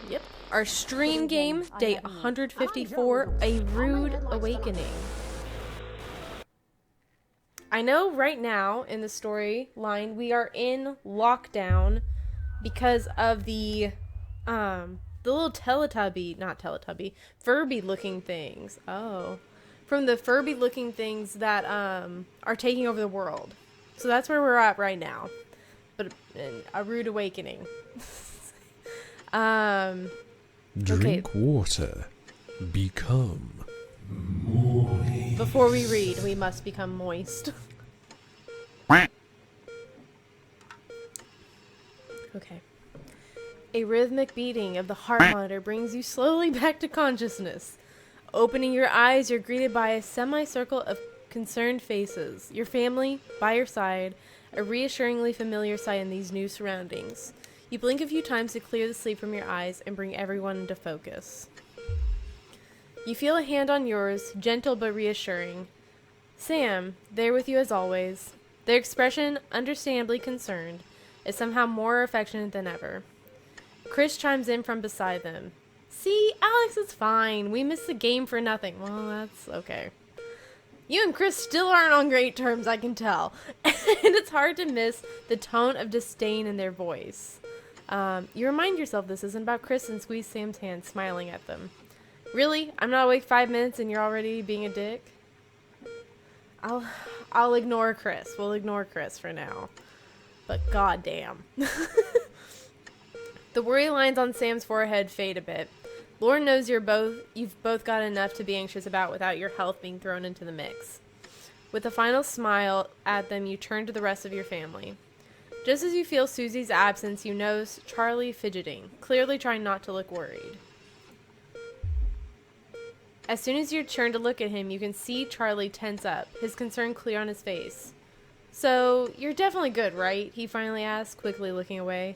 Yep. Our stream game, day 154, A Rude Awakening. I know right now in the storyline we are in lockdown because of the little Furby looking things. Oh. From the Furby looking things that are taking over the world. So that's where we're at right now. But a rude awakening. Drink water. Become moist. Before we read, we must become moist. Okay. A rhythmic beating of the heart monitor brings you slowly back to consciousness. Opening your eyes, you're greeted by a semicircle of concerned faces. Your family, by your side, a reassuringly familiar sight in these new surroundings. You blink a few times to clear the sleep from your eyes and bring everyone into focus. You feel a hand on yours, gentle but reassuring. Sam, there with you as always. Their expression, understandably concerned, is somehow more affectionate than ever. Chris chimes in from beside them. See, Alex is fine. We missed the game for nothing. Well, that's okay. You and Chris still aren't on great terms, I can tell. And it's hard to miss the tone of disdain in their voice. You remind yourself this isn't about Chris and squeeze Sam's hand, smiling at them. Really? I'm not awake 5 minutes and you're already being a dick? I'll ignore Chris. We'll ignore Chris for now. But goddamn. The worry lines on Sam's forehead fade a bit. Lauren knows you've both got enough to be anxious about without your health being thrown into the mix. With a final smile at them, you turn to the rest of your family. Just as you feel Susie's absence, you notice Charlie fidgeting, clearly trying not to look worried. As soon as you turn to look at him, you can see Charlie tense up, his concern clear on his face. So, you're definitely good, right? He finally asked, quickly looking away.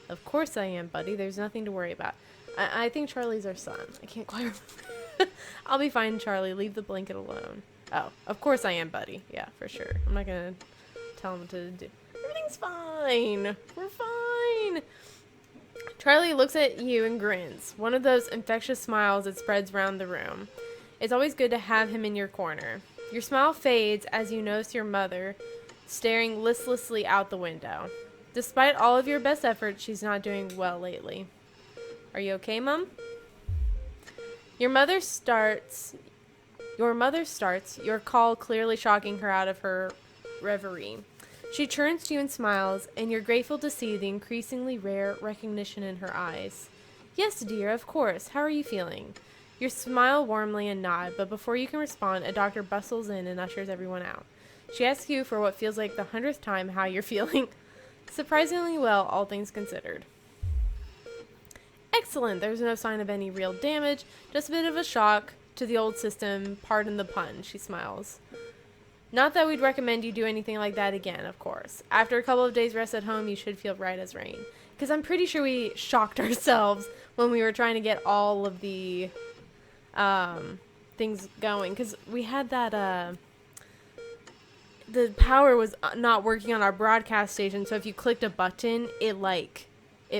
Of course I am, buddy. There's nothing to worry about. I think Charlie's our son. I can't quite remember. I'll be fine, Charlie. Leave the blanket alone. Oh, of course I am, buddy. Yeah, for sure. I'm not gonna tell him to do... Everything's fine. We're fine. Charlie looks at you and grins. One of those infectious smiles that spreads around the room. It's always good to have him in your corner. Your smile fades as you notice your mother staring listlessly out the window. Despite all of your best efforts, she's not doing well lately. Are you okay, Mum? Your mother starts, your call clearly shocking her out of her reverie. She turns to you and smiles, and you're grateful to see the increasingly rare recognition in her eyes. Yes, dear, of course. How are you feeling? You smile warmly and nod, but before you can respond, a doctor bustles in and ushers everyone out. She asks you for what feels like the 100th time how you're feeling. Surprisingly well, all things considered. Excellent. There's no sign of any real damage, just a bit of a shock to the old system. Pardon the pun, she smiles. Not that we'd recommend you do anything like that again, of course. After a couple of days rest at home, you should feel right as rain. Because I'm pretty sure we shocked ourselves when we were trying to get all of the things going. Because we had that... the power was not working on our broadcast station, so if you clicked a button, it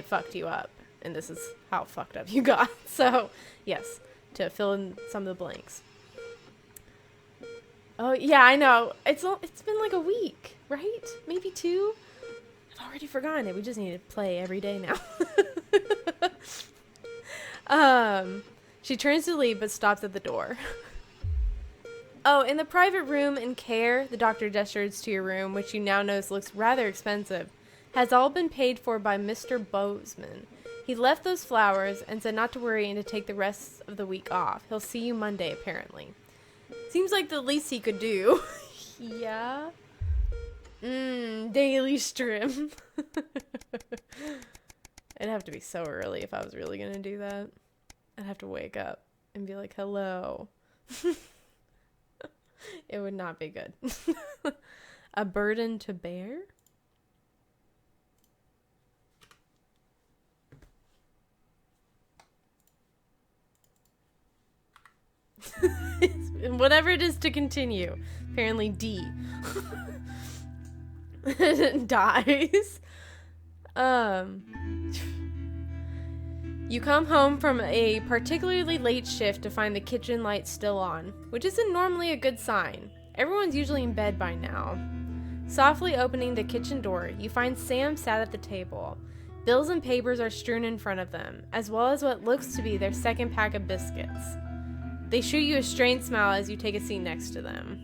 fucked you up. And this is how fucked up you got. So, yes, to fill in some of the blanks. Oh, yeah, I know. It's been like a week, right? Maybe 2? I've already forgotten it. We just need to play every day now. She turns to leave, but stops at the door. Oh, in the private room and care, the doctor gestures to your room, which you now notice looks rather expensive, has all been paid for by Mr. Bozeman. He left those flowers and said not to worry and to take the rest of the week off. He'll see you Monday, apparently. Seems like the least he could do. Yeah? Daily strim. It'd have to be so early if I was really gonna do that. I'd have to wake up and be like, hello. It would not be good. A burden to bear? Whatever it is to continue. Apparently D. Dies. You come home from a particularly late shift to find the kitchen light still on, which isn't normally a good sign. Everyone's usually in bed by now. Softly opening the kitchen door, you find Sam sat at the table. Bills and papers are strewn in front of them, as well as what looks to be their second pack of biscuits. They shoot you a strained smile as you take a seat next to them.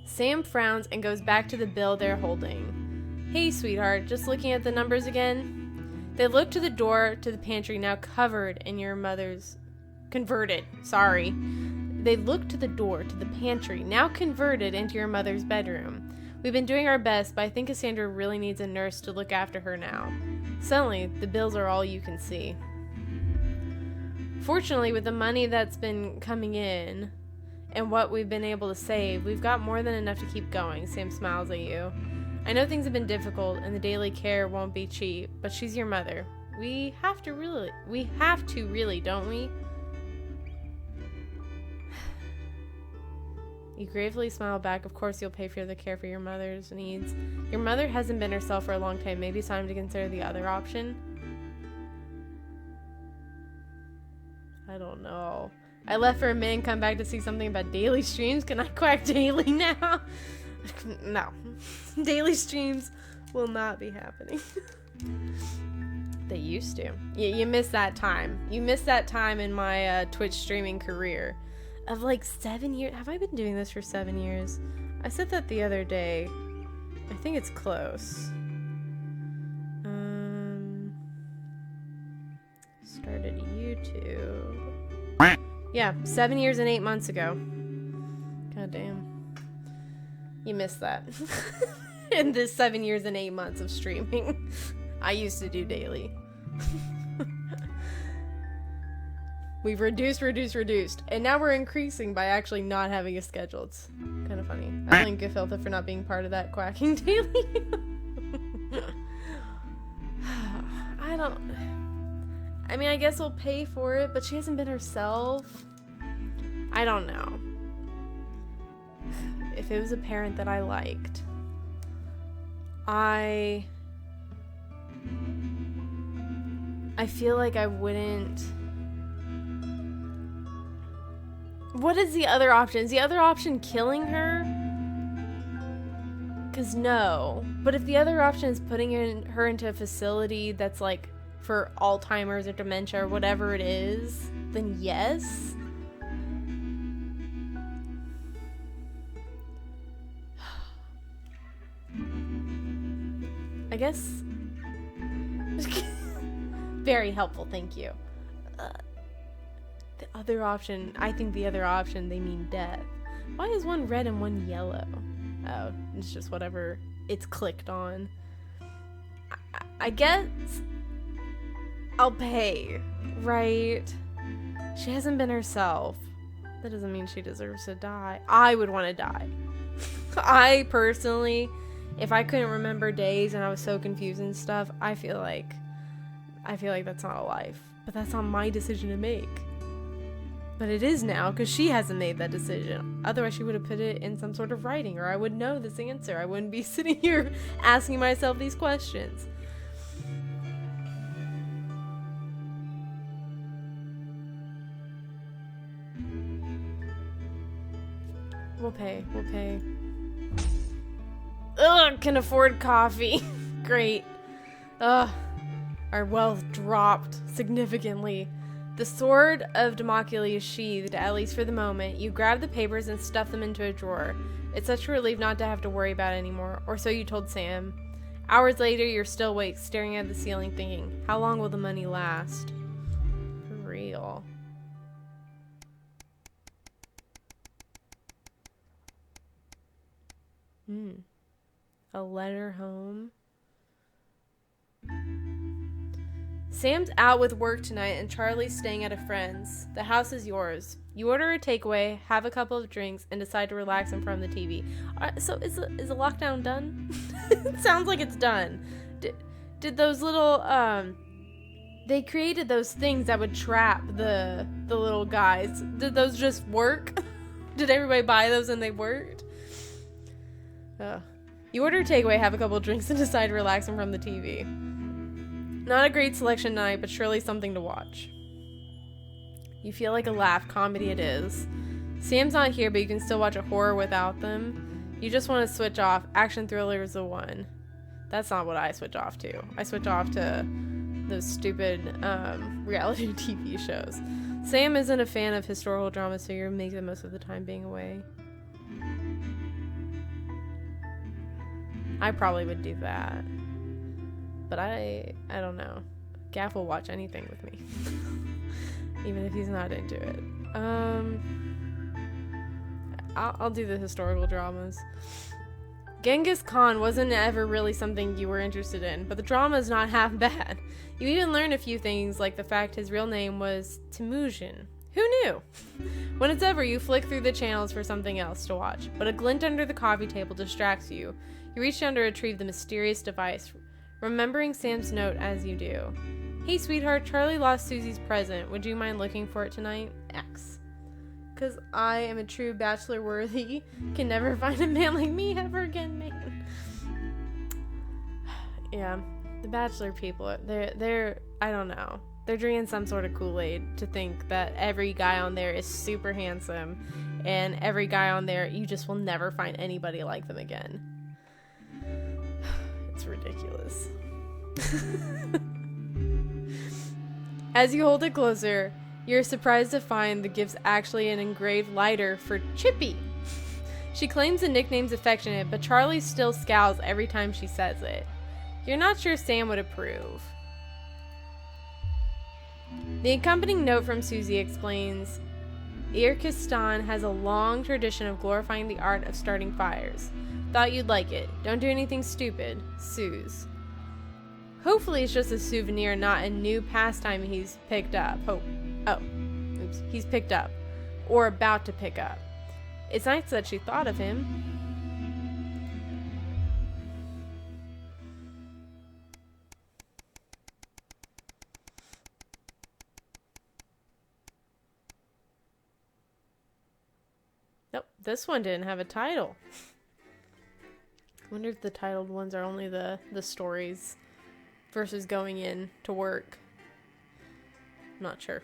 Sam frowns and goes back to the bill they're holding. Hey, sweetheart, just looking at the numbers again? They look to the door to the pantry, now covered in your mother's... Sorry. They look to the door to the pantry, now converted into your mother's bedroom. We've been doing our best, but I think Cassandra really needs a nurse to look after her now. Suddenly, the bills are all you can see. Fortunately, with the money that's been coming in and what we've been able to save, we've got more than enough to keep going. Sam smiles at you. I know things have been difficult and the daily care won't be cheap, but she's your mother. We have to really, don't we? You gravely smile back. Of course you'll pay for the care for your mother's needs. Your mother hasn't been herself for a long time. Maybe it's time to consider the other option. I don't know. I left for a minute and come back to see something about daily streams. Can I quack daily now? No. Daily streams will not be happening. They used to. You missed that time. You missed that time in my Twitch streaming career. Of like 7 years. Have I been doing this for 7 years? I said that the other day. I think it's close. Started YouTube. Yeah, 7 years and 8 months ago. God damn. You missed that. In this 7 years and 8 months of streaming. I used to do daily. We've reduced. And now we're increasing by actually not having a schedule. It's kind of funny. I blame Gefiltha for not being part of that quacking daily. I mean, I guess we'll pay for it, but she hasn't been herself. I don't know. If it was a parent that I liked, I feel like I wouldn't... What is the other option? Is the other option killing her? Because no. But if the other option is putting her into a facility that's like for Alzheimer's or dementia or whatever it is, then yes. I guess. Very helpful, thank you. The other option, I think the other option, they mean death. Why is one red and one yellow? Oh, it's just whatever it's clicked on. I guess I'll pay, right? She hasn't been herself. That doesn't mean she deserves to die. I would want to die. I personally, if I couldn't remember days and I was so confused and stuff, I feel like that's not a life. But that's not my decision to make. But it is now, because she hasn't made that decision. Otherwise, she would have put it in some sort of writing, or I would know this answer. I wouldn't be sitting here asking myself these questions. We'll pay. Ugh, can afford coffee. Great. Ugh. Our wealth dropped significantly. The sword of Damocles is sheathed, at least for the moment. You grab the papers and stuff them into a drawer. It's such a relief not to have to worry about it anymore, or so you told Sam. Hours later, you're still awake, staring at the ceiling, thinking, how long will the money last? For real. A letter home. Sam's out with work tonight and Charlie's staying at a friend's. The house is yours. You order a takeaway, have a couple of drinks, and decide to relax in front of the TV. So is the lockdown done? It sounds like it's done. Did those little, they created those things that would trap the little guys. Did those just work? Did everybody buy those and they worked? You order a takeaway, have a couple of drinks, and decide to relax in front of the TV. Not a great selection tonight, but surely something to watch. You feel like a laugh comedy it is. Sam's not here, but you can still watch a horror without them. You just want to switch off. Action thriller is the one. That's not what I switch off to. I switch off to those stupid reality TV shows. Sam isn't a fan of historical drama, so you're making the most of the time being away. I probably would do that. But I don't know. Gaff will watch anything with me. Even if he's not into it. I'll do the historical dramas. Genghis Khan wasn't ever really something you were interested in, but the drama is not half bad. You even learn a few things, like the fact his real name was Temujin. Who knew? When it's over, you flick through the channels for something else to watch, but a glint under the coffee table distracts you. You reach down to retrieve the mysterious device, remembering Sam's note as you do. Hey sweetheart, Charlie lost Susie's present. Would you mind looking for it tonight? X. Because I am a true bachelor worthy. Can never find a man like me ever again, man. Yeah, the bachelor people, they're I don't know. They're drinking some sort of Kool-Aid to think that every guy on there is super handsome, and every guy on there, you just will never find anybody like them again. It's ridiculous. As you hold it closer, you're surprised to find the gift's actually an engraved lighter for Chippy. She claims the nickname's affectionate, but Charlie still scowls every time she says it. You're not sure Sam would approve. The accompanying note from Susie explains, Irkistan has a long tradition of glorifying the art of starting fires. Thought you'd like it. Don't do anything stupid. Suze. Hopefully it's just a souvenir, not a new pastime he's picked up. He's picked up. Or about to pick up. It's nice that she thought of him. Nope, this one didn't have a title. I wonder if the titled ones are only the stories versus going in to work. I'm not sure.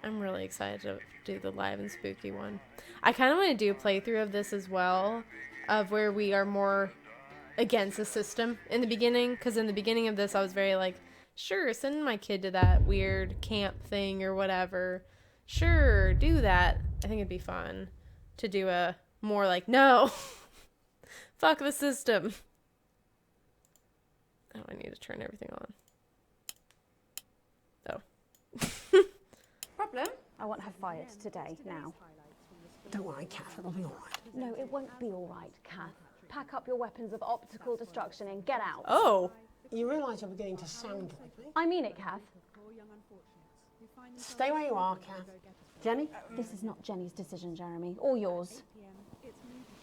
I'm really excited to do the live and spooky one. I kind of want to do a playthrough of this as well, of where we are more against the system in the beginning, because in the beginning of this I was very like, sure, send my kid to that weird camp thing or whatever. Sure, do that. I think it'd be fun to do a more like, no, fuck the system. Oh, I need to turn everything on. Oh. Problem? I want her fired today, now. Don't worry, Kath, it'll be all right. No, it won't be all right, Kath. Pack up your weapons of optical destruction and get out. Oh. You realise you're beginning to sound like me? I mean it, Kath. Stay where you are, Kath. Jenny? This is not Jenny's decision, Jeremy, or yours.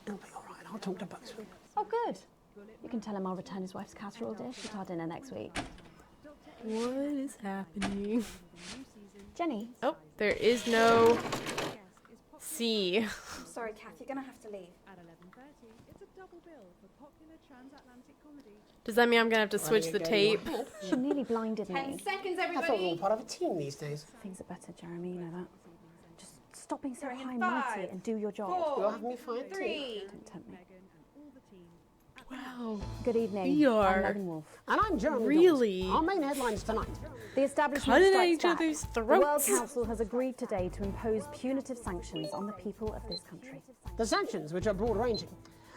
It'll be all right. I'll talk to both of you. Oh, good. You can tell him I'll return his wife's casserole dish at our dinner next week. What is happening? Jenny? Oh, there is no C. I'm sorry, Kath, you're going to have to leave. At 11:30, it's a double bill for popular transatlantic comedy. Does that mean I'm going to have to switch the tape? She nearly blinded 10 me. seconds, I thought we were everybody. all part of a team these days. Things are better, Jeremy, you know that. Just stop being so Going in high and mighty 5, and do your job. 4, You'll have me fired too. 3. Don't tempt me. Wow. Good evening. We are I'm Megan Wolf. And I'm Jeremy Really? Dawes. Our main headlines tonight. The establishment Cutting at strikes each back. other's The World throats. Council has agreed today to impose punitive sanctions on the people of this country. The sanctions, which are broad-ranging,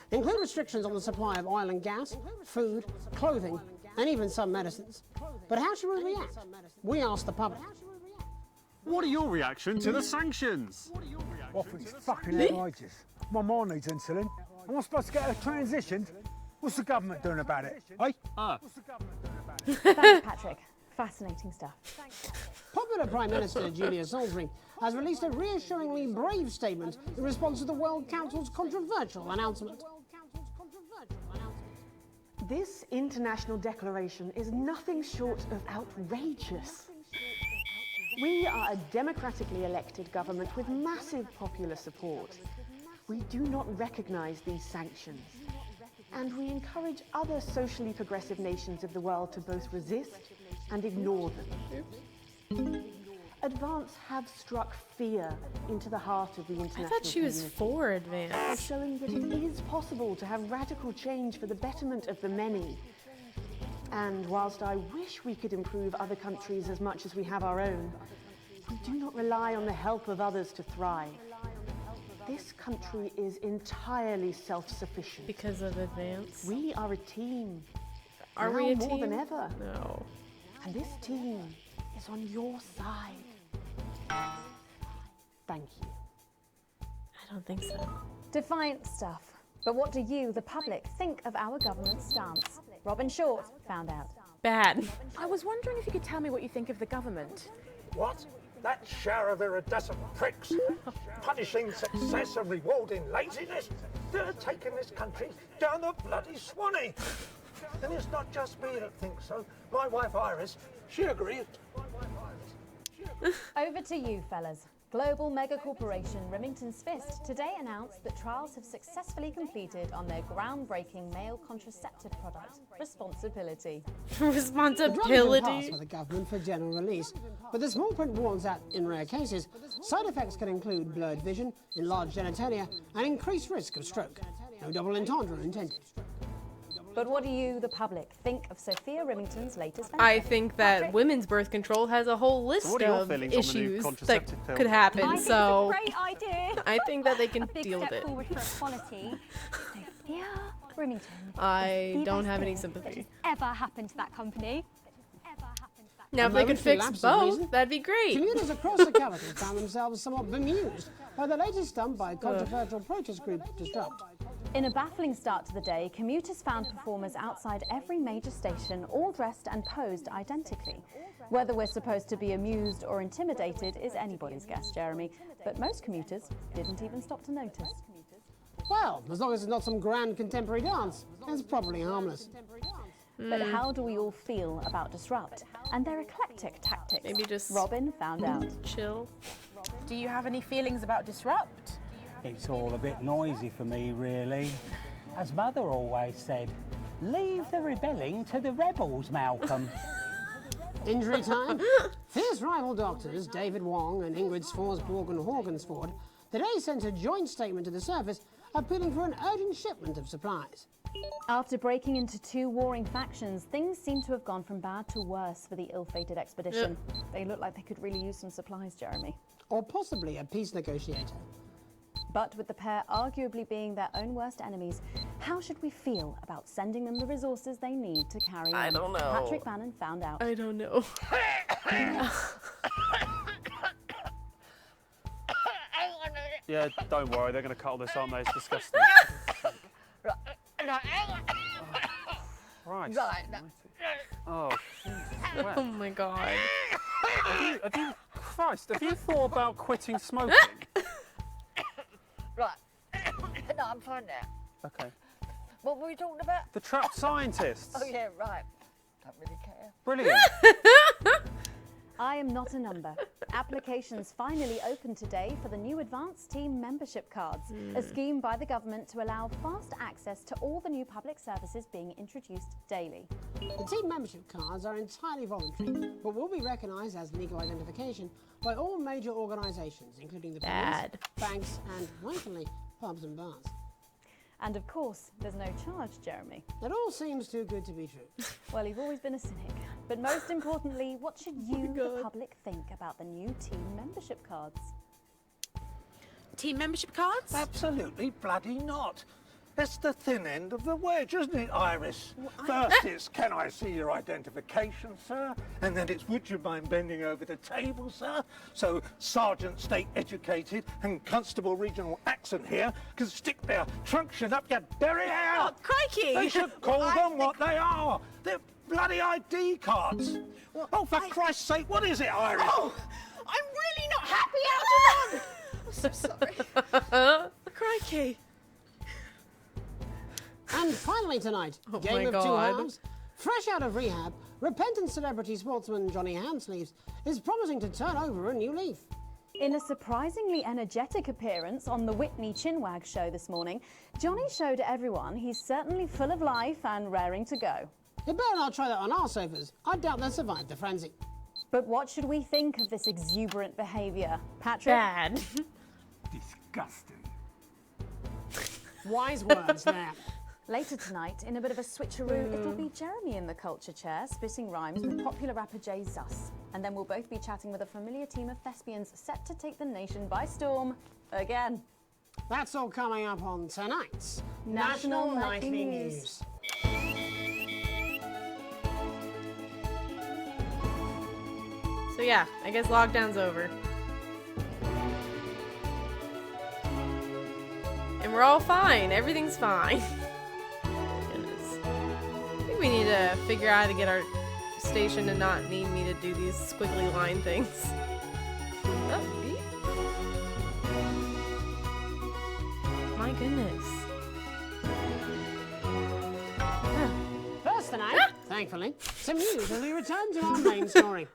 include restrictions on the supply of oil and gas, food, clothing, and even some medicines. But how should we react? We asked the public. What are your reaction to the sanctions? I think it's fucking outrageous. My mom needs insulin. Am I supposed to get her transitioned? What's the government doing about it? Eh? What's the government doing about it? Thanks, Patrick. Fascinating stuff. Popular Prime Minister Julia Salisbury has released a reassuringly brave statement in response to the World Council's controversial announcement. This international declaration is nothing short of outrageous. We are a democratically elected government with massive popular support. We do not recognise these sanctions. And we encourage other socially progressive nations of the world to both resist and ignore them. Advance have struck fear into the heart of the international I thought she was community, for Advance. showing that it is possible to have radical change for the betterment of the many. And whilst I wish we could improve other countries as much as we have our own, we do not rely on the help of others to thrive. This country is entirely self-sufficient. Because of Advance? We are a team. Are now we a more team? than ever. No. And this team is on your side. Thank you. I don't think so. Defiant stuff. But what do you, the public, think of our government's stance? Robin Short found out. Bad. I was wondering if you could tell me what you think of the government. What? That shower of iridescent pricks, punishing success and rewarding laziness? They're taking this country down the bloody Swanee. And it's not just me that thinks so. My wife Iris, she agrees. Over to you, fellas. Global mega corporation Remington's Fist today announced that trials have successfully completed on their groundbreaking male contraceptive product, Responsibility. The drug has been passed Responsibility. by the government for general release, but the small print warns that, in rare cases, side effects can include blurred vision, enlarged genitalia, and increased risk of stroke. No double entendre intended. But what do you, the public, think of Sophia Remington's latest venture? I think that women's birth control has a whole list what are your of feelings on the new issues that contraceptive pill? could happen. I think So it's a great idea. I think that they can A big deal with step it. forward for equality. Sophia Remington. I The don't best have any thing sympathy. That ever happened to that company. Now, if they could momentary fix lapse of both, reason, that'd be great. Commuters across the capital found themselves somewhat bemused by the latest stunt by controversial protest group Disrupt. In a baffling start to the day, commuters found performers outside every major station, all dressed and posed identically. Whether we're supposed to be amused or intimidated is anybody's guess, Jeremy. But most commuters didn't even stop to notice. Well, as long as it's not some grand contemporary dance, it's probably harmless. But how do we all feel about Disrupt and their eclectic tactics? Maybe just Robin found out. chill. Do you have any feelings about Disrupt? It's all a bit noisy for me, really. As Mother always said, leave the rebelling to the rebels, Malcolm. Injury time? Fierce rival doctors David Wong and Ingrid Sforsborg and Horgensford today sent a joint statement to the service appealing for an urgent shipment of supplies. After breaking into two warring factions, things seem to have gone from bad to worse for the ill-fated expedition. They look like they could really use some supplies, Jeremy. Or possibly a peace negotiator. But with the pair arguably being their own worst enemies, how should we feel about sending them the resources they need to carry on? I don't know. Patrick Bannon found out. I don't know. Yeah, don't worry, they're going to cut all this, aren't they? It's disgusting. Right. Oh, Jesus, Oh my god. Christ, have you thought about quitting smoking? Right. No, I'm fine now. Okay. What were we talking about? The trapped scientists. Oh, yeah, right. Don't really care. Brilliant. I am not a number. Applications finally opened today for the new Advanced Team membership cards, a scheme by the government to allow fast access to all the new public services being introduced daily. The team membership cards are entirely voluntary, but will be recognised as legal identification by all major organisations, including the Bad. police, banks, and, rightfully, pubs and bars. And of course, there's no charge, Jeremy. It all seems too good to be true. Well, you've always been a cynic. But most importantly, what should you, the public, think about the new team membership cards? Team membership cards? Absolutely bloody not. That's the thin end of the wedge, isn't it, Iris? First it's, can I see your identification, sir? And then it's, would you mind bending over the table, sir? So Sergeant State Educated and Constable Regional Accent here can stick their truncheon up your derriere. Oh, crikey! They should call them what they are. They're bloody ID cards. Oh, for Christ's sake, what is it, Iris? Oh, I'm really not happy, Algernon! I'm so sorry. Crikey. And finally tonight, Oh game my of two God. halves. Fresh out of rehab, repentant celebrity sportsman Johnny Handsleeves is promising to turn over a new leaf. In a surprisingly energetic appearance on the Whitney Chinwag show this morning, Johnny showed everyone he's certainly full of life and raring to go. You better not try that on our sofas. I doubt they'll survive the frenzy. But what should we think of this exuberant behaviour? Patrick? Bad. Disgusting. Wise words there. Later tonight, in a bit of a switcheroo, it'll be Jeremy in the culture chair, spitting rhymes with popular rapper Jay Zus. And then we'll both be chatting with a familiar team of thespians set to take the nation by storm again. That's all coming up on tonight's National Nightly News. So yeah, I guess lockdown's over. And we're all fine. Everything's fine. Goodness. I think we need to figure out how to get our station to not need me to do these squiggly line things. Oh, beep. My goodness. First tonight, thankfully, some news as we return to our main story.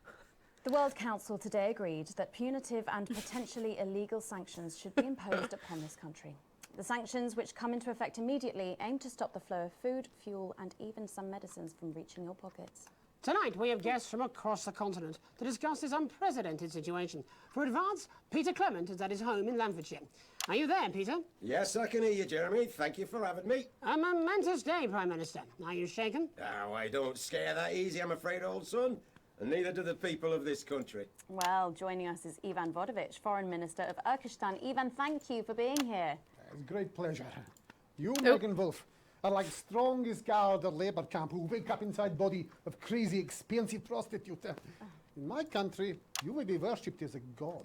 The World Council today agreed that punitive and potentially illegal sanctions should be imposed upon this country. The sanctions, which come into effect immediately, aim to stop the flow of food, fuel and even some medicines from reaching your pockets. Tonight, we have guests from across the continent to discuss this unprecedented situation. For advance, Peter Clement is at his home in Lamfordshire. Are you there, Peter? Yes, I can hear you, Jeremy. Thank you for having me. A momentous day, Prime Minister. Are you shaken? Oh, I don't scare that easy, I'm afraid, old son. And neither do the people of this country. Well, joining us is Ivan Vodovich, Foreign Minister of Urkistan. Ivan, thank you for being here. It's a great pleasure. You, Megan Wolf, are like strongest guard at Labour camp who wake up inside body of crazy, expensive prostitute. In my country, you will be worshipped as a god.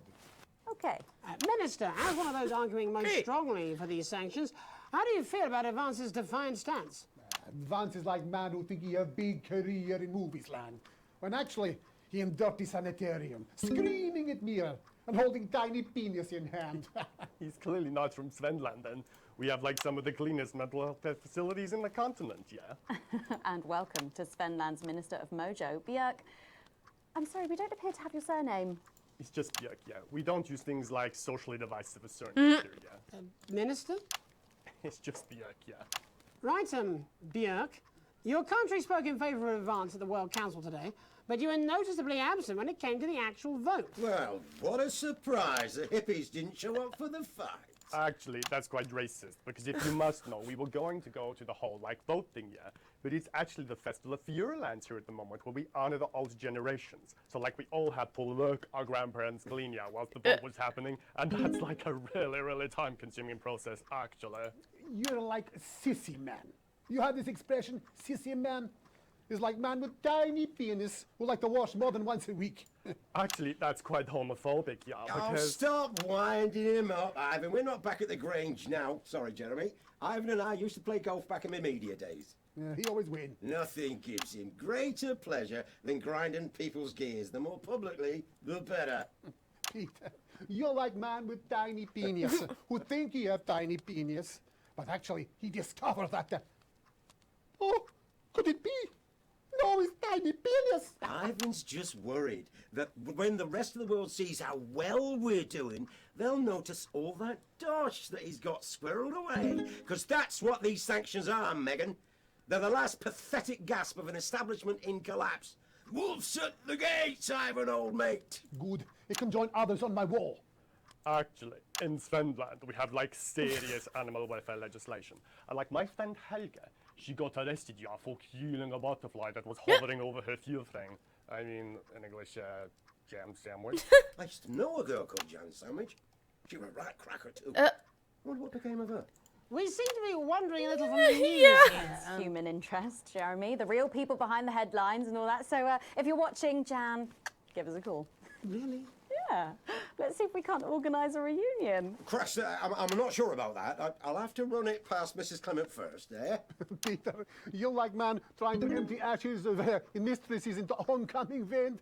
Okay. Minister, as one of those arguing most strongly for these sanctions, how do you feel about Advance's defiant stance? Advance is like man who think he have big career in movies land, when actually he in dirty sanitarium, screaming at mirror and holding tiny penis in hand. He's clearly not from Svenland, and we have like some of the cleanest mental health care facilities in the continent, yeah? And welcome to Svenland's Minister of Mojo, Björk. I'm sorry, we don't appear to have your surname. It's just Björk, yeah. We don't use things like socially divisive surnames here, yeah? Minister? It's just Björk, yeah. Right, Björk. Your country spoke in favour of Advance at the World Council today, but you were noticeably absent when it came to the actual vote. Well, what a surprise. The hippies didn't show up for the fight. Actually, that's quite racist, because if you must know, we were going to go to the whole, like, voting, yeah? But it's actually the Festival of Feuerlands here at the moment, where we honor the old generations. So, like, we all had to work our grandparents clean, yeah, whilst the vote was happening, and that's, like, a really, really time-consuming process, actually. You're like a sissy man. You have this expression, sissy man? Is like man with tiny penis who like to wash more than once a week. Actually, that's quite homophobic, yeah, Oh, because... stop winding him up, Ivan. We're not back at the Grange now. Sorry, Jeremy. Ivan and I used to play golf back in my media days. Yeah, he always win. Nothing gives him greater pleasure than grinding people's gears. The more publicly, the better. Peter, you're like man with tiny penis who think he have tiny penis, but actually he discovered that... Oh, could it be? No, it's tiny penis. Ivan's just worried that when the rest of the world sees how well we're doing, they'll notice all that dosh that he's got squirreled away. Because that's what these sanctions are, Megan. They're the last pathetic gasp of an establishment in collapse. Wolves at the gates, Ivan, old mate. Good. It can join others on my wall. Actually, in Svenland, we have, like, serious animal welfare legislation. And, like, my friend Helga, she got arrested, yeah, for killing a butterfly that was hovering over her fuel thing. I mean, in English, jam sandwich. I used to know a girl called Jam Sandwich. She was a right cracker, too. Wonder what became of her. We seem to be wandering a little from the news It's human interest, Jeremy. The real people behind the headlines and all that. So if you're watching, Jan, give us a call. Really? Yeah. Let's see if we can't organise a reunion. Crash, I'm not sure about that. I'll have to run it past Mrs. Clement first, eh? Peter, you're like man trying to empty ashes of mistresses into oncoming vent.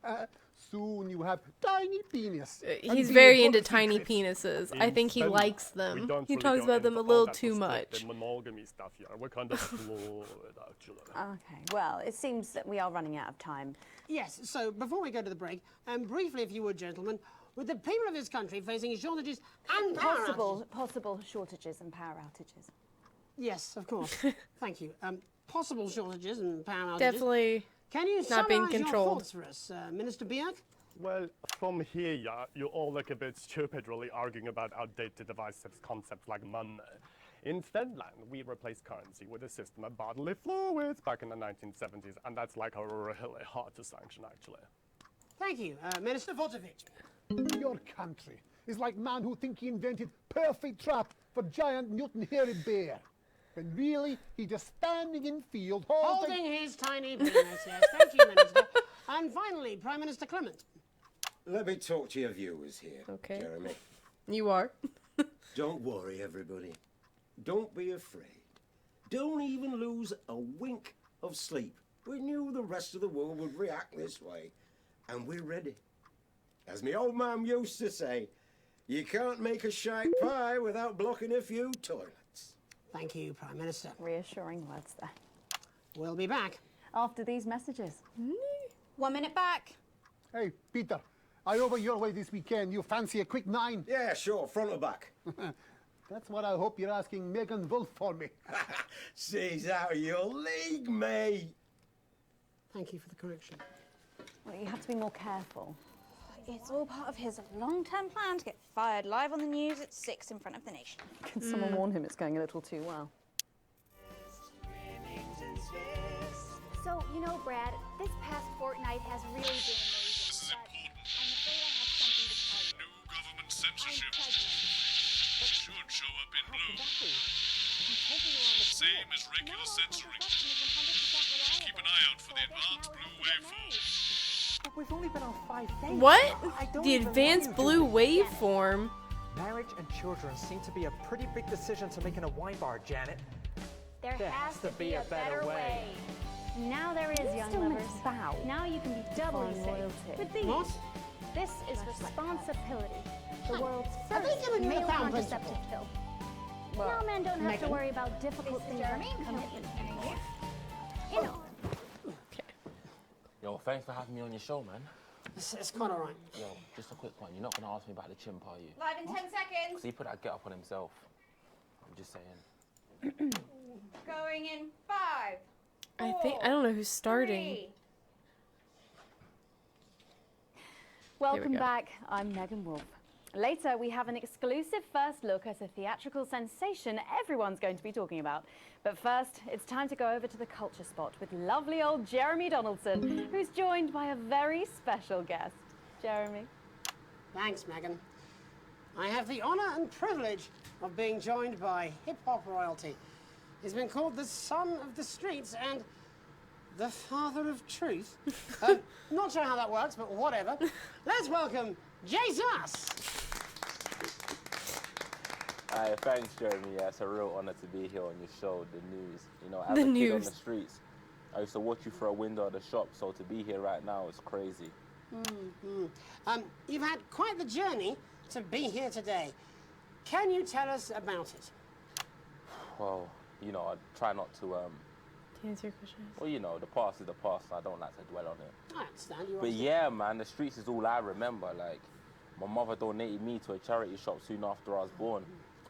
Soon you have tiny penis. He's very into tiny penises. I think he likes them. He talks about them a little too much. Monogamy stuff here. We're kind of flawed, actually. Okay, well, it seems that we are running out of time. Yes, so before we go to the break, briefly, if you would, gentlemen, with the people of this country facing shortages and power Possible shortages and power outages. Yes, of course. Thank you. Possible shortages and power outages. Definitely Can you not being summarise your controlled. thoughts for us, Minister Bjerg? Well, from here, yeah, you all look a bit stupid really arguing about outdated divisive concepts like money. In Finland, we replaced currency with a system of bodily fluids back in the 1970s, and that's like really hard to sanction, actually. Thank you, Minister Votovich. Your country is like man who think he invented perfect trap for giant Newton-haired bear. When really he just standing in field Holding his tiny penis, yes. Thank you, Minister. And finally, Prime Minister Clement. Let me talk to your viewers here, Okay. Jeremy. You are. Don't worry, everybody. Don't be afraid. Don't even lose a wink of sleep. We knew the rest of the world would react this way, and we're ready. As my old man used to say, you can't make a shite pie without blocking a few toilets. Thank you, Prime Minister. Reassuring words there. We'll be back. After these messages. 1 minute back. Hey, Peter, I over your way this weekend. You fancy a quick 9? Yeah, sure, front or back. That's what I hope you're asking Megan Wolf for me. She's out of your league, mate. Thank you for the correction. Well, you have to be more careful. It's all part of his long-term plan to get fired live on the news at 6 in front of the nation. Can someone warn him it's going a little too well? So, you know, Brad, this past fortnight has really been amazing. This is important. I'm afraid I have something to tell you. No government censorship. Should show up in blue. Same as regular censoring. Just keep an eye out for the advanced blue waveform. But we've only been on 5 days. What? I don't The even advanced know blue you do. waveform. Marriage and children seem to be a pretty big decision to make in a wine bar, Janet. There has to be a better way. Now there is, young lovers. Now you can be doubly safe with these. What? This is responsibility. The world's Have they first given you the male pound contraceptive principle? pill. Now men don't have to Megan? worry about difficult things like commitment anymore. You know. Yo, thanks for having me on your show, man. It's quite all right. Yo, just a quick one. You're not going to ask me about the chimp, are you? Live in 10 seconds. Because he put that get up on himself. I'm just saying. Going in 5. I don't know who's starting. 3. Welcome go. back. I'm Megan Wolf. Later, we have an exclusive first look at a theatrical sensation everyone's going to be talking about. But first, it's time to go over to the culture spot with lovely old Jeremy Donaldson, who's joined by a very special guest. Jeremy. Thanks, Megan. I have the honour and privilege of being joined by hip-hop royalty. He's been called the son of the streets and the father of truth. Not sure how that works, but whatever. Let's welcome Jesus. Hi, thanks, Jeremy. Yeah, it's a real honor to be here on your show, The News. You know, as The a kid on News. the streets, I used to watch you through a window of the shop, so to be here right now is crazy. You've had quite the journey to be here today. Can you tell us about it? Well, you know, I try not to, To answer your question. well, you know, the past is the past, and I don't like to dwell on it. I understand. You But yeah, man, the streets is all I remember. Like, my mother donated me to a charity shop soon after I was born.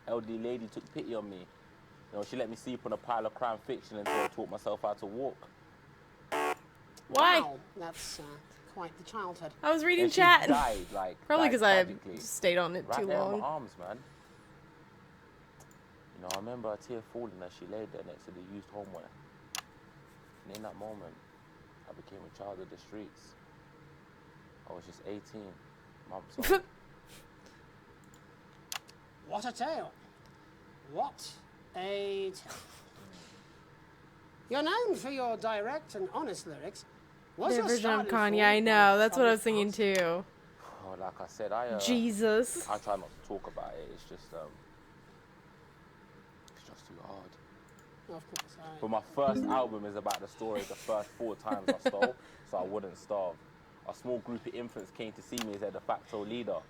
Elderly lady took pity on me. You know, she let me sleep on a pile of crime fiction until I taught myself how to walk. Why? Wow, that's quite the childhood. I was reading And she chat. died, like, Probably died because I tragically. stayed on it Right too there in long. my arms, man. You know, I remember a tear falling as she laid there next to the used homeware. And in that moment, I became a child of the streets. I was just 18 months old. What a tale. What a tale. You're known for your direct and honest lyrics. What's The your version of starting Kanye, form I of know. That's what I was troubled thinking past? too. Oh, like I said, I Jesus. I try not to talk about it. It's just too hard. Of course. But my first album is about the story of the first 4 times I stole, so I wouldn't starve. A small group of infants came to see me as their de facto leader.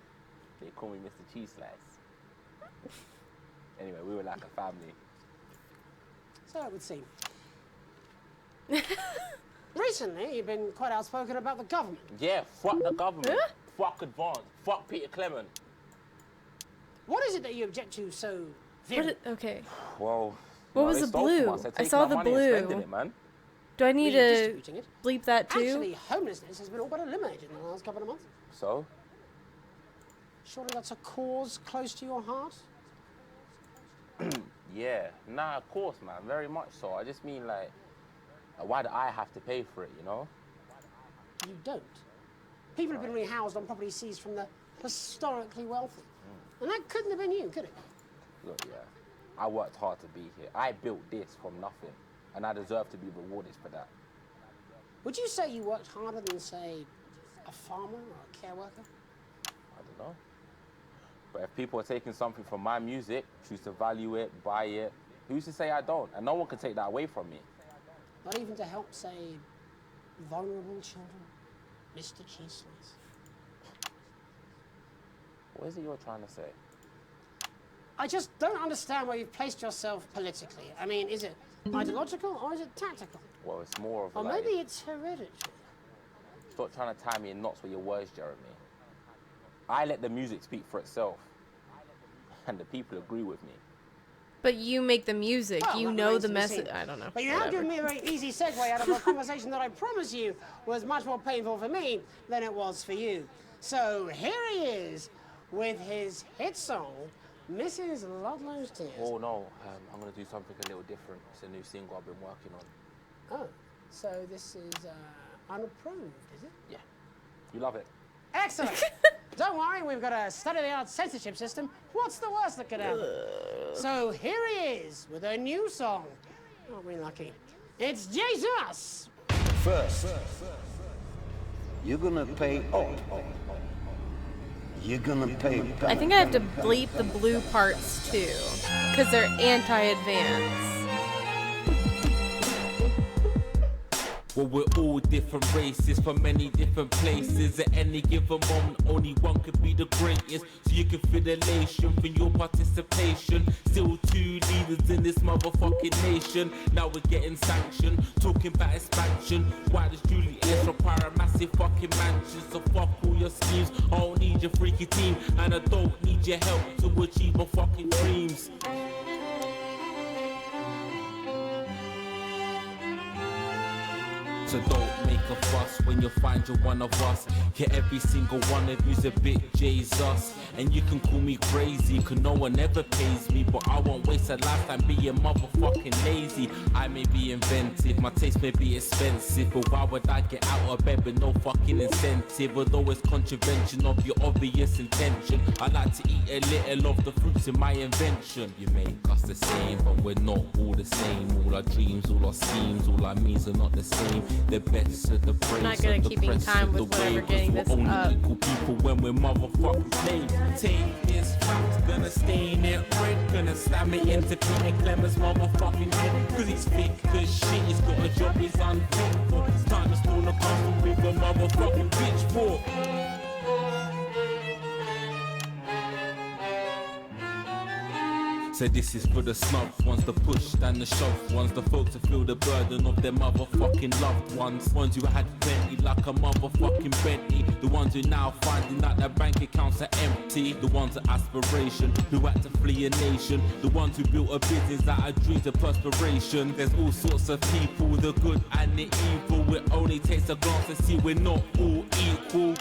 They call me Mr. Cheese Slice. Anyway, we were like a family. So it would seem. Recently, you've been quite outspoken about the government. Yeah, fuck the government. Fuck Advance. Fuck Peter Clement. What is it that you object to so vehemently? Okay. Well, What you know, was they the stole from blue? us. They're I taking saw our the money and spending blue. it, man. Do I need to Redistributing it. bleep that too? Actually, homelessness has been all but eliminated in the last couple of months. So? Surely that's a cause close to your heart? Yeah. Nah, of course, man. Very much so. I just mean, like, why do I have to pay for it, you know? You don't. People have been rehoused on property seized from the historically wealthy. And that couldn't have been you, could it? Look, yeah. I worked hard to be here. I built this from nothing. And I deserve to be rewarded for that. Would you say you worked harder than, say, a farmer or a care worker? I don't know. But if people are taking something from my music, choose to value it, buy it, who's to say I don't? And no one can take that away from me. Not even to help, say, vulnerable children? Mr. Cheese Slice. What is it you're trying to say? I just don't understand where you've placed yourself politically. I mean, is it ideological or is it tactical? Well, it's more of Or like... maybe it's hereditary. Stop trying to tie me in knots with your words, Jeremy. I let the music speak for itself. And the people agree with me. But you make the music. Well, you that know remains the to be message. seen. I don't know. But you have given me a very easy segue out of a conversation that I promise you was much more painful for me than it was for you. So here he is with his hit song, Mrs. Ludlow's Tears. Oh, no. I'm going to do something a little different. It's a new single I've been working on. Oh, so this is unapproved, is it? Yeah. You love it. Excellent. Don't worry, we've got a state-of-the-art censorship system. What's the worst that could happen? So here he is with a new song. Aren't we lucky? It's Jesus! First, you're gonna pay up. You're gonna pay back. I think I have to bleep the blue parts too, because they're anti-advance. Well, we're all different races from many different places. At any given moment, only one could be the greatest. So you can feel the elation from your participation. Still two leaders in this motherfucking nation. Now we're getting sanctioned, talking about expansion. Why does Julius require a massive fucking mansion? So fuck all your schemes. I don't need your freaky team, and I don't need your help to achieve my fucking dreams. So don't make a fuss when you find you're one of us. Yeah, every single one of you's a bit Jesus. And you can call me crazy, cause no one ever pays me. But I won't waste a lifetime being motherfucking lazy. I may be inventive, my taste may be expensive. But why would I get out of bed with no fucking incentive? Although it's contravention of your obvious intention. I like to eat a little of the fruits in my invention. You make us the same, but we're not all the same. All our dreams, all our schemes, all our means are not the same. The best of the praise, I'm not good at keeping time with whatever getting this only up. equal people when we're motherfucking slaves. Take this fact, gonna stain it red, gonna slam it into Peter Clement's motherfucking head. Cause he's thick as shit, he's got a job he's unfit for. It's time to stone the castle with a motherfucking pitchfork. So this is for the snub ones, the push and the shove ones, the folks who feel the burden of their motherfucking loved ones. Ones who had plenty like a motherfucking Bentley. The ones who now finding that their bank accounts are empty. The ones of aspiration who had to flee a nation. The ones who built a business out of dreams of perspiration. There's all sorts of people, the good and the evil. It only takes a glance to see we're not all equal.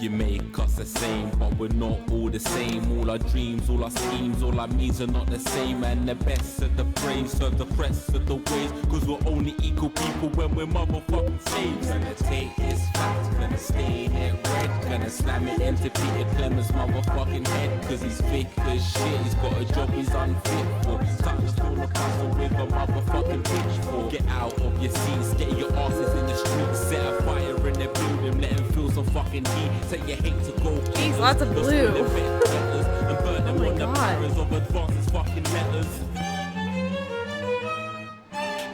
You make us the same, but we're not all the same. All our dreams, all our schemes, all our means are not the same. And the best of the brave serve the rest of the ways. Cause we're only equal people when we're motherfucking slaves. Gonna take this fact, gonna stain it red. Gonna slam it into Peter Clement's motherfucking head. Cause he's thick as shit, he's got a job he's unfit for. Time to stone the castle with a motherfucking pitchfork. Get out of your seats, get your asses in the streets. Set a fire in the building, let him feel some fucking heat. Say you hate to go. Jeez, lots of blue. And burn them on the mirrors of advances fucking letters.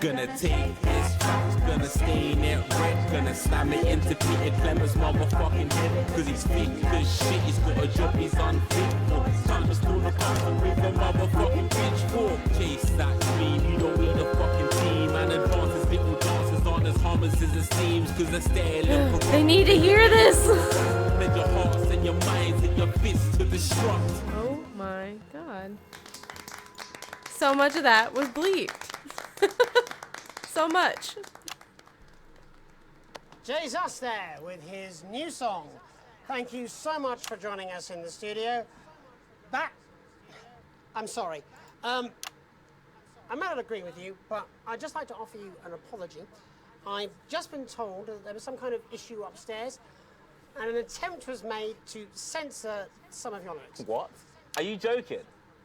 Gonna take this fact, gonna stain it red. Gonna slam it into Peter Clement's motherfucking head. Cause he's thick as shit, he's got a job he's unfit for. Time to stone the castle with a motherfucking pitchfork. Chase that dream, you don't need a fucking team. And advances, little dances aren't as harmless as it seems. cause I stay look They need to hear this. Let your hearts and your minds and your fists to destruct. Oh my god. So much of that was bleeped. So much. Jay Zus there with his new song. Thank you so much for joining us in the studio. I'm sorry. I may not agree with you, but I'd just like to offer you an apology. I've just been told that there was some kind of issue upstairs, and an attempt was made to censor some of your lyrics. What? Are you joking?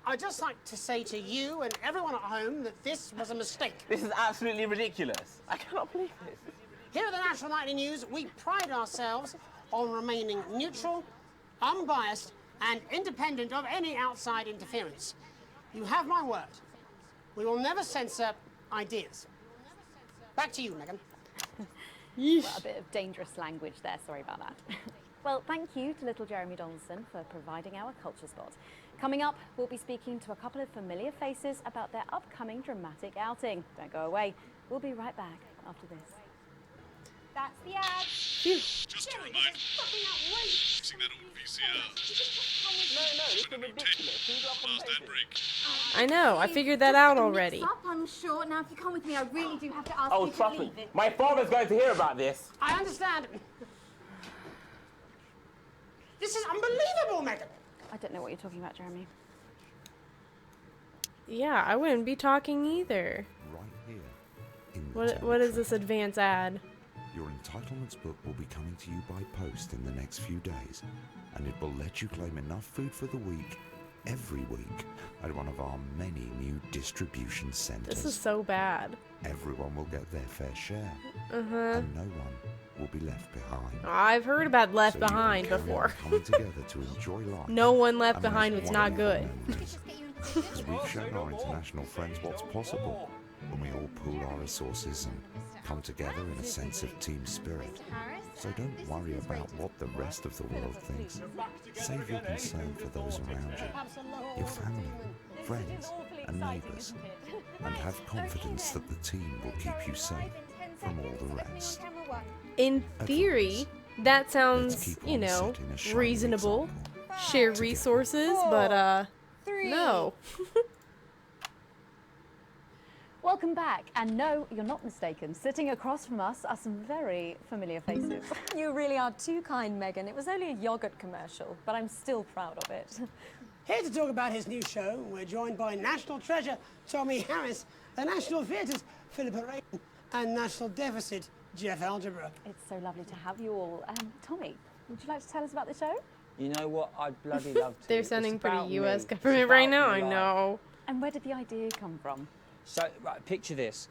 I'd just like to say to you and everyone at home that this was a mistake. This is absolutely ridiculous. I cannot believe this. Here at the National Nightly News, we pride ourselves on remaining neutral, unbiased, and independent of any outside interference. You have my word. We will never censor ideas. Back to you, Megan. Well, a bit of dangerous language there, sorry about that. Well, thank you to little Jeremy Donaldson for providing our culture spot. Coming up, we'll be speaking to a couple of familiar faces about their upcoming dramatic outing. Don't go away. We'll be right back after this. That's the ad. Just to remind you, I've seen that on VCR. No, this is ridiculous. Who's up on Last ad break. I know, I figured that out already. Up, I'm sure. Now, if you come with me, I really do have to ask Oh, you to trust me. leave it. My father's going to hear about this. I understand. This is unbelievable, Megan. I don't know what you're talking about, Jeremy. Yeah, I wouldn't be talking either. Right here. In the What is this advance ad? Your entitlements book will be coming to you by post in the next few days, and it will let you claim enough food for the week, every week, at one of our many new distribution centres. This is so bad. Everyone will get their fair share, Uh-huh. and no one will be left behind. I've heard about Left So you can Behind carry on before. coming together to enjoy life. No one left and make behind was not wonderful good. memories. As we've shown our international friends what's possible when we all pool our resources and come together in a sense of team spirit. So don't worry about what the rest of the world thinks. Save your concern for those around you, your family, friends and neighbours, and have confidence that the team will keep you safe from all the rest. In theory, that sounds, you know, reasonable. Share resources, but no. Welcome back, and no, you're not mistaken. Sitting across from us are some very familiar faces. You really are too kind, Megan. It was only a yogurt commercial, but I'm still proud of it. Here to talk about his new show, we're joined by National Treasure Tommy Harris, the National Theatre's Philippa Raven, and National Deficit Jeff Algebra. It's so lovely to have you all. Tommy, would you like to tell us about the show? You know what? I'd bloody love to. They're It's sounding pretty about US me. government It's right about now, me, I like- know. And where did the idea come from? So, right, picture this.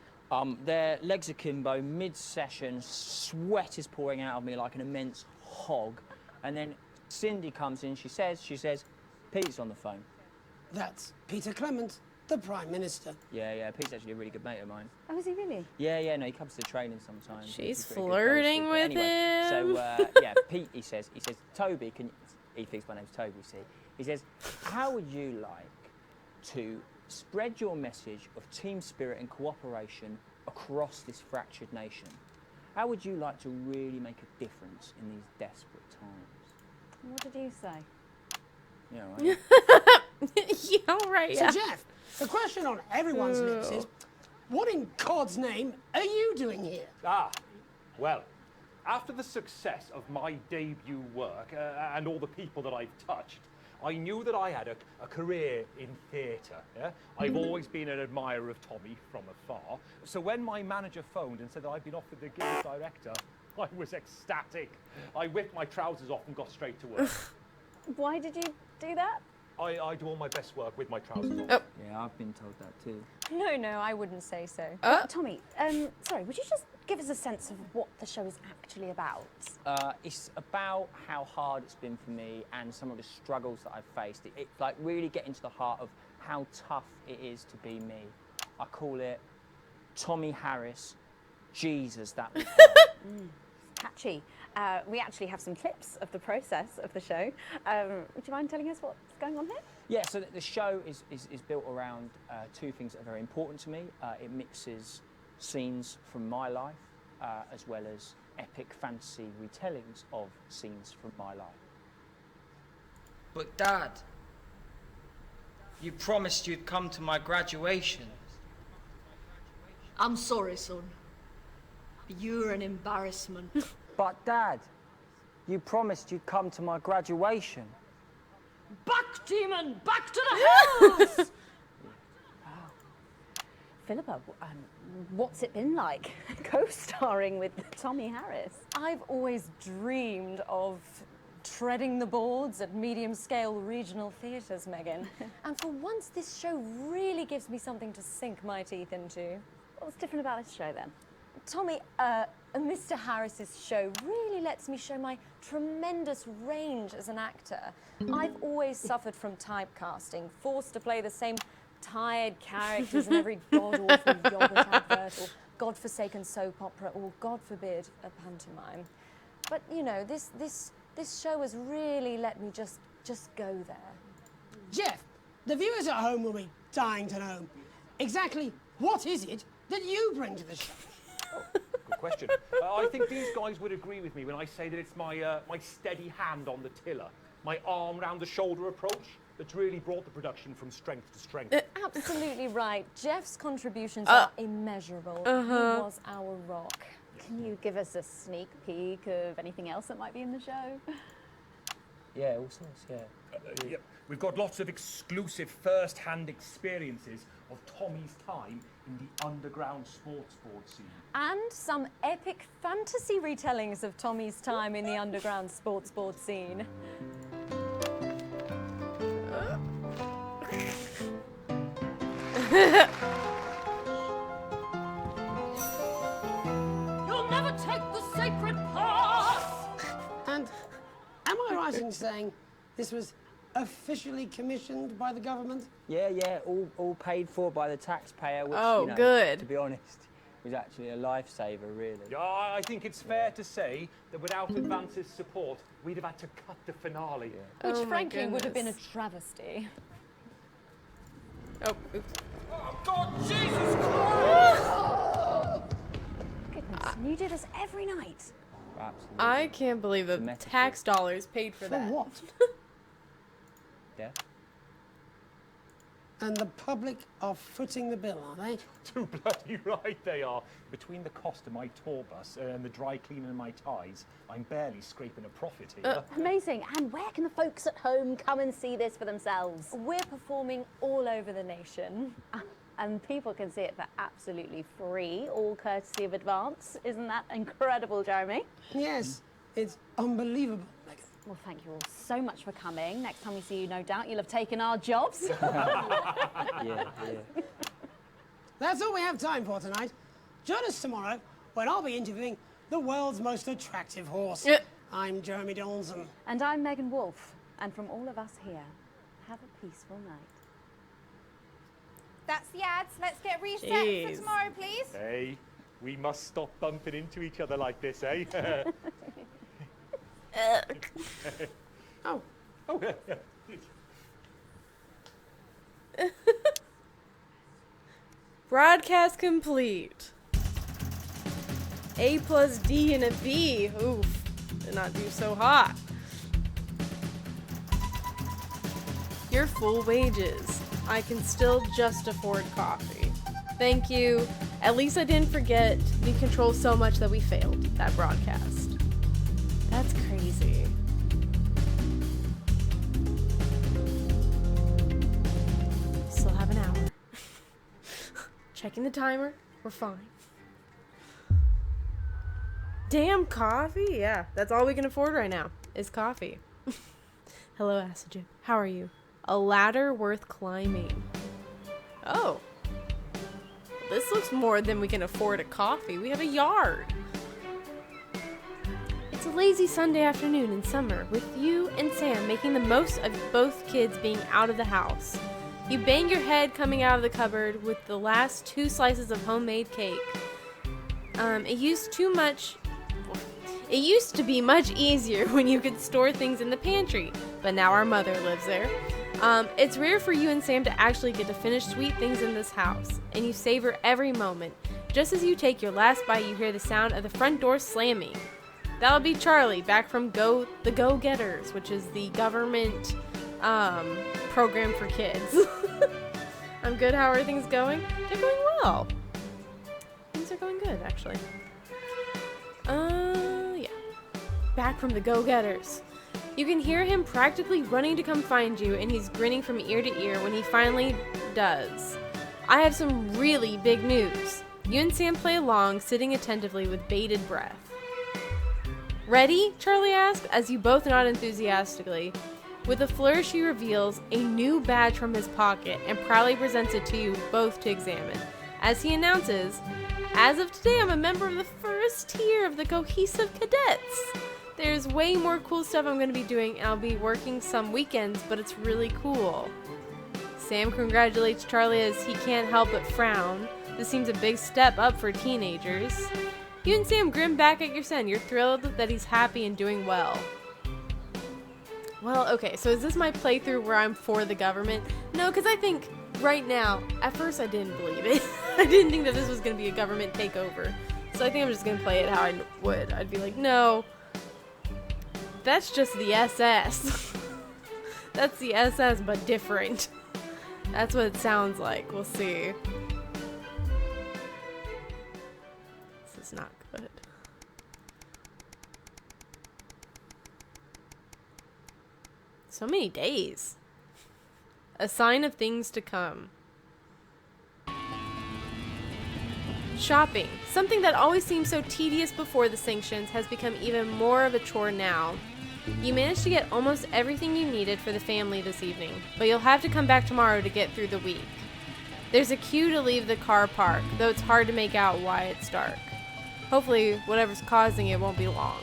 Their legs akimbo, mid-session, sweat is pouring out of me like an immense hog. And then Cindy comes in, she says, Pete's on the phone. That's Peter Clement, the Prime Minister. Yeah, Pete's actually a really good mate of mine. Oh, is he really? Yeah, no, he comes to the training sometimes. She's He's a pretty good flirting goal scorer. with Anyway, him. So, yeah, Pete, he says, Toby, he thinks my name's Toby, see? He says, how would you like to spread your message of team spirit and cooperation across this fractured nation? How would you like to really make a difference in these desperate times? What did you say? Yeah, right. Yeah, right. So, Jeff, the question on everyone's lips is, what in God's name are you doing here? Well, after the success of my debut work and all the people that I've touched, I knew that I had a career in theatre. Yeah? I've always been an admirer of Tommy from afar. So when my manager phoned and said that I'd been offered the gig as director, I was ecstatic. I whipped my trousers off and got straight to work. Why did you do that? I do all my best work with my trousers on. Yeah, I've been told that too. No, I wouldn't say so. Tommy, sorry, would you just give us a sense of what the show is actually about? It's about how hard it's been for me and some of the struggles that I've faced. It like really getting to the heart of how tough it is to be me. I call it Tommy Harris, Jesus, that was hard. Catchy. We actually have some clips of the process of the show. Would you mind telling us what's going on here? Yeah, so the show is built around two things that are very important to me. It mixes scenes from my life as well as epic fantasy retellings of scenes from my life. But Dad, you promised you'd come to my graduation. I'm sorry, son. But you're an embarrassment. But Dad, you promised you'd come to my graduation. Back, demon! Back to the house! Philippa, what's it been like co-starring with Tommy Harris? I've always dreamed of treading the boards at medium-scale regional theatres, Megan. And for once, this show really gives me something to sink my teeth into. What's different about this show, then? Tommy, Mr. Harris's show really lets me show my tremendous range as an actor. I've always suffered from typecasting, forced to play the same tired characters in every god-awful yogurt advert or godforsaken soap opera or, God forbid, a pantomime. But, you know, this show has really let me just go there. Jeff, the viewers at home will be dying to know exactly what is it that you bring to the show? Good question. I think these guys would agree with me when I say that it's my steady hand on the tiller, my arm round the shoulder approach that's really brought the production from strength to strength. Absolutely right. Jeff's contributions are immeasurable. He was our rock. Can you give us a sneak peek of anything else that might be in the show? Yeah, all sorts, yeah. Yeah. We've got lots of exclusive first-hand experiences of Tommy's time in the underground sports board scene. And some epic fantasy retellings of Tommy's time in the underground sports board scene. You'll never take the sacred path! And am I right in saying this was officially commissioned by the government? Yeah, all paid for by the taxpayer, which, Oh, you know, good. to be honest, was actually a lifesaver, really. Yeah, I think it's fair to say that without Advance's support, we'd have had to cut the finale. Which, Oh my frankly, would have been a goodness. travesty. Oh, oops. Oh, God, Jesus Christ! Goodness, and you do this every night. Absolutely. I can't believe the metaphor. tax dollars paid for For that. what? Yeah. And the public are footing the bill, are they? Too bloody right they are. Between the cost of my tour bus and the dry cleaning of my ties, I'm barely scraping a profit here. Amazing. And where can the folks at home come and see this for themselves? We're performing all over the nation. And people can see it for absolutely free, all courtesy of Advance. Isn't that incredible, Jeremy? Yes, it's unbelievable, Megan. Well, thank you all so much for coming. Next time we see you, no doubt, you'll have taken our jobs. Yeah. That's all we have time for tonight. Join us tomorrow when I'll be interviewing the world's most attractive horse. I'm Jeremy Donaldson. And I'm Megan Wolfe. And from all of us here, have a peaceful night. That's the ads. Let's get reset Jeez. for tomorrow, please. Hey, we must stop bumping into each other like this, eh? Oh. Oh, yeah. Broadcast complete. A plus D and a B. Oof. Did not do so hot. Your full wages. I can still just afford coffee. Thank you. At least I didn't forget we control so much that we failed that broadcast. That's crazy. Still have an hour. Checking the timer. We're fine. Damn, coffee? Yeah, that's all we can afford right now is coffee. Hello, Acid. How are you? A ladder worth climbing. Oh. This looks more than we can afford a coffee. We have a yard. It's a lazy Sunday afternoon in summer with you and Sam making the most of both kids being out of the house. You bang your head coming out of the cupboard with the last 2 slices of homemade cake. It used to be much easier when you could store things in the pantry, but now our mother lives there. It's rare for you and Sam to actually get to finish sweet things in this house, and you savor every moment. Just as you take your last bite, you hear the sound of the front door slamming. That'll be Charlie, back from the Go-Getters, which is the government program for kids. I'm good. How are things going? They're going well. Things are going good, actually. Yeah. Back from the Go-Getters. You can hear him practically running to come find you, and he's grinning from ear to ear when he finally does. I have some really big news. You and Sam play along, sitting attentively with bated breath. Ready? Charlie asked, as you both nod enthusiastically. With a flourish, he reveals a new badge from his pocket and proudly presents it to you both to examine. As he announces, as of today, I'm a member of the first tier of the Cohesive Cadets. There's way more cool stuff I'm going to be doing, and I'll be working some weekends, but it's really cool. Sam congratulates Charlie as he can't help but frown. This seems a big step up for teenagers. You and Sam grin back at your son. You're thrilled that he's happy and doing well. Well, okay, so is this my playthrough where I'm for the government? No, because I think right now, at first I didn't believe it. I didn't think that this was going to be a government takeover. So I think I'm just going to play it how I would. I'd be like, no, that's just the SS. That's the SS, but different. That's what it sounds like. We'll see. This is not good. So many days. A sign of things to come. Shopping. Something that always seemed so tedious before the sanctions has become even more of a chore now. You managed to get almost everything you needed for the family this evening, but you'll have to come back tomorrow to get through the week. There's a queue to leave the car park, though it's hard to make out why it's dark. Hopefully, whatever's causing it won't be long.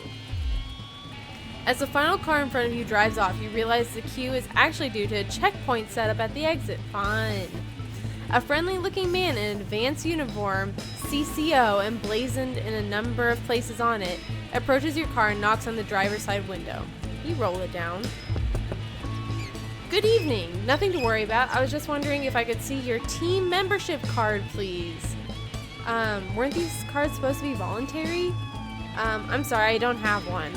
As the final car in front of you drives off, you realize the queue is actually due to a checkpoint set up at the exit. Fun. A friendly-looking man in an advanced uniform, CCO, emblazoned in a number of places on it, approaches your car and knocks on the driver's side window. You roll it down. Good evening. Nothing to worry about. I was just wondering if I could see your team membership card, please. Weren't these cards supposed to be voluntary? I'm sorry, I don't have one.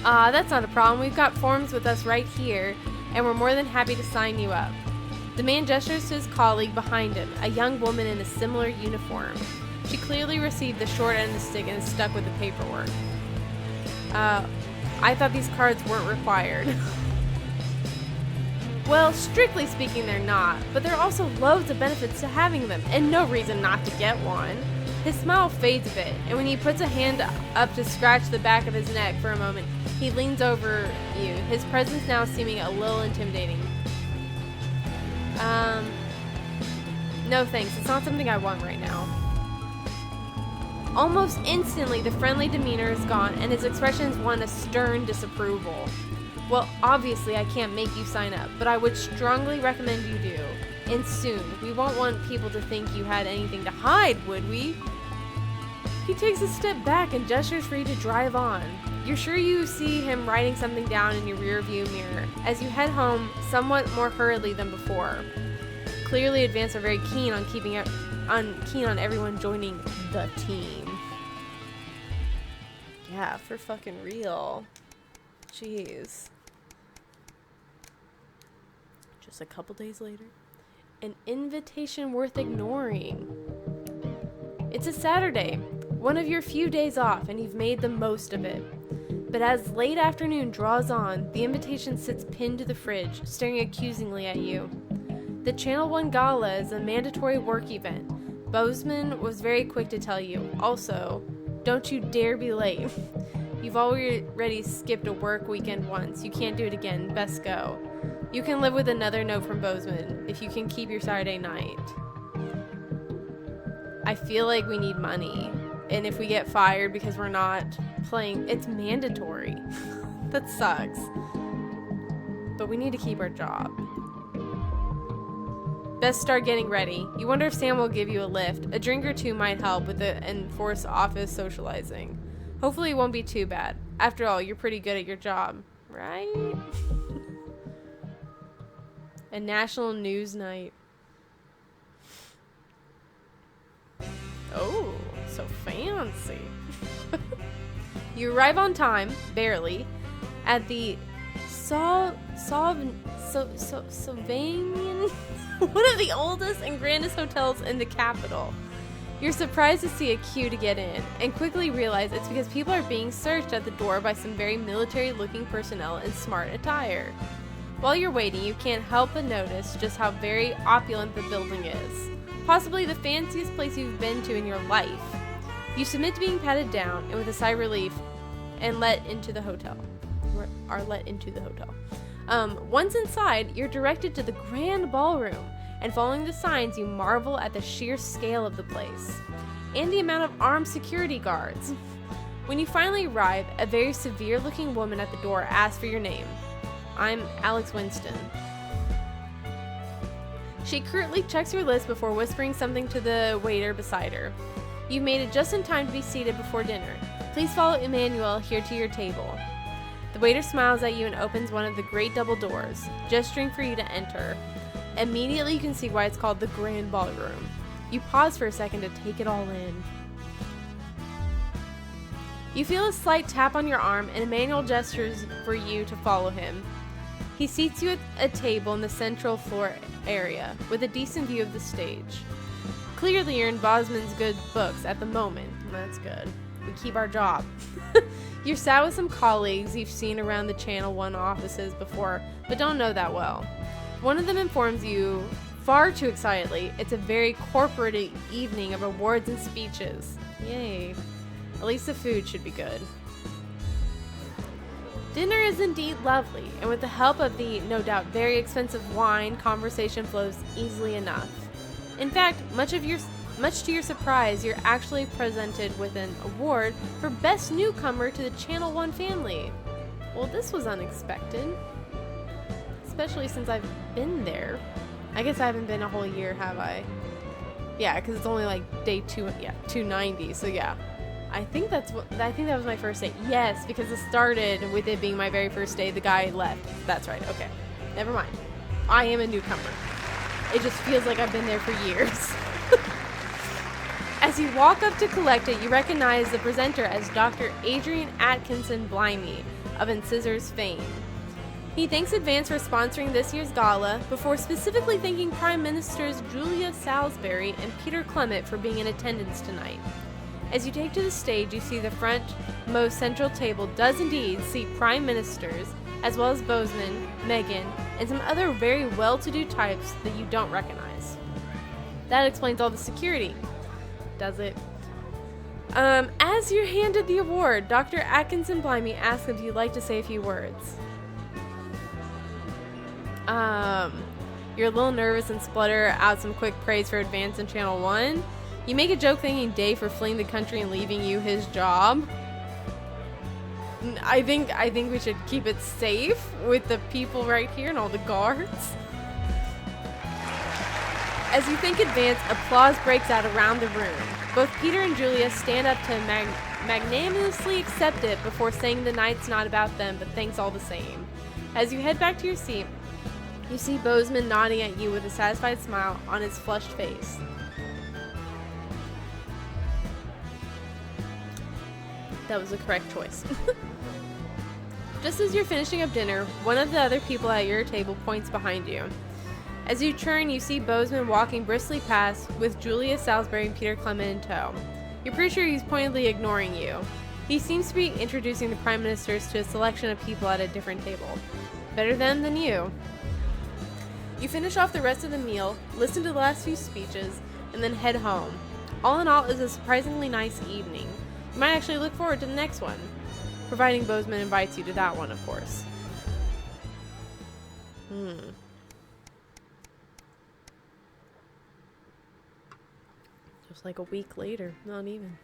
That's not a problem. We've got forms with us right here, and we're more than happy to sign you up. The man gestures to his colleague behind him, a young woman in a similar uniform. She clearly received the short end of the stick and is stuck with the paperwork. I thought these cards weren't required. Well, strictly speaking, they're not, but there are also loads of benefits to having them, and no reason not to get one. His smile fades a bit, and when he puts a hand up to scratch the back of his neck for a moment, he leans over you, his presence now seeming a little intimidating. No thanks, it's not something I want right now. Almost instantly, the friendly demeanor is gone, and his expressions one of stern disapproval. Well, obviously I can't make you sign up, but I would strongly recommend you do. And soon. We won't want people to think you had anything to hide, would we? He takes a step back and gestures for you to drive on. You're sure you see him writing something down in your rearview mirror as you head home somewhat more hurriedly than before. Clearly, Advance are very keen on keen on everyone joining the team. Yeah, for fucking real. Jeez. Just a couple days later. An invitation worth ignoring. It's a Saturday, one of your few days off, and you've made the most of it. But as late afternoon draws on, the invitation sits pinned to the fridge, staring accusingly at you. The Channel 1 Gala is a mandatory work event. Bozeman was very quick to tell you. Also, don't you dare be late. You've already skipped a work weekend once. You can't do it again. Best go. You can live with another note from Bozeman if you can keep your Saturday night. I feel like we need money. And if we get fired because we're not playing, it's mandatory. That sucks. But we need to keep our job. Best start getting ready. You wonder if Sam will give you a lift. A drink or two might help with the enforced office socializing. Hopefully it won't be too bad. After all, you're pretty good at your job, right? A national news night. Oh, so fancy. You arrive on time, barely, at the Sauvignon, one of the oldest and grandest hotels in the capital. You're surprised to see a queue to get in, and quickly realize it's because people are being searched at the door by some very military-looking personnel in smart attire. While you're waiting, you can't help but notice just how very opulent the building is. Possibly the fanciest place you've been to in your life. You submit to being patted down, and with a sigh of relief, and let into the hotel. Once inside, you're directed to the grand ballroom, and following the signs, you marvel at the sheer scale of the place, and the amount of armed security guards. When you finally arrive, a very severe-looking woman at the door asks for your name. I'm Alex Winston. She curtly checks your list before whispering something to the waiter beside her. You've made it just in time to be seated before dinner. Please follow Emmanuel here to your table. The waiter smiles at you and opens one of the great double doors, gesturing for you to enter. Immediately you can see why it's called the Grand Ballroom. You pause for a second to take it all in. You feel a slight tap on your arm and Emmanuel gestures for you to follow him. He seats you at a table in the central floor area, with a decent view of the stage. Clearly you're in Bosman's good books at the moment. That's good. We keep our job. You're sat with some colleagues you've seen around the Channel 1 offices before, but don't know that well. One of them informs you, far too excitedly, it's a very corporate evening of awards and speeches. Yay. At least the food should be good. Dinner is indeed lovely, and with the help of the, no doubt, very expensive wine, conversation flows easily enough. In fact, much to your surprise, you're actually presented with an award for Best Newcomer to the Channel 1 family. Well, this was unexpected. Especially since I've been there. I guess I haven't been a whole year, have I? Yeah, because it's only like day 290, so yeah. I think that was my first day. Yes, because it started with it being my very first day. The guy left. That's right. Okay. Never mind. I am a newcomer. It just feels like I've been there for years. As you walk up to collect it, you recognize the presenter as Dr. Adrian Atkinson Blimey of Incisors fame. He thanks Advance for sponsoring this year's gala, before specifically thanking Prime Ministers Julia Salisbury and Peter Clement for being in attendance tonight. As you take to the stage, you see the front most central table does indeed seat Prime Ministers, as well as Boseman, Meghan, and some other very well-to-do types that you don't recognize. That explains all the security. Does it? As you're handed the award, Dr. Atkinson Blimey asks if you'd like to say a few words. You're a little nervous and splutter out some quick praise for Advance and Channel 1. You make a joke thanking Dave for fleeing the country and leaving you his job. I think we should keep it safe with the people right here and all the guards. As you thank Advance, applause breaks out around the room. Both Peter and Julia stand up to magnanimously accept it before saying the night's not about them, but thanks all the same. As you head back to your seat, you see Boseman nodding at you with a satisfied smile on his flushed face. That was the correct choice. Just as you're finishing up dinner, one of the other people at your table points behind you. As you turn, you see Boseman walking briskly past with Julia Salisbury and Peter Clement in tow. You're pretty sure he's pointedly ignoring you. He seems to be introducing the Prime Ministers to a selection of people at a different table. Better them than you. You finish off the rest of the meal, listen to the last few speeches, and then head home. All in all, it's a surprisingly nice evening. You might actually look forward to the next one, providing Boseman invites you to that one, of course. Just like a week later, not even.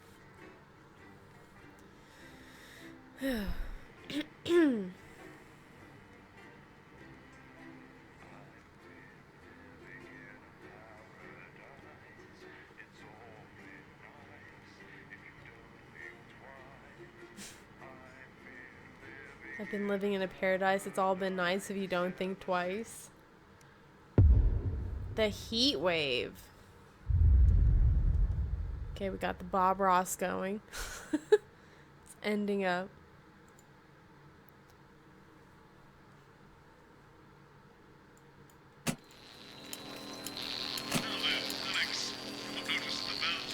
I've been living in a paradise. It's all been nice if you don't think twice. The heat wave. Okay, we got the Bob Ross going. It's ending up.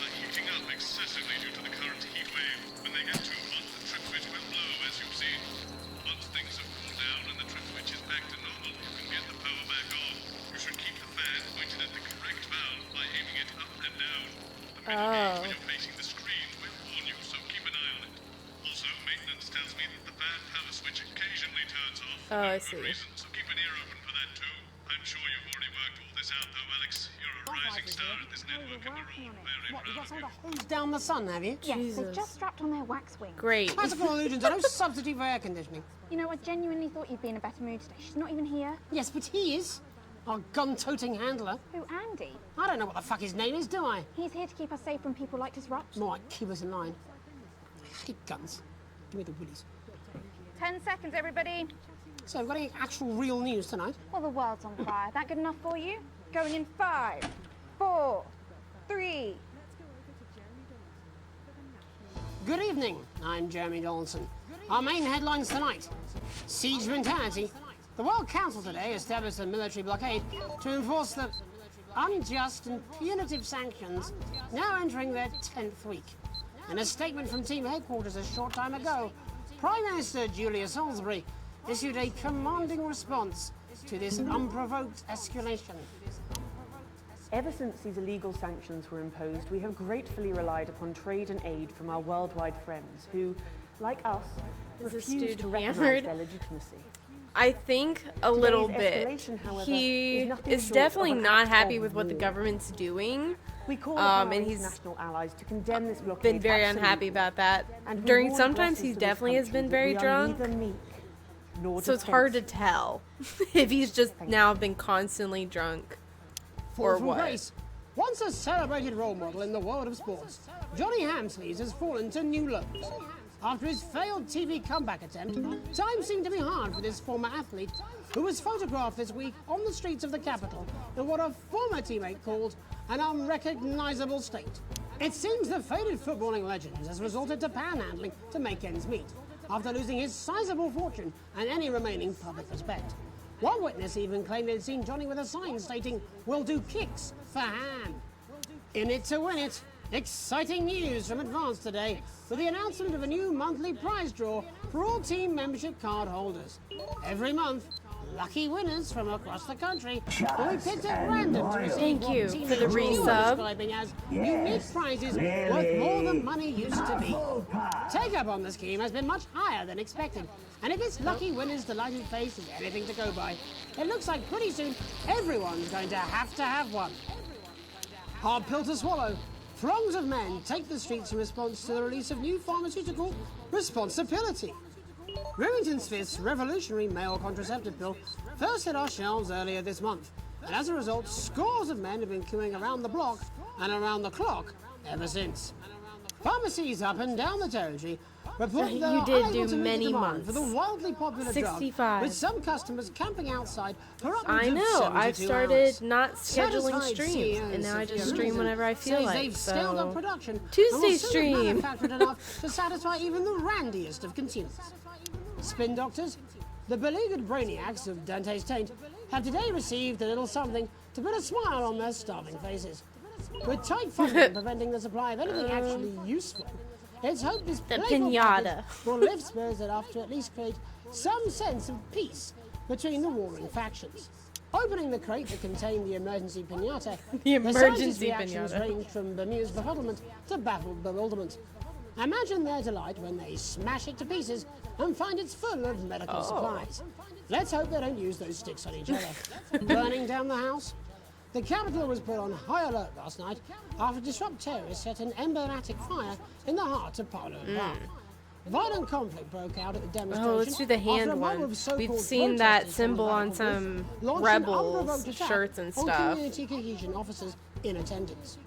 Excessively due to the current heat wave. When they get too hot, the trip switch will blow, as you've seen. Once things have cooled down and the trip switch is back to normal, you can get the power back on. You should keep the fan pointed at the correct valve by aiming it up and down. The middle gauge when you're facing the screen will warn you, so keep an eye on it. Also, maintenance tells me that the fan power switch occasionally turns off for no good reason, so keep an ear open for that too. I'm sure you've already worked all this out though, Alex. You're a rising star at this network and we're all very What, you got proud of someone you. to hose down the sun, have you? Yes, they've just strapped on their wax wings. Great. Classical illusions are no substitute for air conditioning. You know, I genuinely thought you'd be in a better mood today. She's not even here. Yes, but he is. Our gun-toting handler. Who, Andy? I don't know what the fuck his name is, do I? He's here to keep us safe from people like Disrupt. More like keep us in line. I hate guns. Give me the willies. 10 seconds, everybody. So, we've got any actual real news tonight? Well, the world's on fire. That good enough for you? Going in 5, 4, 3. Good evening, I'm Jeremy Donaldson. Our main headlines tonight. Siege mentality. The World Council today established a military blockade to enforce the unjust and punitive sanctions now entering their 10th week. In a statement from team headquarters a short time ago, Prime Minister Julia Salisbury issued a commanding response to this unprovoked escalation. Ever since these illegal sanctions were imposed, we have gratefully relied upon trade and aid from our worldwide friends who, like us, Is this refuse dude to recognize hammered? their legitimacy. I think a little bit. escalation, however, He is nothing is short of definitely an not act happy of with what the war. government's doing. We call upon our and he's international allies to condemn this blockade. been very absolutely. unhappy about that. And we During warn sometimes Brussels he to this definitely has country been that very we are drunk. neither meek nor So it's hard to defensive. tell if he's just now been constantly drunk Fall or from what. grace. Once a celebrated role model in the world of sports, Johnny Hamsleys has fallen to new lows. After his failed TV comeback attempt, times seemed to be hard for this former athlete, who was photographed this week on the streets of the capital in what a former teammate called an unrecognizable state. It seems the faded footballing legend has resorted to panhandling to make ends meet, after losing his sizable fortune and any remaining public respect. One witness even claimed they'd seen Johnny with a sign stating, "We'll do kicks for Ham." In it to win it. Exciting news from Advance today with the announcement of a new monthly prize draw for all team membership card holders. Every month, lucky winners from across the country will be picked at random to receive Thank what you team for the members are resub. describing as unique prizes worth more than money used to be. Take up on the scheme has been much higher than expected, and if this lucky winner's delighted face is anything to go by, it looks like pretty soon everyone's going to have one. Hard pill to swallow. Throngs of men take the streets in response to the release of new pharmaceutical responsibility. Remington Smith's revolutionary male contraceptive pill first hit our shelves earlier this month, and as a result, scores of men have been queuing around the block and around the clock ever since. Pharmacies up and down the territory report So they you are did unable do to meet the many demand months. for the wildly popular 65. drug, with some customers camping outside for upwards I of know. 72 I've started hours. not scheduling Satisfied streams, CEOs and now I of just Fusion stream whenever I feel says like. they've scaled up So production and Tuesday will soon have stream. manufactured enough to satisfy even the randiest of consumers. Spin doctors, the beleaguered brainiacs of Dante's Taint, have today received a little something to put a smile on their starving faces. With tight funding preventing the supply of anything actually useful, it's hoped this The playful pinata. package will lift spirits enough to at least create some sense of peace between the warring factions. Opening the crate that contained the emergency pinata, The scientists' emergency reactions pinata. ranged from bemused befuddlement to baffled bewilderment. Imagine their delight when they smash it to pieces and find it's full of medical Oh. supplies. Let's hope they don't use those sticks on each other. Burning down the house? The capital was put on high alert last night after disrupt terrorists set an emblematic fire in the heart of Parliament Park. Violent conflict broke out at the demonstration. Oh, let's do the after hand a mob one. of so-called We've seen that protesters from symbol the on radical some group launched an rebels unprovoked attack shirts and on stuff. community cohesion officers in attendance.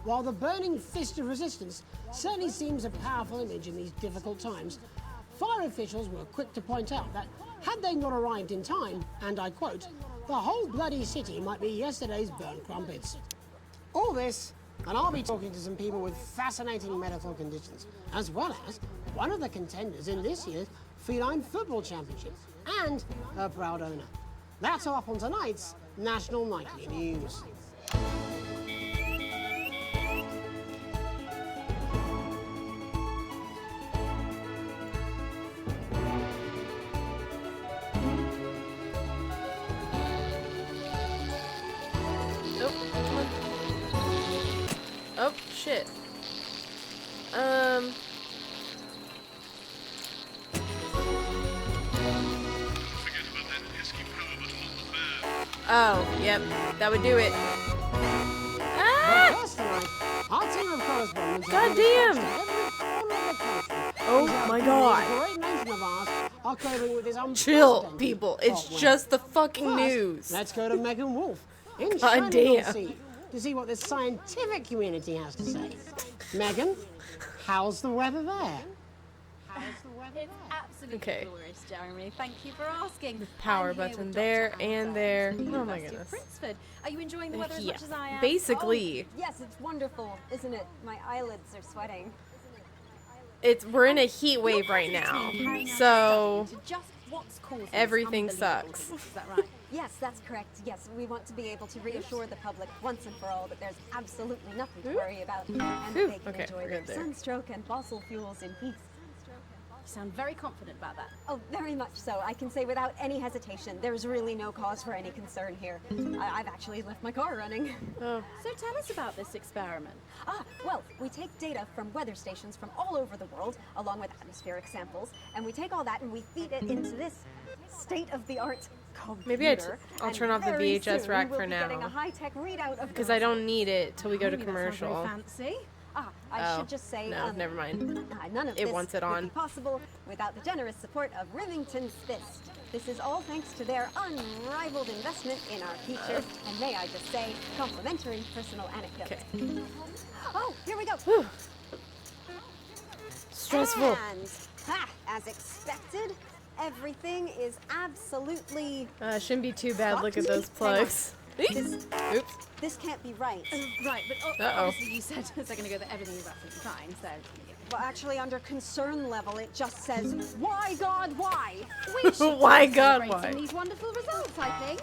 While the burning fist of resistance certainly seems a powerful image in these difficult times, fire officials were quick to point out that had they not arrived in time, and I quote, the whole bloody city might be yesterday's burnt crumpets. All this And I'll be talking to some people with fascinating medical conditions, as well as one of the contenders in this year's Feline Football Championship, and her proud owner. That's all up on tonight's National Nightly News. Oh, shit. Oh, yep. That would do it. But first tonight, our team of correspondents God damn! Oh my god. Great nation of ours are coping with this Chill, unprecedented people. It's hot weather. just the fucking First, news. Let's go to Megan Wolf in God Shining damn. Sea to see what the scientific community has to say. Megan, how's the weather there? It's absolutely Okay. glorious, Jeremy. Thank you for asking. Power I'm here button with there Dr. and Anne there. Sells from the Oh my University of goodness. Princeford. Are you enjoying the weather as Yeah. much as I am? Basically, Yes, it's wonderful, isn't it? My eyelids are sweating. we're in a heat wave right now, so To just what's causing this everything unbelievable sucks. disease, Is that right? Yes, that's correct. Yes, we want to be able to reassure the public once and for all that there's absolutely nothing to worry about, and that Whew. they can Okay, enjoy we're their good there. sunstroke and fossil fuels in peace. You sound very confident about that. Oh, very much so. I can say without any hesitation, there's really no cause for any concern here. I've actually left my car running. Oh. So tell us about this experiment. Well, we take data from weather stations from all over the world, along with atmospheric samples, and we take all that and we feed it into this state-of-the-art computer. Maybe I'll and turn off the very VHS soon rack we'll for be getting now. a high-tech readout of Because I don't need it till we go to Maybe that sounds very commercial. fancy. I Oh, should just say, no, never mind. none of It this wants it would on. be possible without the generous support of Rivington's Fist. This is all thanks to their unrivaled investment in our feature, and may I just say, complimentary personal anecdote. Oh, here we go. Stressful. And, as expected, everything is absolutely... Shouldn't be too bad. Look at those Hang on. plugs. This, Oops. this can't be right. Right, but Uh-oh. obviously you said a second ago that everything is absolutely fine, so... Well, actually, under concern level, it just says, why, God, why? We should Why, be God, celebrating why? these wonderful results, I think.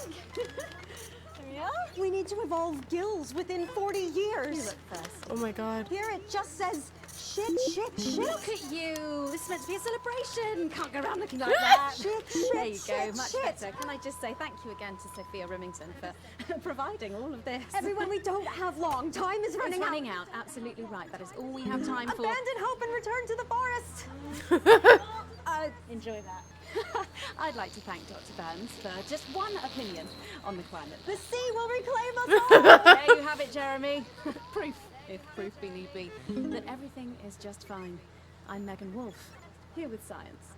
Yeah? We need to evolve gills within 40 years. You look first. Oh my god. Here it just says, shit, shit, shit. Look at you! This is meant to be a celebration! Can't go around looking like that! Shit, There you shit, go, shit, much shit. better. Can I just say thank you again to Sophia Remington for providing all of this? Everyone, we don't have long. Time is running It's running out. Absolutely right. That is all we have time for. Abandon hope and return to the forest. Enjoy that. I'd like to thank Dr. Burns for just one opinion on the climate. The sea will reclaim us all. There you have it, Jeremy. Proof, if proof be need be, that everything is just fine. I'm Megan Wolf, here with science.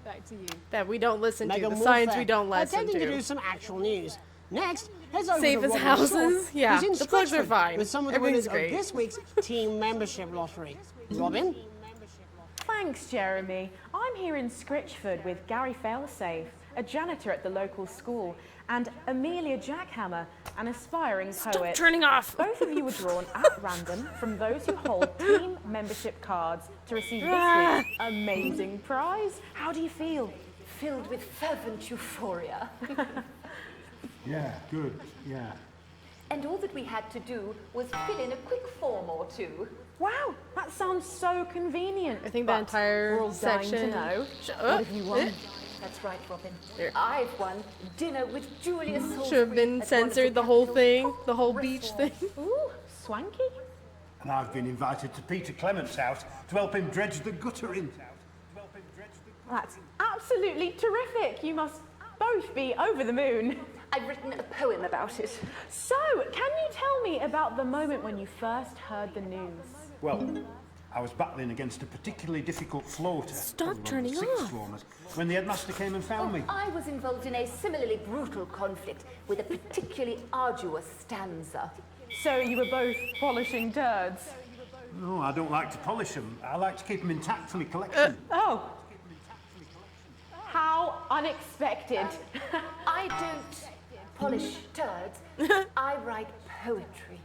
Back to you. That we don't listen to. Megan The Wolf science there, we don't listen attempting to to. do some actual news. Next, heads over Save to as Robin houses. Shaw, Yeah, who's in the plugs are Stratford fine. with some of the Everything's winners great. of this week's team membership lottery. Robin? Thanks, Jeremy. I'm here in Scritchford with Gary Failsafe, a janitor at the local school, and Amelia Jackhammer, an aspiring poet. Stop turning off. Both of you were drawn at random from those who hold team membership cards to receive this week's amazing prize. How do you feel? Filled with fervent euphoria. Yeah, good, yeah. And all that we had to do was fill in a quick form or two. Wow, that sounds so convenient. I think the entire we're all dying section. to know. What What have you won? That's right, Robin. Here. I've won dinner with Julia Salisbury. Should have been at censored. The whole thing. The whole beach thing. Ooh, swanky. And I've been invited to Peter Clement's house to help him dredge the gutter in. That's absolutely terrific. You must both be over the moon. I've written a poem about it. So, can you tell me about the moment when you first heard the news? Well, I was battling against a particularly difficult floater. Stop turning sixth off. formers, when the headmaster came and found me. I was involved in a similarly brutal conflict with a particularly arduous stanza. So you were both polishing turds? No, I don't like to polish them. I like to keep them intact for my collection. Oh. How unexpected. I don't polish turds. I write poetry.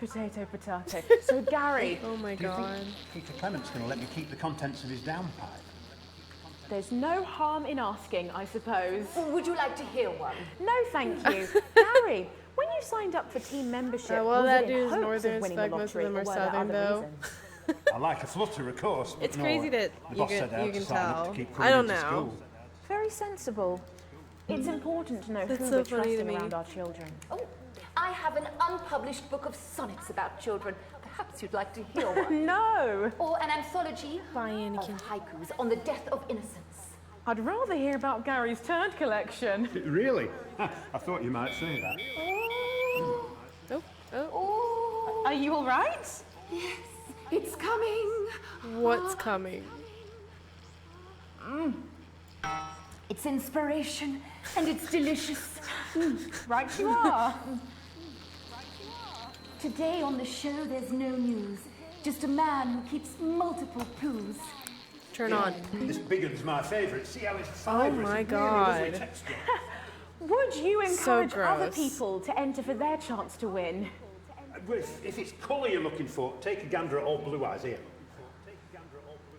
Potato, potato. So, Gary... Oh my Do you god. think Peter Clement's going to let me keep the contents of his downpipe? There's no harm in asking, I suppose. Would you like to hear one? No, thank you. Gary, when you signed up for team membership, well, was that it in dude's hopes northern of winning as fuck, the most of lottery, them are or were there southern, other though. reasons? I like a flutter, of course. But It's crazy that the you boss can- said I had you to can sign up tell. to keep I coming don't into know. school. Very sensible. It's important to know That's who so we're funny to trusting me. around our children. Oh, I have an unpublished book of sonnets about children. Perhaps you'd like to hear one. No! Or an anthology By of Anakin. haikus on the death of innocence. I'd rather hear about Gary's turd collection. Really? I thought you might say that. Oh, oh. Are you all right? Yes, it's coming. What's coming? It's inspiration, and it's delicious. Right you are. Today on the show, there's no news. Just a man who keeps multiple poos. Turn on. This big one's my favourite. See how it's Oh fibrous my and really lovely god. texture. Would you So encourage other gross. people to enter for their chance to win? Well, if it's colour you're looking for, take a gander at old Blue Eyes here.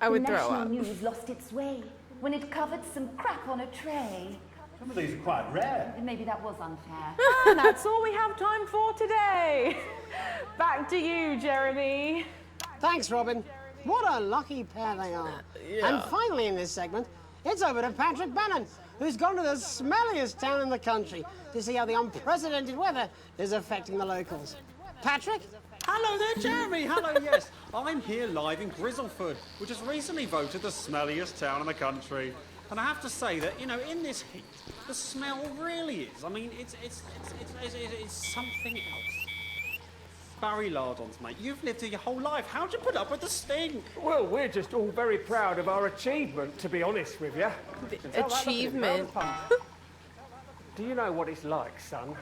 I would the throw national up. news lost its way when it covered some crap on a tray. Some of these are quite rare. Maybe that was unfair. And that's all we have time for today. Back to you, Jeremy. Thanks, Robin. What a lucky pair they are. Yeah. And finally in this segment, it's over to Patrick Bannon, who's gone to the smelliest town in the country to see how the unprecedented weather is affecting the locals. Patrick? Hello there, Jeremy. Hello, yes. I'm here live in Grizzleford, which has recently voted the smelliest town in the country. And I have to say that, you know, in this heat, the smell really is. I mean, it's something else. Barry Lardons, mate, you've lived here your whole life. How'd you put up with the stink? Well, we're just all very proud of our achievement, to be honest with you. Achievement. Do you know what it's like, son,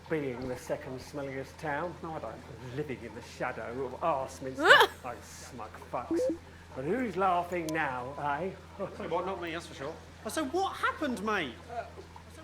being the second smelliest town? No, I don't. Living in the shadow of Arseminster. Those smug fucks. But who's laughing now, eh? Well, not me, that's for sure. So what happened, mate?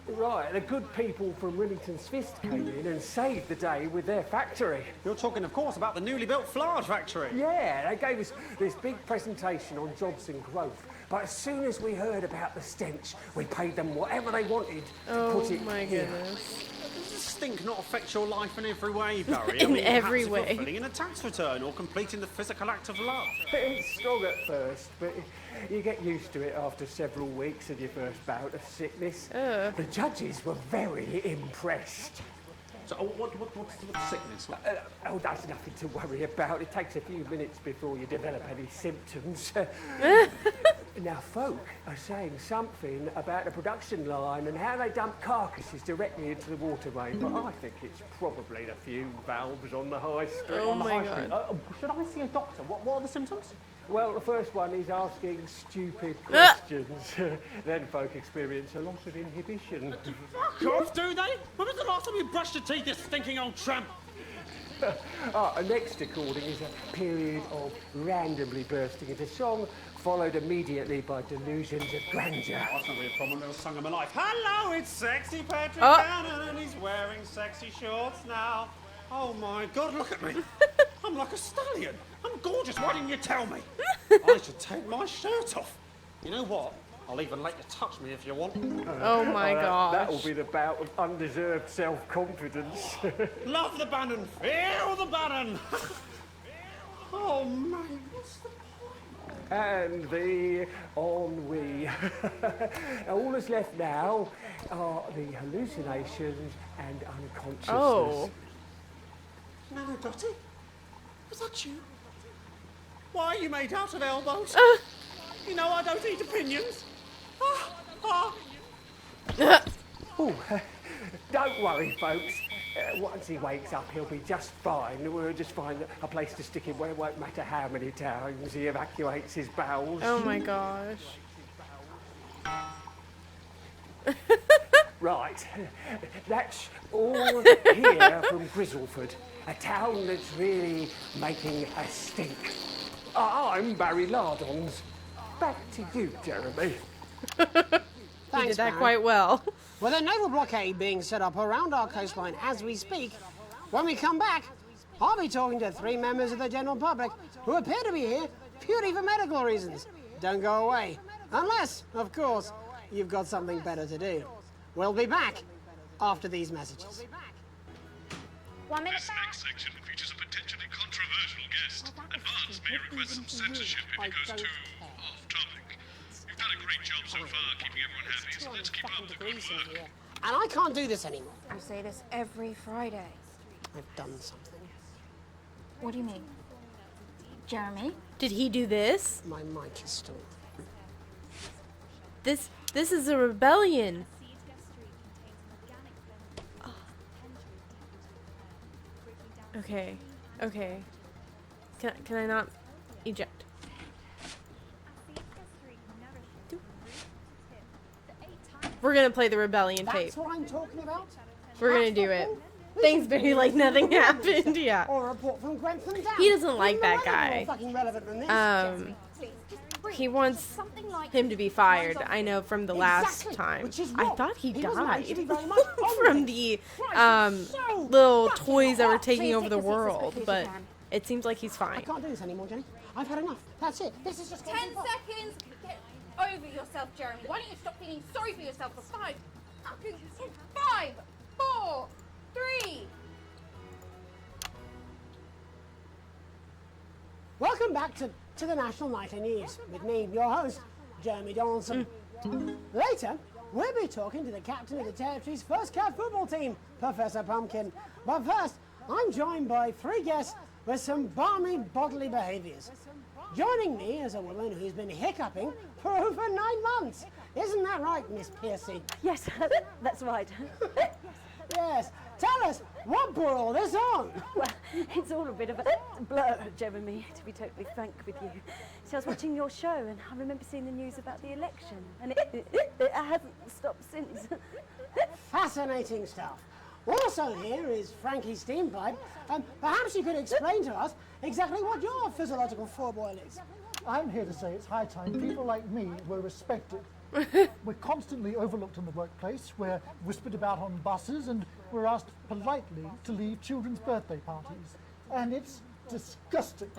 Right, the good people from Remington's Fist came in and saved the day with their factory. You're talking, of course, about the newly built flour factory. Yeah, they gave us this big presentation on jobs and growth. But as soon as we heard about the stench, we paid them whatever they wanted to put it my here. goodness. Does this stink not affect your life in every way, Barry? In perhaps every if you're way. filling in a tax return or completing the physical act of love. It's strong at first, but you get used to it after several weeks of your first bout of sickness. The judges were very impressed. So what's the sickness? Oh, that's nothing to worry about. It takes a few minutes before you develop any symptoms. Now, folk are saying something about the production line and how they dump carcasses directly into the waterway, but I think it's probably the fume valves on the high street. Oh on the my high God. street. Should I see a doctor? What are the symptoms? Well, the first one is asking stupid questions. Then folk experience a loss of inhibition. Fuck off, do they? When was the last time you brushed your teeth, you stinking old tramp? Next recording is a period of randomly bursting into song, followed immediately by delusions of grandeur. That's not really a problem, never sung in my life. Hello, it's sexy Patrick Oh. Bannon, and he's wearing sexy shorts now. Oh my God, look at me. I'm like a stallion. I'm gorgeous, why didn't you tell me? I should take my shirt off. You know what? I'll even let you touch me if you want. Oh my gosh. That will be the bout of undeserved self-confidence. Love the Bannon, feel the Bannon. Oh man, what's the And the ennui. All that's left now are the hallucinations and unconsciousness. Oh. Nana Dottie? Was that you? Why are you made out of elbows? You know I don't eat opinions. Oh, don't worry, folks. Once he wakes up, he'll be just fine. We'll just find a place to stick him where it won't matter how many times he evacuates his bowels. Oh my gosh. Right, that's all here from Grizzleford, a town that's really making a stink. I'm Barry Lardons. Back to you, Jeremy. He Thanks, did that Barry. quite well. With a naval blockade being set up around our coastline as we speak, when we come back, I'll be talking to 3 members of the general public who appear to be here purely for medical reasons. Don't go away. Unless, of course, you've got something better to do. We'll be back after these messages. 1 minute this next section features a potentially controversial guest. Advance may request some censorship if he goes too off-topic. You've done a great job so far keeping everyone happy, so let's keep up the good work. And I can't do this anymore. You say this every Friday. I've done something. What do you mean? Jeremy? Did he do this? My mic is still... This is a rebellion. Okay. Okay. Can I not eject? We're gonna play the rebellion tape. That's what I'm talking about? We're gonna do it. Things very like nothing happened. Yeah. Or a report from Grentham Down. He doesn't like that guy. More fucking relevant than this. He wants him to be fired. I know from the last time. I thought he died from the little toys that were taking over the world, but it seems like he's fine. I can't do this anymore, Jenny. I've had enough. That's it. This is just 10 seconds. Get over yourself, Jeremy. Why don't you stop feeling sorry for yourself for 5 fucking 5, 4, 3. Welcome back to the National Nightly News with me, your host, Jeremy Donaldson. Later, we'll be talking to the captain of the Territory's first cat football team, Professor Pumpkin. But first, I'm joined by 3 guests with some balmy bodily behaviours. Joining me is a woman who's been hiccuping for over 9 months. Isn't that right, Miss Piercy? Yes, that's right. Yes. Tell us, what brought all this on? Well, it's all a bit of a blur, Jeremy, to be totally frank with you. So I was watching your show and I remember seeing the news about the election and it hasn't stopped since. Fascinating stuff. Also here is Frankie Steampipe. Perhaps you could explain to us exactly what your physiological foreboil is. I'm here to say it's high time people like me were respected. We're constantly overlooked in the workplace, we're whispered about on buses, and we're asked politely to leave children's birthday parties. And it's disgusting.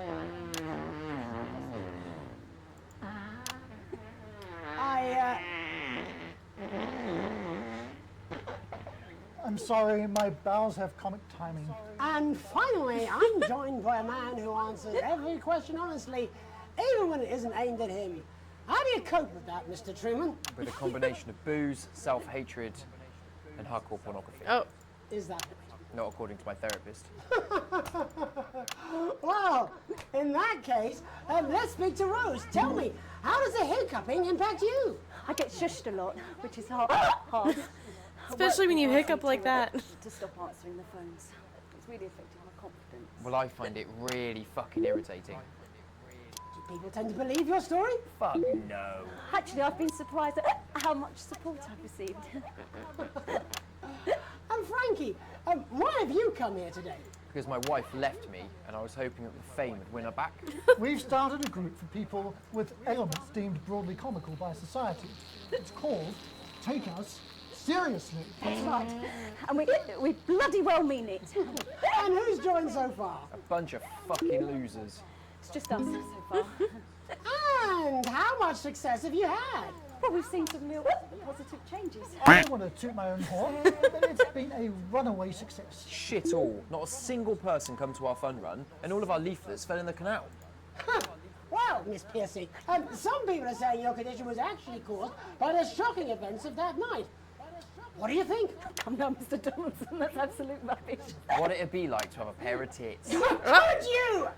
I'm sorry, my bowels have comic timing. And finally, I'm joined by a man who answers every question honestly, even when it isn't aimed at him. How do you cope with that, Mr. Truman? With a combination of booze, self-hatred, and hardcore pornography. Oh. Is that Not according to my therapist. Well, in that case, let's speak to Rose. Tell me, how does the hiccuping impact you? I get shushed a lot, which is hard. Especially when you hiccup like that. To stop answering the phones. It's really affecting my confidence. Well, I find it really fucking irritating. Do people tend to believe your story? Fuck no. Actually, I've been surprised at how much support I've received. And Frankie, why have you come here today? Because my wife left me, and I was hoping that the fame would win her back. We've started a group for people with ailments deemed broadly comical by society. It's called Take Us Seriously. That's right. And we bloody well mean it. And who's joined so far? A bunch of fucking losers. It's just us so far. And how much success have you had? Well, we've seen some real positive changes. I don't want to toot my own horn, but it's been a runaway success. Shit all. Not a single person come to our fun run, and all of our leaflets fell in the canal. Well, Miss Piercy, some people are saying your condition was actually caused by the shocking events of that night. What do you think? Come down, Mr. Donaldson, that's absolute rubbish. What it'd be like to have a pair of tits. Could you?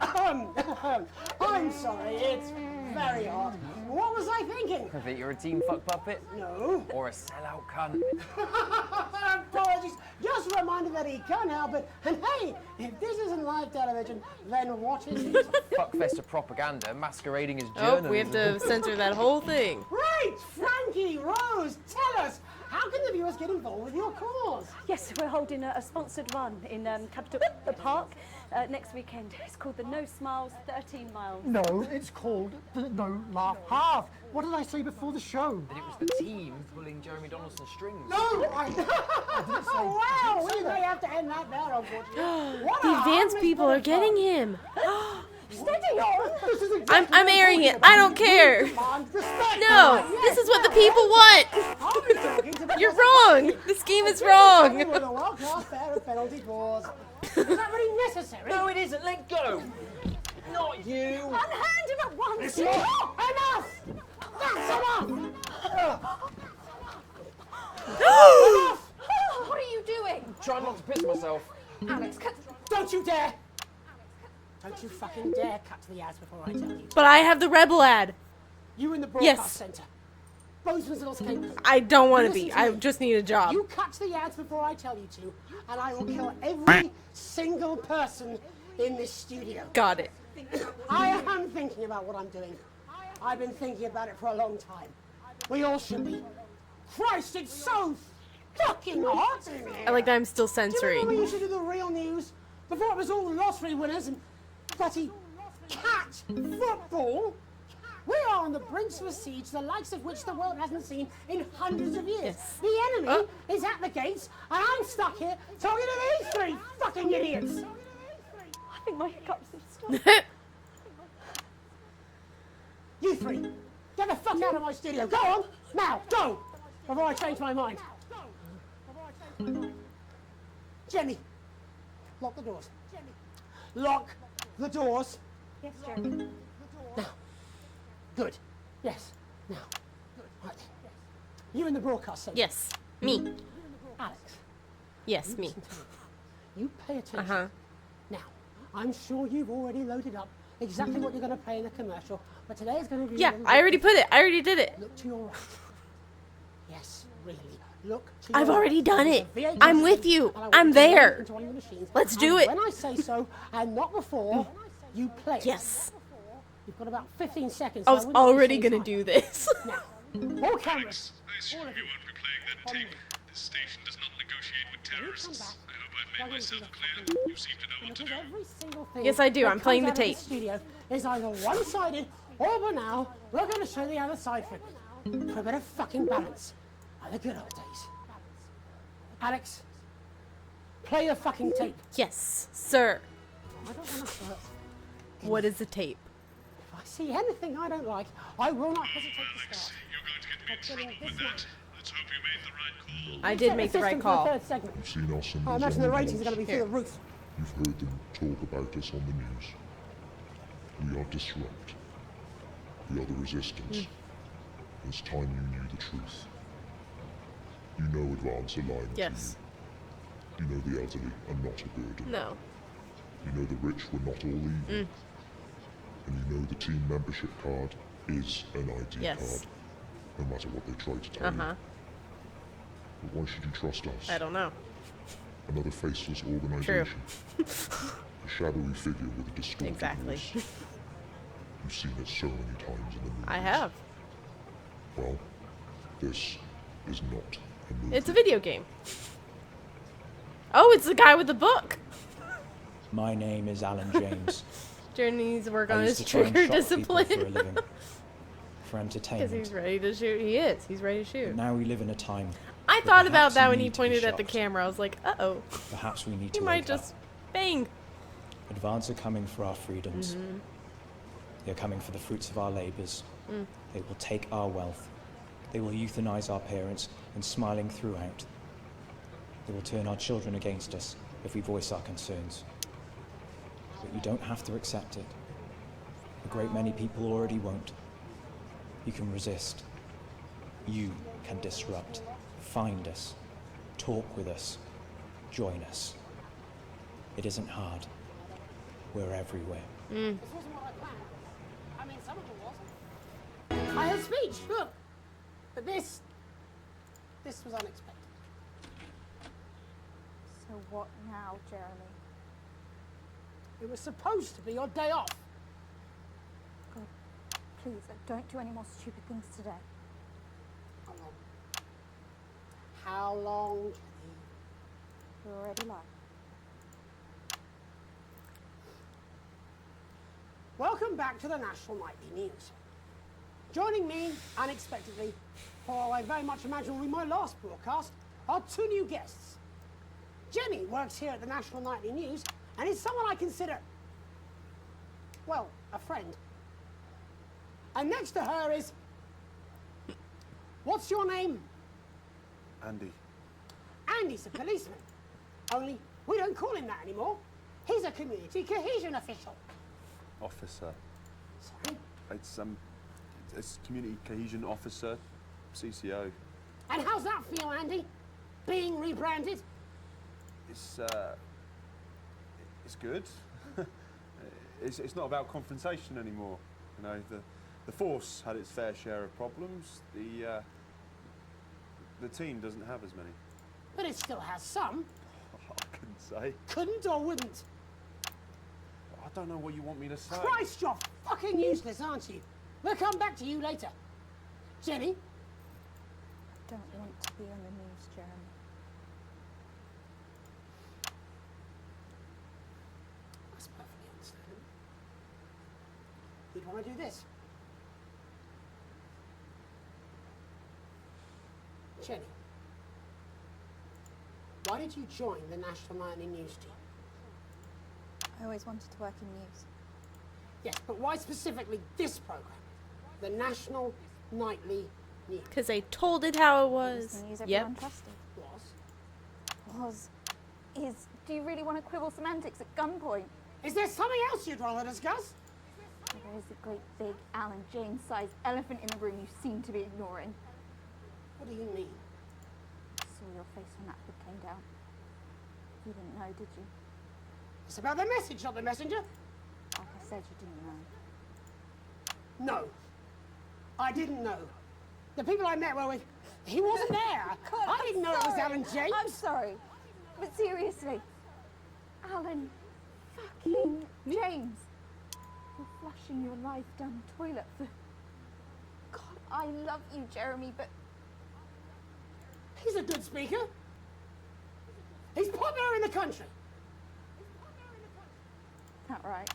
I'm sorry, it's very hot. What was I thinking? That you're a team fuck puppet? No. Or a sellout cunt? Apologies. Just a reminder that he can't help it. And hey, if this isn't live television, then what is it? Fuckfest of propaganda masquerading as journalism. Oh, we have to censor that whole thing. Right, Frankie, Rose, tell us, How can the viewers get involved with your cause? Yes, we're holding a sponsored run in Capital Park next weekend. It's called the No Smiles 13 Miles. No, it's called the No Laugh Half. What did I say before the show? That it was the team pulling Jeremy Donaldson's strings. No, I didn't say. Oh, wow, we may have to end that there, unfortunately. What The a advanced harmless people are podcast. getting him. Steady on! This is exactly I'm airing it. I don't care. No, this is what the people want. You're wrong. This game is wrong. With a world-class pair of penalty balls. Is that really necessary? No, it isn't. Let go. Not you. Unhand him at once. It's enough! That's enough! What are you doing? Try not to piss myself. Alex, Don't you dare! Don't you fucking dare cut to the ads before I tell you. But I have the rebel ad. You in the broadcast Yes. centre. Bonesman's Little Escape. I don't want to Listen be. to I me. just need a job. You cut to the ads before I tell you to, and I will kill every single person in this studio. Got it. I am thinking about what I'm doing. I've been thinking about it for a long time. We all should be. Christ, it's so fucking hot in here. I like that I'm still Do you censoring. remember we used to do the real news before it was all lottery winners and bloody cat football? We are on the brink of a siege, the likes of which the world hasn't seen in hundreds of years. Yes. The enemy is at the gates, and I'm stuck here talking to these three fucking idiots. I think my hiccups have stopped. You three, get the fuck out of my studio. Go on, now, go, before I change my mind. Jenny, lock the doors. Lock the doors. Yes, Jeremy. Now. Good. Yes. Now. Right. You in the broadcast centre. Yes. Me. Alex. Yes, me. Listen to me. You pay attention. Uh-huh. Now, I'm sure you've already loaded up exactly what you're going to pay in the commercial, but today is going to be... Yeah, I already put it. I already did it. Look to your right. Yes, really. Look to I've your already right. done There's it. a VHS I'm with machine, you. and I want I'm you to load there. it into one of the machines, Let's do and it. when I say so, and not before, you play it. Yes. You've got about 15 seconds. I so was wouldn't already waste any going to time. do this. Now, all cameras. I assume you won't be playing that tape. This station does not negotiate with terrorists. I hope I've made myself clear. You seem to know what to do. Every single thing Yes, I do. that I'm playing comes the out of tape. Studio is either one-sided or by now we're going to show the other side for a bit of fucking balance, like the good old days. Alex, play the fucking tape. Yes, sir. I don't want to hurt. What is the tape? If I see anything I don't like, I will not hesitate to start. You're going to get me in trouble with that. Let's hope you made the right call. I did make the right call. Third segment. You've seen us on I these imagine the old ratings are going to be ones. through the roof. You've heard them talk about us on the news. We are Disrupt. We are the Resistance. It's time you knew the truth. You know Advance are lying Yes. to you. You know the elderly are not a burden. No. You know the rich were not all evil. And you know the team membership card is an ID Yes. card, no matter what they try to tell you. Uh-huh. But why should you trust us? I don't know. Another faceless organization. A shadowy figure with a distorted Exactly. voice. You've seen it so many times in the movies. I have. Well, this is not a movie. It's a video game. Oh, it's the guy with the book. My name is Alan James. Jordan needs to work on I his used to try and trigger shock people discipline. for a living, for Because entertainment. he's ready to shoot. He is. He's ready to shoot. But now we live in a time. I where thought about perhaps that we when he need to be pointed at the shocked. camera. I was like, uh-oh. Perhaps we need He to might wake up. just bang. Advance are coming for our freedoms. Mhm. They're coming for the fruits of our labours. Mm. They will take our wealth. They will euthanize our parents and smiling throughout. They will turn our children against us if we voice our concerns. But you don't have to accept it. A great many people already won't. You can resist. You can disrupt. Find us. Talk with us. Join us. It isn't hard. We're everywhere. This wasn't what I planned. I mean, some of it was. I had speech, look. But this was unexpected. So what now, Jeremy? It was supposed to be your day off. God, please, don't do any more stupid things today. how long? You're already live. Welcome back to the National Nightly News. Joining me unexpectedly, for I very much imagine will be my last broadcast, are two new guests. Jenny works here at the National Nightly News and is someone I consider, well, a friend. And next to her is, what's your name? Andy. Andy's a policeman. Only we don't call him that anymore. He's a community cohesion official. Officer. Sorry? It's community cohesion officer, CCO. And how's that feel, Andy? Being rebranded? It's good. it's not about confrontation anymore. You know, the force had its fair share of problems. The team doesn't have as many. But it still has some. I couldn't say. Couldn't or wouldn't? I don't know what you want me to say. Christ, you're fucking useless, aren't you? We'll come back to you later. Jenny? I don't want to be on the news, Jeremy. That's perfectly understandable. You'd want to do this. Jenny, why did you join the National Nightly News team? I always wanted to work in news. Yes, but why specifically this program? The National Nightly News. Because they told it how it It was. was the news Yep. everyone trusted. Is. Do you really want to quibble semantics at gunpoint? Is there something else you'd rather discuss? There is a great big Alan James-sized elephant in the room you seem to be ignoring. What do you mean? I saw your face when that hood came down. You didn't know, did you? It's about the message, not the messenger. Like I said, you didn't know. No. I didn't know. The people I met were with... He wasn't there. God, I didn't know it was Alan James. I'm sorry. But seriously, Alan fucking James. You're flushing your life down the toilet for... God, I love you, Jeremy, but... He's a good speaker. He's popular in the country. That right?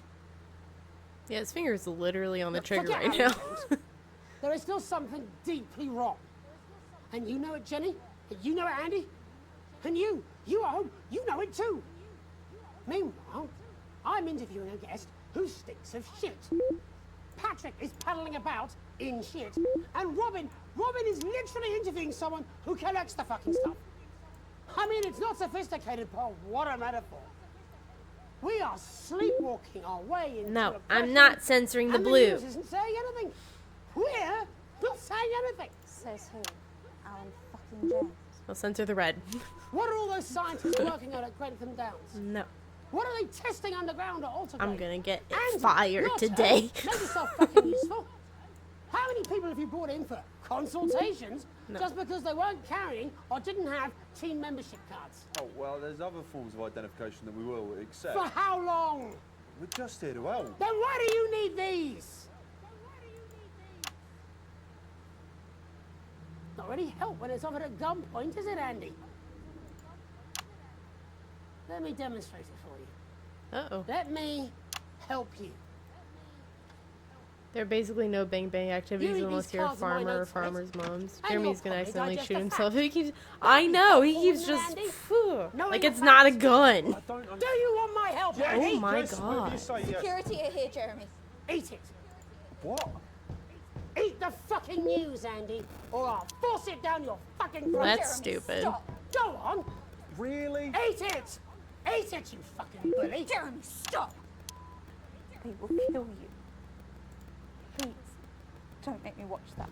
Yeah, his finger's literally on the Look, trigger forget right Alan now. James. There is still something deeply wrong. And you know it, Jenny. And you know it, Andy. And you at home, you know it too. Meanwhile, I'm interviewing a guest who stinks of shit. Patrick is paddling about in shit. And Robin is literally interviewing someone who collects the fucking stuff. I mean, it's not sophisticated, but what a metaphor. We are sleepwalking our way into No, oppression, I'm not censoring the and blue. The news isn't saying anything. We're not saying anything. Says who? Alan fucking James. I'll censor the red. What are all those scientists working on at Grantham Downs? No. What are they testing underground at Alter I'm gonna get And fired your today. turn. Make yourself fucking useful. How many people have you brought in for consultations No. just because they weren't carrying or didn't have team membership cards? Oh, well, there's other forms of identification that we will accept. For how long? We're just here to help. Then why do you need these? Not really help when it's offered at gunpoint, is it, Andy? Let me demonstrate it for you. Uh-oh. Let me help you. There are basically no bang-bang activities You read unless these you're a cards in my farmer or notes, right? farmer's moms. And Jeremy's you'll gonna probably accidentally digest shoot the himself. facts. He keeps... I know, he Falls keeps in, just... Andy. phew, Knowing like the it's not a facts. gun. Do you want my help, Yes, Andy? Oh my yes, whatever god. you say, yes. Security are here, Jeremy. Eat it. What? Eat the fucking news, Andy, or I'll force it down your fucking throat. That's Jeremy, stupid. Stop. Go on. Really? Eat it. Eat it, you fucking bully. Jeremy, stop. They will kill you. Please, don't make me watch that.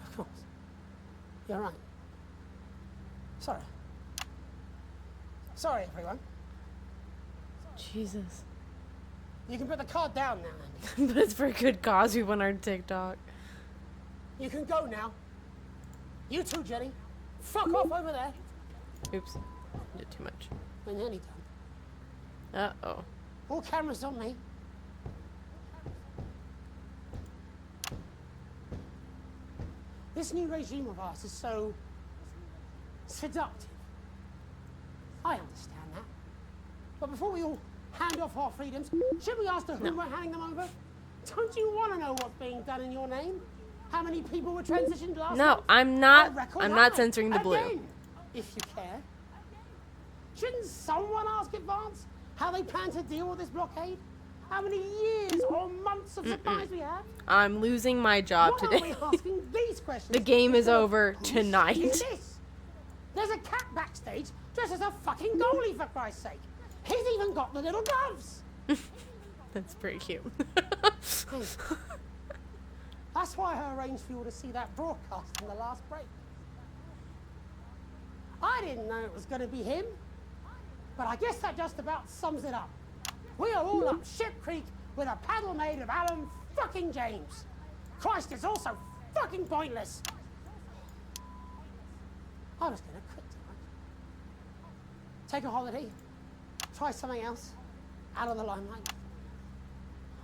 Of course. You're right. Sorry. Sorry, everyone. Jesus. You can put the card down now, Andy. But it's for a good cause. We went on TikTok. You can go now. You too, Jenny. Fuck off over there. Oops. Did too much. We're nearly done. Uh-oh. All cameras on me. this new regime of ours is so seductive. I understand that. But before we all hand off our freedoms, should we ask to whom we're handing them over? Don't you want to know what's being done in your name? How many people were transitioned last No, month? I'm not. A record I'm not high. censoring the blue. Again, if you care. Shouldn't someone ask Advance how they plan to deal with this blockade? How many years or months of supplies we have? I'm losing my job Why today. aren't we asking these questions? The game is instead of, over "Who's tonight." saying this?" There's a cat backstage dressed as a fucking goalie, for Christ's sake. He's even got the little gloves. That's pretty cute. Hey, that's why I arranged for you to see that broadcast in the last break. I didn't know it was going to be him, but I guess that just about sums it up. We are all up Ship Creek with a paddle made of Alan fucking James. Christ, it's all so fucking pointless. I was going to quit tonight. Take a holiday. Try something else. Out of the limelight.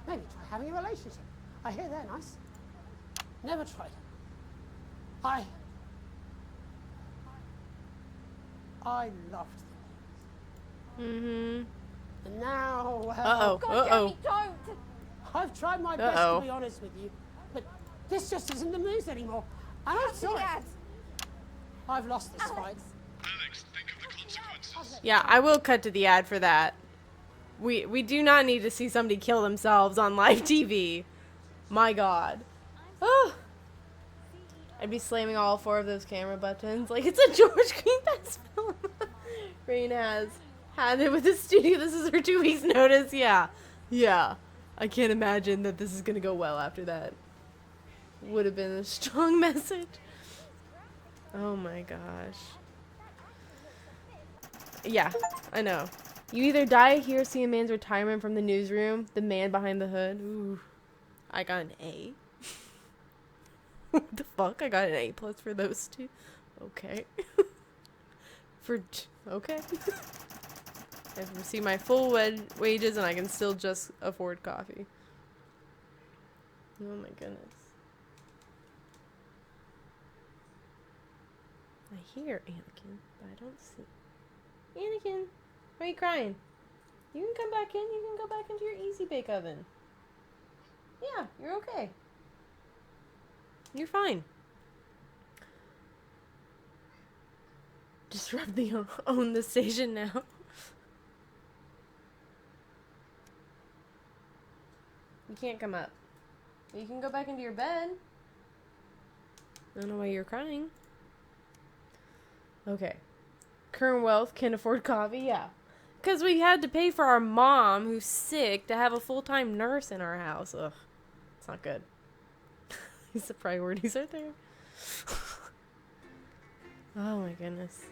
Maybe try having a relationship. I hear they're nice. Never tried it. I loved them. Mm-hmm. And now, well... Uh-oh. God, Uh-oh. Jamie, don't! I've tried my best to be honest with you, but this just isn't the news anymore. And I'm sorry. I've lost this fight. Yeah, I will cut to the ad for that. We do not need to see somebody kill themselves on live TV. My God. Oh. I'd be slamming all 4 of those camera buttons like it's a George Greenback's film. Rain has had it with the studio. This is her 2 weeks notice. Yeah. Yeah. I can't imagine that this is going to go well after that. Would have been a strong message. Oh my gosh. Yeah, I know. You either die here, see a man's retirement from the newsroom, the man behind the hood. Ooh, I got an A. What the fuck? I got an A+ for those 2. Okay. Okay. I receive my full wages and I can still just afford coffee. Oh my goodness. I hear Anakin, but I don't see. Anakin, why are you crying? You can come back in. You can go back into your Easy Bake Oven. Yeah, you're okay. You're fine. Disrupt the own the station now. You can't come up. You can go back into your bed. I don't know why you're crying. Okay. Current wealth can afford coffee? Yeah. Because we had to pay for our mom, who's sick, to have a full-time nurse in our house. Ugh. It's not good. These the priorities right there. Oh my goodness.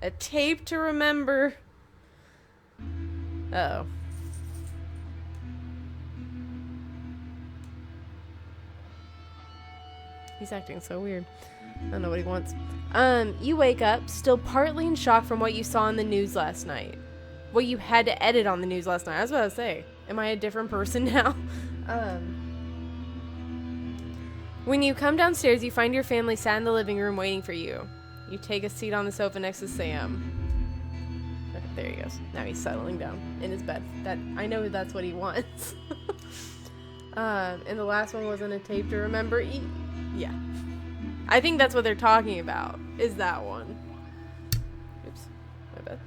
A tape to remember. Uh-oh. He's acting so weird. I don't know what he wants. You wake up, still partly in shock from what you saw in the news last night. What you had to edit on the news last night. I was about to say, am I a different person now? When you come downstairs, you find your family sat in the living room waiting for you. You take a seat on the sofa next to Sam. Okay, there he goes. Now he's settling down in his bed. I know that's what he wants. And the last one wasn't a tape to remember. Yeah. I think that's what they're talking about, is that one. Oops, my bad.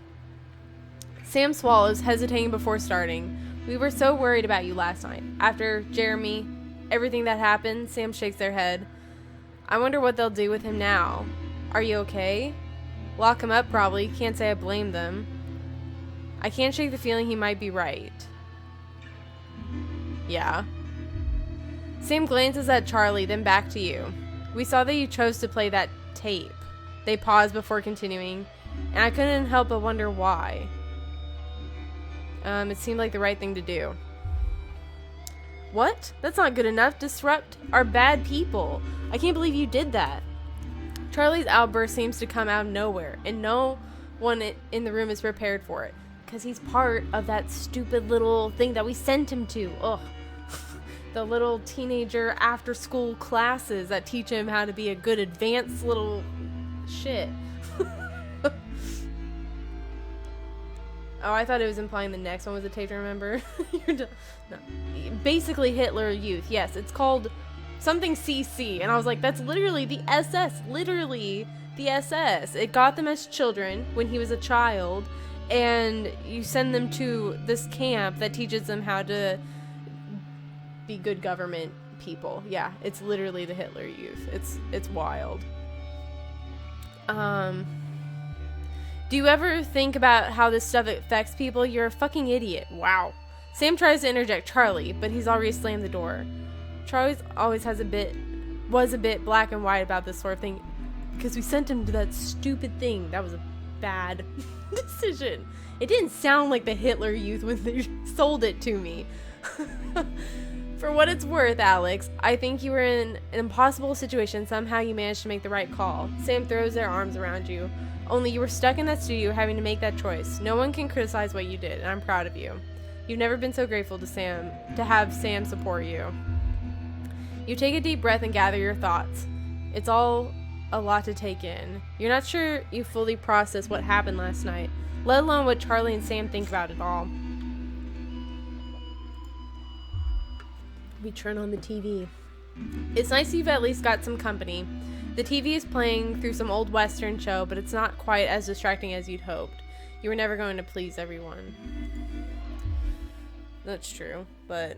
Sam swallows, hesitating before starting. We were so worried about you last night. After Jeremy, everything that happened, Sam shakes their head. I wonder what they'll do with him now. Are you okay? Lock him up, probably. Can't say I blame them. I can't shake the feeling he might be right. Yeah. Sam glances at Charlie, then back to you. We saw that you chose to play that tape. They paused before continuing, and I couldn't help but wonder why. It seemed like the right thing to do. What? That's not good enough. Disrupt are bad people. I can't believe you did that. Charlie's outburst seems to come out of nowhere, and no one in the room is prepared for it, because he's part of that stupid little thing that we sent him to. Ugh. the little teenager after school classes that teach him how to be a good advanced little shit. Oh, I thought it was implying the next one was a tape to remember. No. Basically Hitler Youth. Yes, it's called something CC. And I was like, that's literally the SS. Literally the SS. It got them as children when he was a child. And you send them to this camp that teaches them how to be good government people. Yeah, it's literally the Hitler Youth. It's wild. Do you ever think about how this stuff affects people? You're a fucking idiot. Wow. Sam tries to interject Charlie, but he's already slammed the door. Charlie always was a bit black and white about this sort of thing because we sent him to that stupid thing. That was a bad decision. It didn't sound like the Hitler Youth when they sold it to me. For what it's worth, Alex, I think you were in an impossible situation. Somehow you managed to make the right call. Sam throws their arms around you. Only you were stuck in that studio having to make that choice. No one can criticize what you did, and I'm proud of you. You've never been so grateful to have Sam support you. You take a deep breath and gather your thoughts. It's all a lot to take in. You're not sure you fully process what happened last night, let alone what Charlie and Sam think about it all. We turn on the TV. It's nice you've at least got some company. The TV is playing through some old Western show, but it's not quite as distracting as you'd hoped. You were never going to please everyone. That's true, but...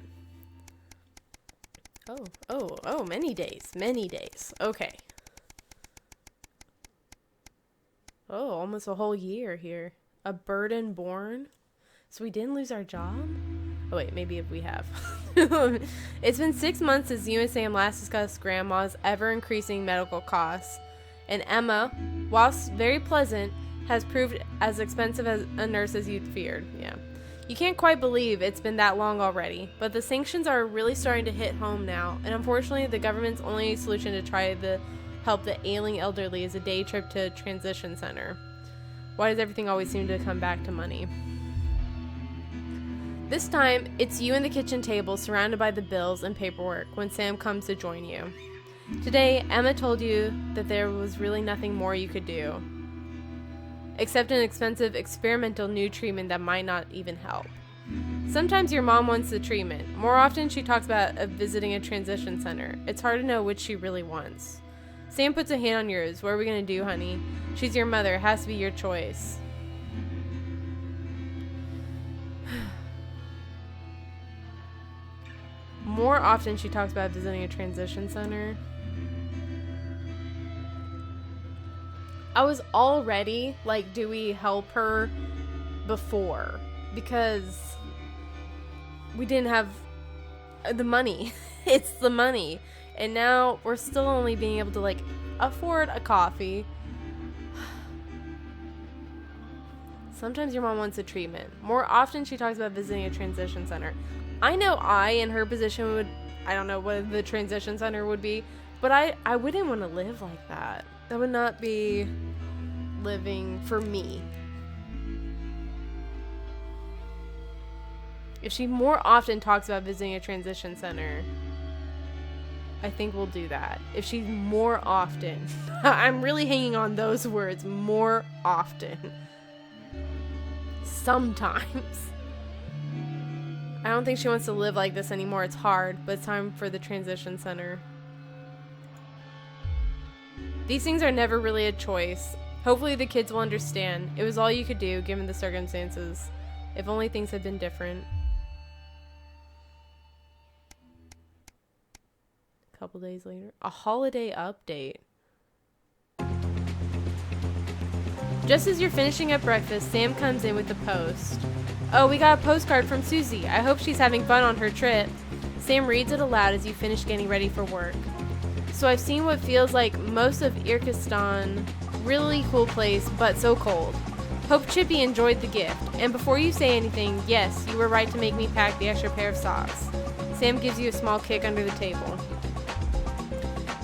Oh, many days. Okay. Oh, almost a whole year here. A burden born? So we didn't lose our job? Oh wait, maybe if we have. It's been 6 months since you and Sam last discussed Grandma's ever-increasing medical costs. And Emma, whilst very pleasant, has proved as expensive as a nurse as you'd feared. Yeah. You can't quite believe it's been that long already, but the sanctions are really starting to hit home now, and unfortunately the government's only solution to try to help the ailing elderly is a day trip to a transition center. Why does everything always seem to come back to money? This time, it's you and the kitchen table surrounded by the bills and paperwork when Sam comes to join you. Today, Emma told you that there was really nothing more you could do, except an expensive experimental new treatment that might not even help. Sometimes your mom wants the treatment. More often, she talks about visiting a transition center. It's hard to know which she really wants. Sam puts a hand on yours. What are we going to do, honey? She's your mother. It has to be your choice. More often she talks about visiting a transition center. I was already like, do we help her before? Because we didn't have the money. It's the money. And now we're still only being able to like afford a coffee. Sometimes your mom wants a treatment. More often she talks about visiting a transition center. I know I, in her position, would, I don't know what the transition center would be, but I wouldn't want to live like that. That would not be living for me. If she more often talks about visiting a transition center, I think we'll do that. If she's more often. I'm really hanging on those words, more often. Sometimes. I don't think she wants to live like this anymore. It's hard, but it's time for the transition center. These things are never really a choice. Hopefully the kids will understand. It was all you could do, given the circumstances. If only things had been different. A couple days later. A holiday update. Just as you're finishing up breakfast, Sam comes in with the post. Oh, we got a postcard from Susie. I hope she's having fun on her trip. Sam reads it aloud as you finish getting ready for work. So I've seen what feels like most of Irkistan. Really cool place, but so cold. Hope Chippy enjoyed the gift. And before you say anything, yes, you were right to make me pack the extra pair of socks. Sam gives you a small kick under the table.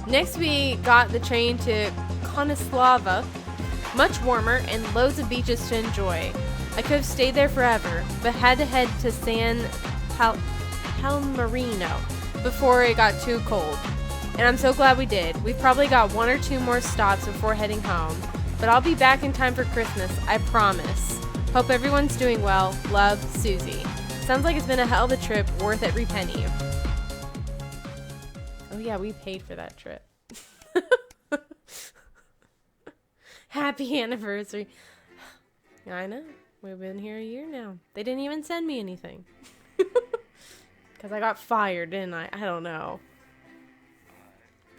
Next we got the train to Konislava. Much warmer and loads of beaches to enjoy. I could have stayed there forever, but had to head to San Palmerino before it got too cold. And I'm so glad we did. We've probably got 1 or 2 more stops before heading home. But I'll be back in time for Christmas, I promise. Hope everyone's doing well. Love, Susie. Sounds like it's been a hell of a trip, worth every penny. Oh yeah, we paid for that trip. Happy anniversary. I know. We've been here a year now. They didn't even send me anything. Because I got fired, didn't I? I don't know.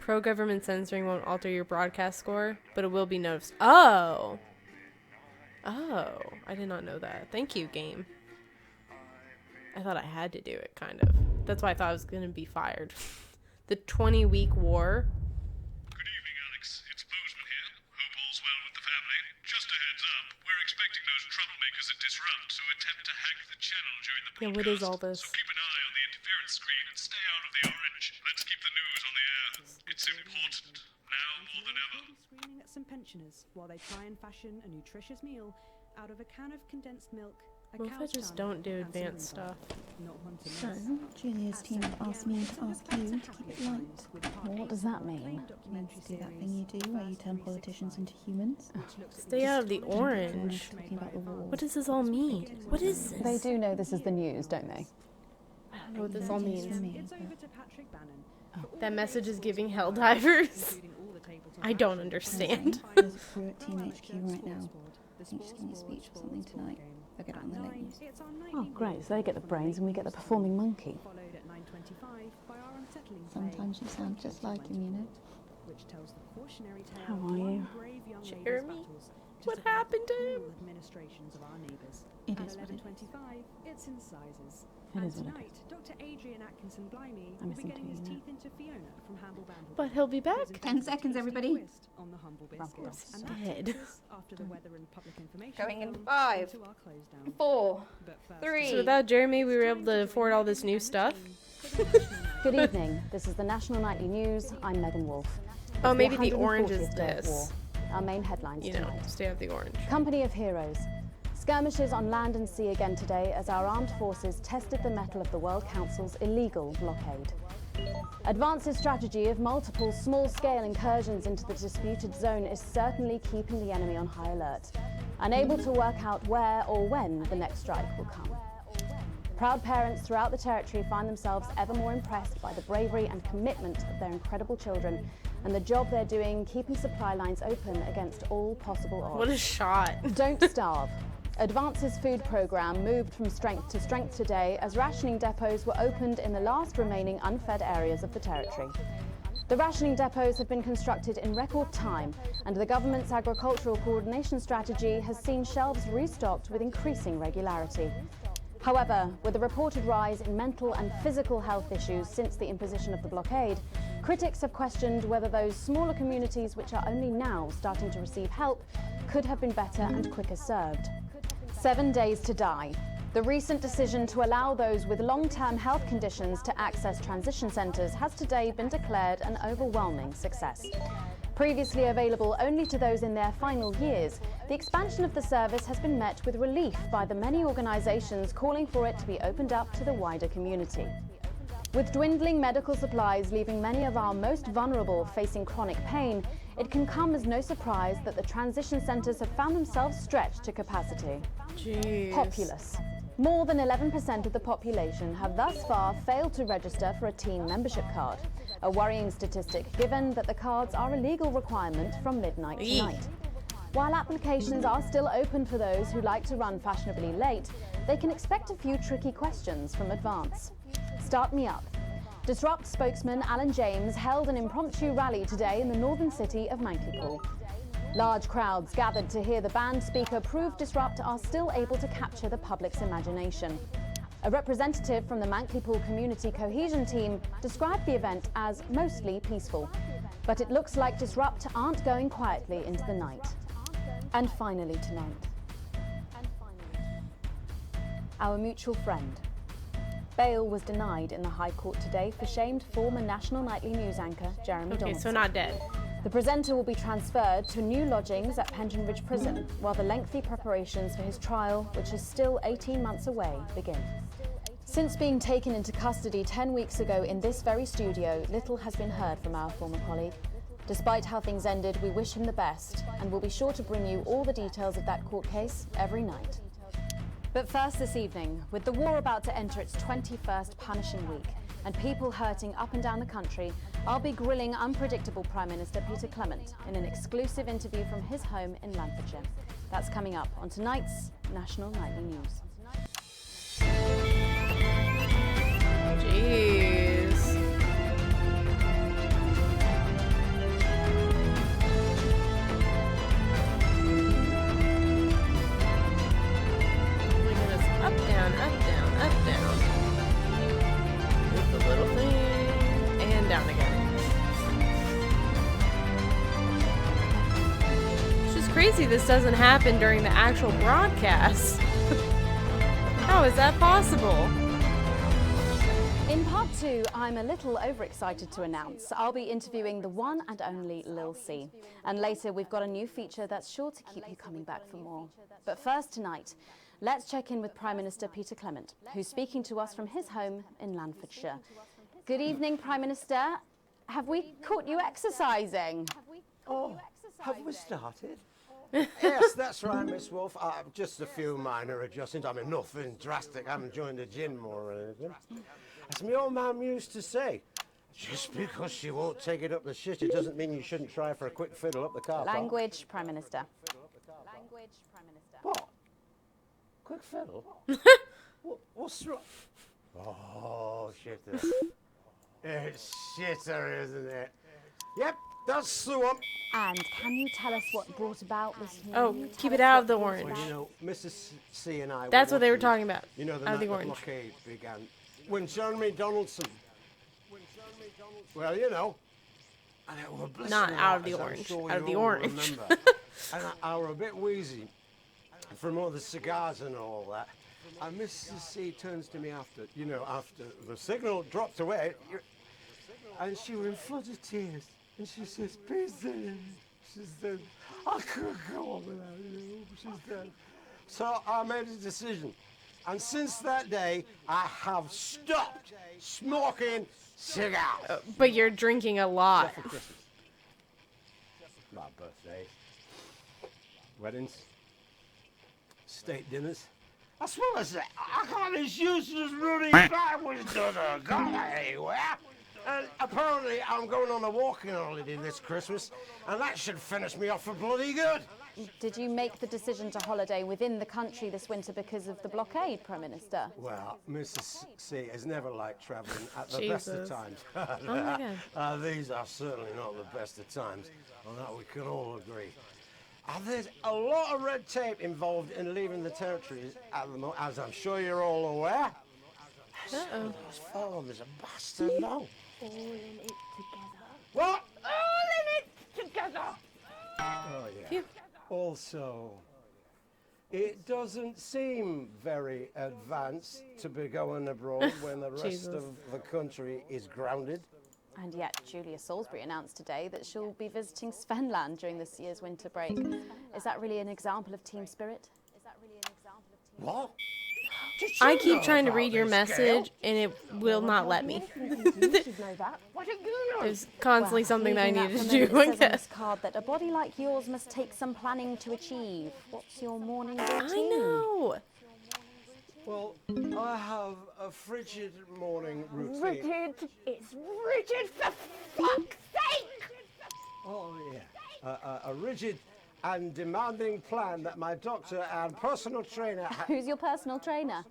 Pro-government censoring won't alter your broadcast score, but it will be noticed. Oh! Oh, I did not know that. Thank you, game. I thought I had to do it, kind of. That's why I thought I was going to be fired. The 20-week war. Good evening, Alex. It's Bozeman here. Hope all's well with the family. Just a heads up, we're expecting those troublemakers at Disrupt to attempt to hack the channel during the Yeah, what is all this? So keep an eye on the interference screen and stay out of the orange. Let's keep the news on the air. It's important, now more than ever. Screaming at some pensioners while they try and fashion a nutritious meal out of a can of condensed milk. What if I just don't do advanced stuff? So, Julia's team have asked me to ask you to keep it light. Well, what does that mean? It means to do that thing you do where you turn politicians into humans. Stay out of the orange. What does this all mean? What is this? They do know this is the news, don't they? I don't know what this all means. That message is giving hell divers. I don't understand. There's a crew at Team HQ right now. I think she's giving a speech or something tonight. They'll get it on the late news. Oh, great. So they get the brains and we get the performing monkey. Sometimes you sound just like him, you know. How are you? Jeremy? What happened to him? It is what it is. It's in sizes. It And is what it tonight, Dr. Adrian Atkinson Blimey I'm will be missing getting his two, teeth into Fiona from Hamble Bamble. But he'll be back. 10 seconds, everybody. On the humble Rumple's biscuits. And that dead. takes us after the weather and public information Going in film 5, into our close down. 4, But first, 3. So without Jeremy, we were able to afford all this new stuff. Good evening. This is the National Nightly News. I'm Megan Wolf. Oh, It's maybe the 140th orange is day of this. war. Our main headlines You know, tonight. stay out of the orange. Company of Heroes. Skirmishes on land and sea again today as our armed forces tested the mettle of the World Council's illegal blockade. Advance's strategy of multiple small-scale incursions into the disputed zone is certainly keeping the enemy on high alert, unable to work out where or when the next strike will come. Proud parents throughout the territory find themselves ever more impressed by the bravery and commitment of their incredible children and the job they're doing keeping supply lines open against all possible odds. What a shot. Don't starve. Advance's food programme moved from strength to strength today as rationing depots were opened in the last remaining unfed areas of the territory. The rationing depots have been constructed in record time, and the government's agricultural coordination strategy has seen shelves restocked with increasing regularity. However, with a reported rise in mental and physical health issues since the imposition of the blockade, critics have questioned whether those smaller communities which are only now starting to receive help could have been better and quicker served. 7 days to die. The recent decision to allow those with long-term health conditions to access transition centres has today been declared an overwhelming success. Previously available only to those in their final years, the expansion of the service has been met with relief by the many organisations calling for it to be opened up to the wider community. With dwindling medical supplies leaving many of our most vulnerable facing chronic pain, it can come as no surprise that the transition centres have found themselves stretched to capacity. Jeez. Populace. More than 11% of the population have thus far failed to register for a teen membership card, a worrying statistic given that the cards are a legal requirement from midnight tonight. While applications are still open for those who like to run fashionably late, they can expect a few tricky questions from Advance. Start me up. Disrupt spokesman Alan James held an impromptu rally today in the northern city of Mankipool. Large crowds gathered to hear the band speaker prove Disrupt are still able to capture the public's imagination. A representative from the Mankipool Community Cohesion Team described the event as mostly peaceful, but it looks like Disrupt aren't going quietly into the night. And finally tonight, our mutual friend. Bail was denied in the High Court today for shamed former National Nightly News anchor Jeremy Okay, Donaldson. so not dead. The presenter will be transferred to new lodgings at Pension Ridge Prison, while the lengthy preparations for his trial, which is still 18 months away, begin. Since being taken into custody 10 weeks ago in this very studio, little has been heard from our former colleague. Despite how things ended, we wish him the best, and we'll be sure to bring you all the details of that court case every night. But first this evening, with the war about to enter its 21st punishing week, and people hurting up and down the country, I'll be grilling unpredictable Prime Minister Peter Clement in an exclusive interview from his home in Lancashire. That's coming up on tonight's National Nightly News. Jeez. Look at this. Up, down, up, down, up, down. Move the little thing. And down again. It's just crazy this doesn't happen during the actual broadcast. How is that possible? In part 2, I'm a little overexcited to announce I'll be interviewing the one and only Lil C. And later we've got a new feature that's sure to keep you coming back for more. But first tonight, let's check in with Prime Minister Peter Clement, who's speaking to us from his home in Lancashire. Good evening, Prime Minister. Have we caught you exercising? Oh, have we started? Yes, that's right, Miss Wolf. Just a few minor adjustments. I mean, nothing drastic. I haven't joined the gym or anything. As my old mum used to say, just because she won't take it up the shit, it doesn't mean you shouldn't try for a quick fiddle up the car park. Language, Prime Minister. Language, Prime Minister. What? Quick fiddle? What's wrong? Oh, shitter. It's shitter, isn't it? Yep, that's the one. And can you tell us what brought about this? Oh, keep it out of the orange. Well, you know, Mrs. C and I. That's what they were talking about. You know, the out of night the orange. blockade began. When Jeremy Donaldson. Well, you know. And it were blissful Not out of the as I'm orange. sure Out of you the all orange. remember. And I were a bit wheezy from all the cigars and all that. And Mrs. C turns to me after the signal dropped away, and she was in floods of tears. And she says, Peter, she's dead. I couldn't go on without you. She's dead. So I made a decision. And since that day, I have stopped smoking cigars. But you're drinking a lot. Except for Christmas. My birthday. Weddings. State dinners. That's what I say. I got this useless running backwards to the go anywhere. And apparently I'm going on a walking holiday this Christmas, and that should finish me off for bloody good. Did you make the decision to holiday within the country this winter because of the blockade, Prime Minister? Well, Mrs. C has never liked travelling at the Jesus. best of times. Oh my God. These are certainly not the best of times, on that we can all agree. There's a lot of red tape involved in leaving the territories at the moment, as I'm sure you're all aware. Uh-oh. Those forms are bastard long. All in it together. What? All in it together. Oh, yeah. Phew. Also, it doesn't seem very advanced to be going abroad when the rest Jesus. of the country is grounded. And yet, Julia Salisbury announced today that she'll be visiting Svenland during this year's winter break. Is that really an example of team spirit? What? I keep trying to read your message, and it will not let me. There's constantly something that I needed to do, It I says on guess. this card that a body like yours must take some planning to achieve. What's your morning routine? I know. Well, I have a frigid morning routine. Rigid. It's rigid for fuck's sake! Oh, yeah. A rigid and demanding plan that my doctor and personal trainer... Who's your personal trainer?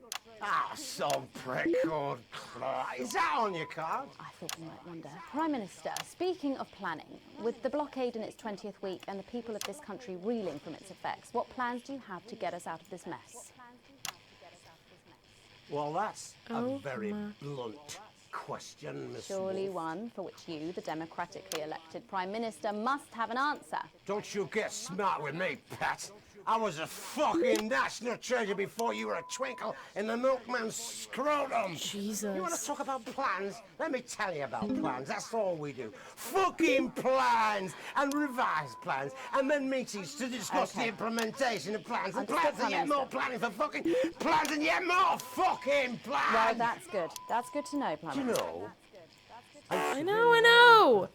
Some prick called Clark. Is that on your card? I thought you might wonder. Prime Minister, speaking of planning, with the blockade in its 20th week and the people of this country reeling from its effects, what plans do you have to get us out of this mess? Well, that's a Oh, very my. blunt question, Miss Surely Wolf. one for which you, the democratically elected Prime Minister, must have an answer. Don't you get smart with me, Pat. I was a fucking national treasure before you were a twinkle in the milkman's scrotum. Jesus. You want to talk about plans? Let me tell you about plans. That's all we do. Fucking plans and revised plans, and then meetings to discuss the implementation of plans and plans and yet more planning for fucking plans and yet more fucking plans. Well, that's good. That's good to know, Prime Do you Minister. know? I know.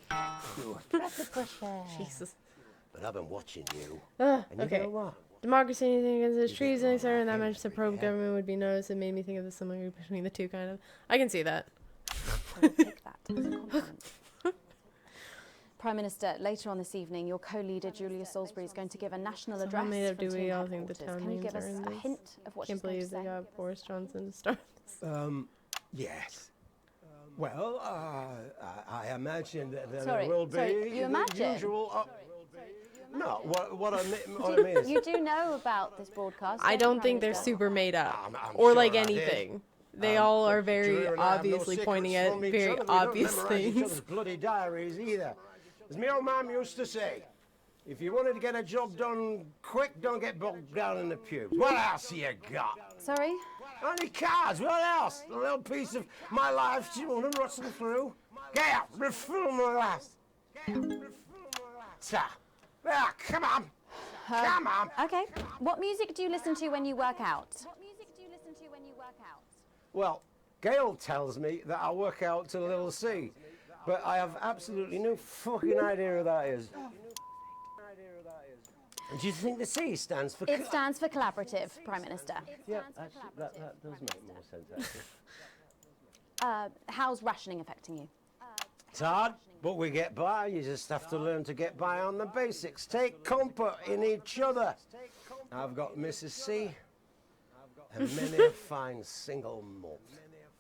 Jesus. But I've been watching you. Ugh, And you okay. know what? Democracy, anything against its treason, etc. And that much the probe government would be noticed. It made me think of the similarity between the two, kind of. I can see that. Take that as a compliment. Prime Minister, later on this evening, your co-leader Julia Salisbury is going to give a national So address how made up from do team we all think the headquarters. town Can you names give us are in a this? hint of what Can't she's going believe to they say? got Boris Johnson to start this. Yes. Well, I imagine that Sorry, there will be sorry, you the imagine? usual. No, what I mean is. You do know about this broadcast? I don't think they're super made up or like sure I did. anything. They all are very Julia and I have no obviously secrets pointing at from each very other. We obvious don't memorize each things. other's bloody diaries either. As my old mum used to say, if you wanted to get a job done quick, don't get bogged down in the pubes. What else you got? Sorry? Only cards. What else? A little piece of my life you want to rustle through? Get out. Refill my last. Ta. Ah, come on. Come on. Okay. What music do you listen to when you work out? Well, Gail tells me that I work out to Little C, but I have absolutely no fucking idea who that is. Do you think the C stands for? It stands for collaborative, Prime Minister. Yeah, actually, that does make more sense, actually. How's rationing affecting you? It's hard, but we get by. You just have to learn to get by on the basics. Take comfort in each other. I've got Mrs. C and many a fine single malt.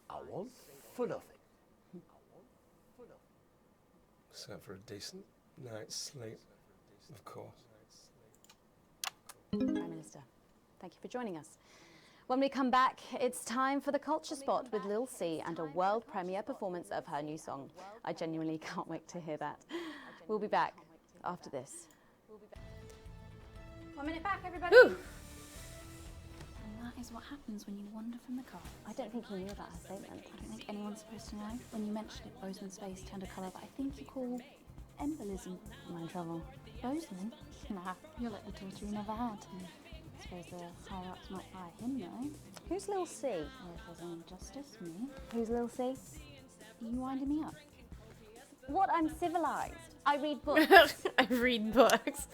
I want for nothing. Except for a decent night's sleep, of course. Prime Minister, thank you for joining us. When we come back, it's time for the Culture Spot with Lil C and a world premiere performance of her new song. I genuinely can't wait to hear that. We'll be back after this. 1 minute back, everybody. And that is what happens when you wander from the car. I don't think you knew about her statement. I don't think anyone's supposed to know. When you mentioned it, Bozeman's face turned a colour that I think you call embolism. Am I in trouble? Bozeman? Nah, you're like the daughter you never had. I suppose the higher-ups might fire him, though. Who's Lil C? Or if there's any justice, me. Who's Lil C? You winding me up? What? I'm civilized. I read books. I read books.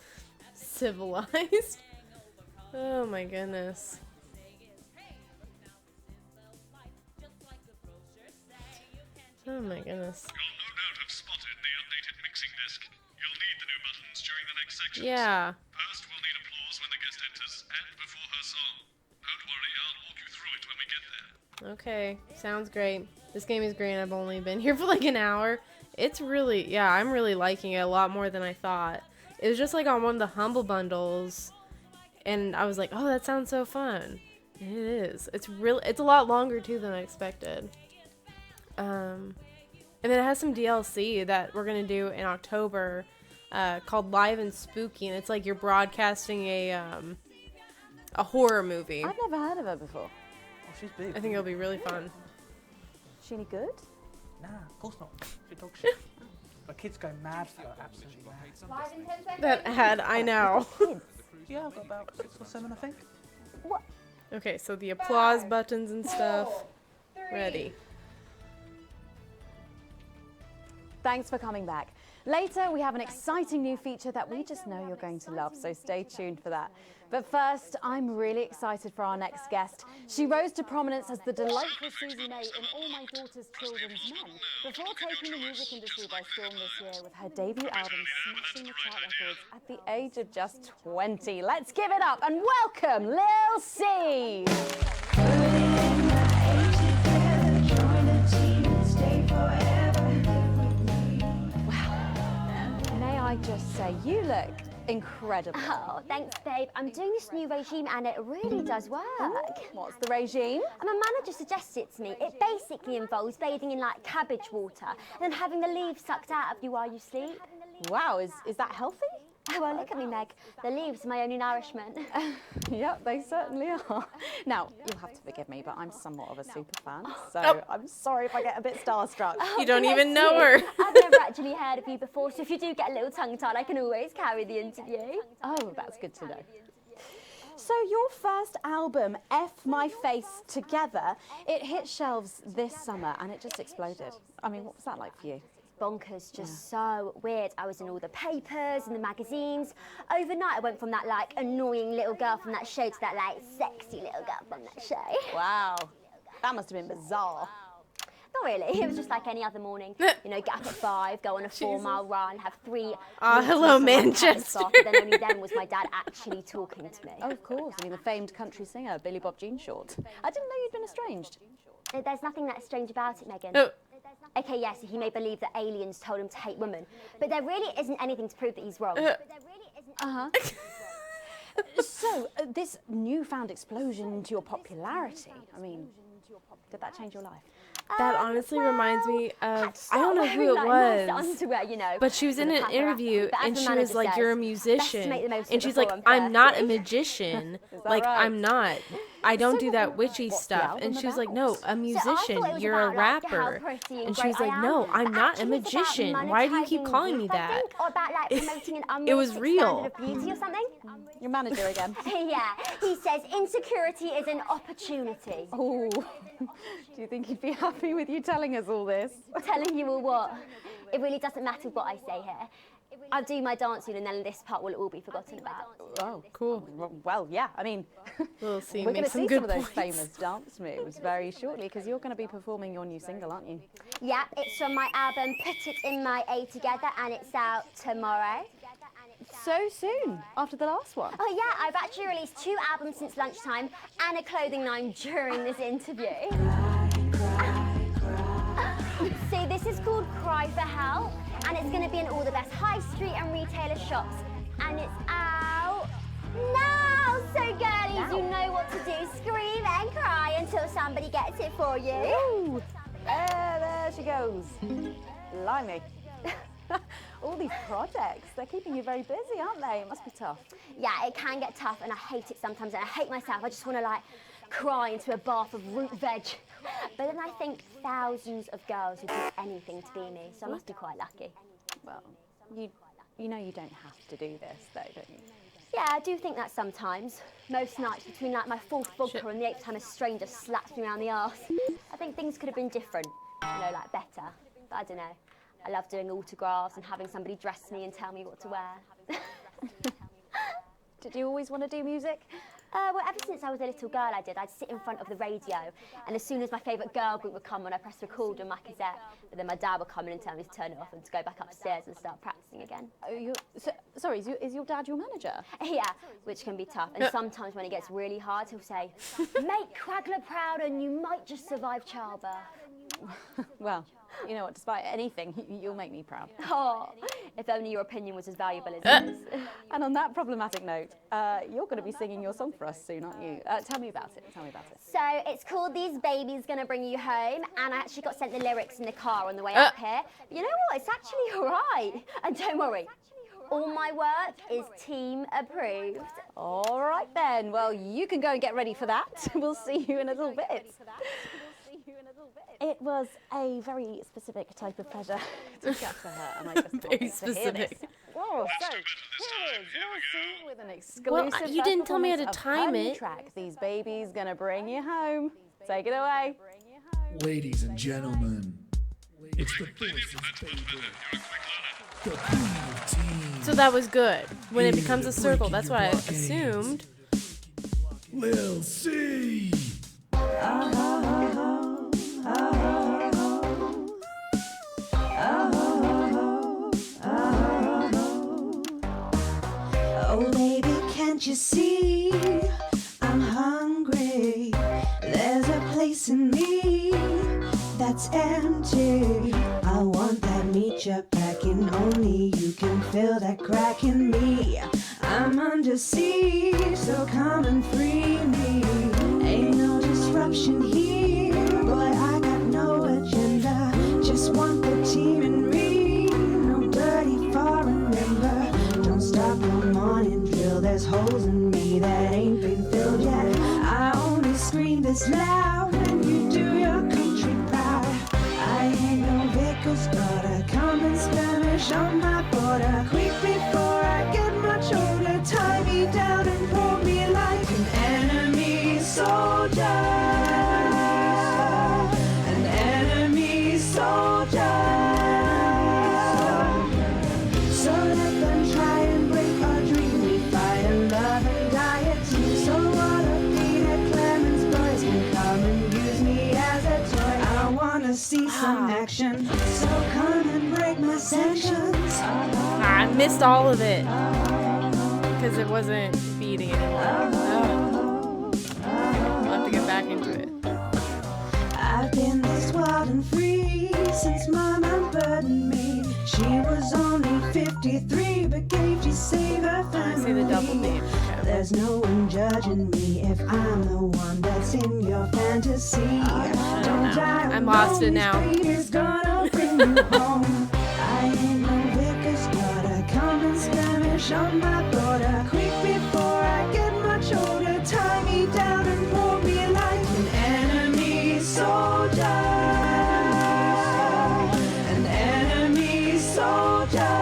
Civilized. Oh my goodness. Oh my goodness. You'll no doubt have spotted the updated mixing disc. You'll need the new buttons during the next section. Yeah. First, we'll need applause when the guest enters and before her song. Don't worry, I'll walk you through it when we get there. Okay, sounds great. This game is great. I've only been here for like an hour. It's really, yeah, I'm really liking it a lot more than I thought. It was just like on one of the Humble Bundles, and I was like, oh, that sounds so fun. And it is. It's a lot longer too than I expected. And then it has some DLC that we're gonna do in October, called Live and Spooky, and it's like you're broadcasting a horror movie. I've never heard of her before. Oh, she's big. I think it'll be really fun. Is she any good? Nah, of course not. She's dog shit. My kids go mad for her, absolutely mad. Live in 10 seconds. That ad, I know. Yeah, I've got about 6 or 7, I think. What? Okay, so the applause buttons and stuff. 4, 3. Ready. Thanks for coming back. Later, we have an exciting new feature that we just know you're going to love, so stay tuned for that. But first, I'm really excited for our next guest. She rose to prominence as the delightful Susie May in All My Daughter's Children's Men, before taking the music industry by storm this year with her debut album smashing the chart records at the age of just 20. Let's give it up and welcome Lil C! May I just say, you look incredible. Oh, thanks, babe. I'm doing this new regime and it really does work. What's the regime? And my manager suggested it to me. It basically involves bathing in like cabbage water and then having the leaves sucked out of you while you sleep. Wow, is that healthy? Oh, well, look at me, Meg. The leaves are my only nourishment. Yep, they certainly are. Now, you'll have to forgive me, but I'm somewhat of a super fan, so Oh. I'm sorry if I get a bit starstruck. Oh, bless you. I've never actually heard of you before, so if you do get a little tongue-tied, I can always carry the interview. Oh, that's good to know. So your first album, F My Face Together, it hit shelves this summer and it just exploded. I mean, what was that like for you? Bonkers, just so weird. I was in all the papers and the magazines. Overnight, I went from that, like, annoying little girl from that show to that, like, sexy little girl from that show. Wow, that must have been bizarre. Not really. It was just like any other morning. You know, get up at 5, go on a 4-mile run, have 3. Hello, Manchester. But then only then was my dad actually talking to me. Oh, of course. I mean, the famed country singer, Billy Bob Jean Short. I didn't know you'd been estranged. There's nothing that strange about it, Megan. Oh. Okay, yes, he may believe that aliens told him to hate women, but there really isn't anything to prove that he's wrong. Uh-huh. So, this newfound explosion into your popularity, I mean, did that change your life? That honestly reminds me of, I don't know who it like, was, nice underwear, you know, but she was in with a an pattern around. interview But as and the she was manager like, says, you're a best to musician. make the most of And it she's like, before I'm I'm not a 30. magician. that Like, right? I'm not. I don't do that witchy what's the stuff. album And she was like, about? no, a So I thought musician. it was You're a about, like, how rapper. pretty And she great was like, I am. no, I'm But not a actually it's about magician. Why do you keep monetising calling me youth, I that? think, or about, like, promoting an It was unrealistic real. standard of beauty or something. Your manager again. Yeah, he says insecurity is an opportunity. Oh, do you think he'd be happy with you telling us all this? Telling you all what? It really doesn't matter what I say here. I'll do my dancing and then this part will all be forgotten about. Oh, cool. Well, yeah, I mean, We'll see. we're Make going to some see good some of those points. famous dance moves very shortly because you're going to be performing your new single, aren't you? Yeah, it's from my album Put It In My A Together and it's out tomorrow. So soon, after the last one. Oh yeah, I've actually released 2 albums since lunchtime and a clothing line during this interview. See, this is called Cry for Help and it's going to be in all the best high street and retailer shops and it's out now. So girlies, you know what to do. Scream and cry until somebody gets it for you. Ooh, there she goes. Blimey. All these projects, they're keeping you very busy, aren't they? It must be tough. Yeah, it can get tough and I hate it sometimes and I hate myself. I just want to like cry into a bath of root veg. But then I think thousands of girls would do anything to be me, so I must be quite lucky. Well, you know you don't have to do this though, don't you? Yeah, I do think that sometimes. Most nights between like my 4th vodka and the 8th time a stranger slaps me around the arse. I think things could have been different, you know, like better. But I don't know. I love doing autographs and having somebody dress me and tell me what to wear. Did you always want to do music? Well, ever since I was a little girl, I did. I'd sit in front of the radio, and as soon as my favourite girl group would come on, I'd press record on my cassette. But then my dad would come in and tell me to turn it off and to go back upstairs and start practicing again. Sorry, is your dad your manager? Yeah, which can be tough. And sometimes when it gets really hard, he'll say, "Make Quagler proud, and you might just survive childbirth." Well, you know what, despite anything, you'll make me proud. Oh, if only your opinion was as valuable as his. And on that problematic note, you're going to be singing your song for us soon, aren't you? Tell me about it. So it's called These Babies Gonna Bring You Home, and I actually got sent the lyrics in the car on the way up here. But you know what? It's actually all right. And don't worry, all my work is team approved. All right then. Well, you can go and get ready for that. We'll see you in a little bit. It was a very specific type of pleasure to chat to her, and I just Very wanted to hear specific. this. Whoa, so here is Lucy with an Well, exclusive you didn't tell me how to performance of time her new it. track, These Babies Gonna Bring You Home. Take it away. Ladies and gentlemen, it's the Forces baby, the queen of teens. So that was good. When it becomes a circle, that's what I assumed. Lil C. Oh baby, can't you see I'm hungry? There's a place in me that's empty. I want that meat you're packing, only you can fill that crack in me. I'm under siege, so come and free me. Ain't no disruption here, boy, I got no agenda. Just want the team and me, no dirty foreign member. Don't stop it's loud when you do your country proud. I ain't no vicar's daughter, come and skirmish on my border. Quick before I get much older, tie me down and pull me like an enemy soldier. An enemy soldier. So let them try and break our dream. We fight and love and die at two. So what if Peter Clemens boys can come and use me as a toy? I wanna see some action. So come and break my sanctions. I missed all of it because it wasn't beating anymore. I'll have to get back into it. I've been this wild and free since Mom unburdened me. She was only 53, but gave to save her family. Say the double name. There's no one judging me if I'm the one that's in your fantasy. Don't die. I'm lost it now. Peter's gonna bring you home. I ain't no vicar's daughter. Come and skirmish on my border. Quick before I get much older, tie me down and pull me like an enemy soldier. An enemy soldier.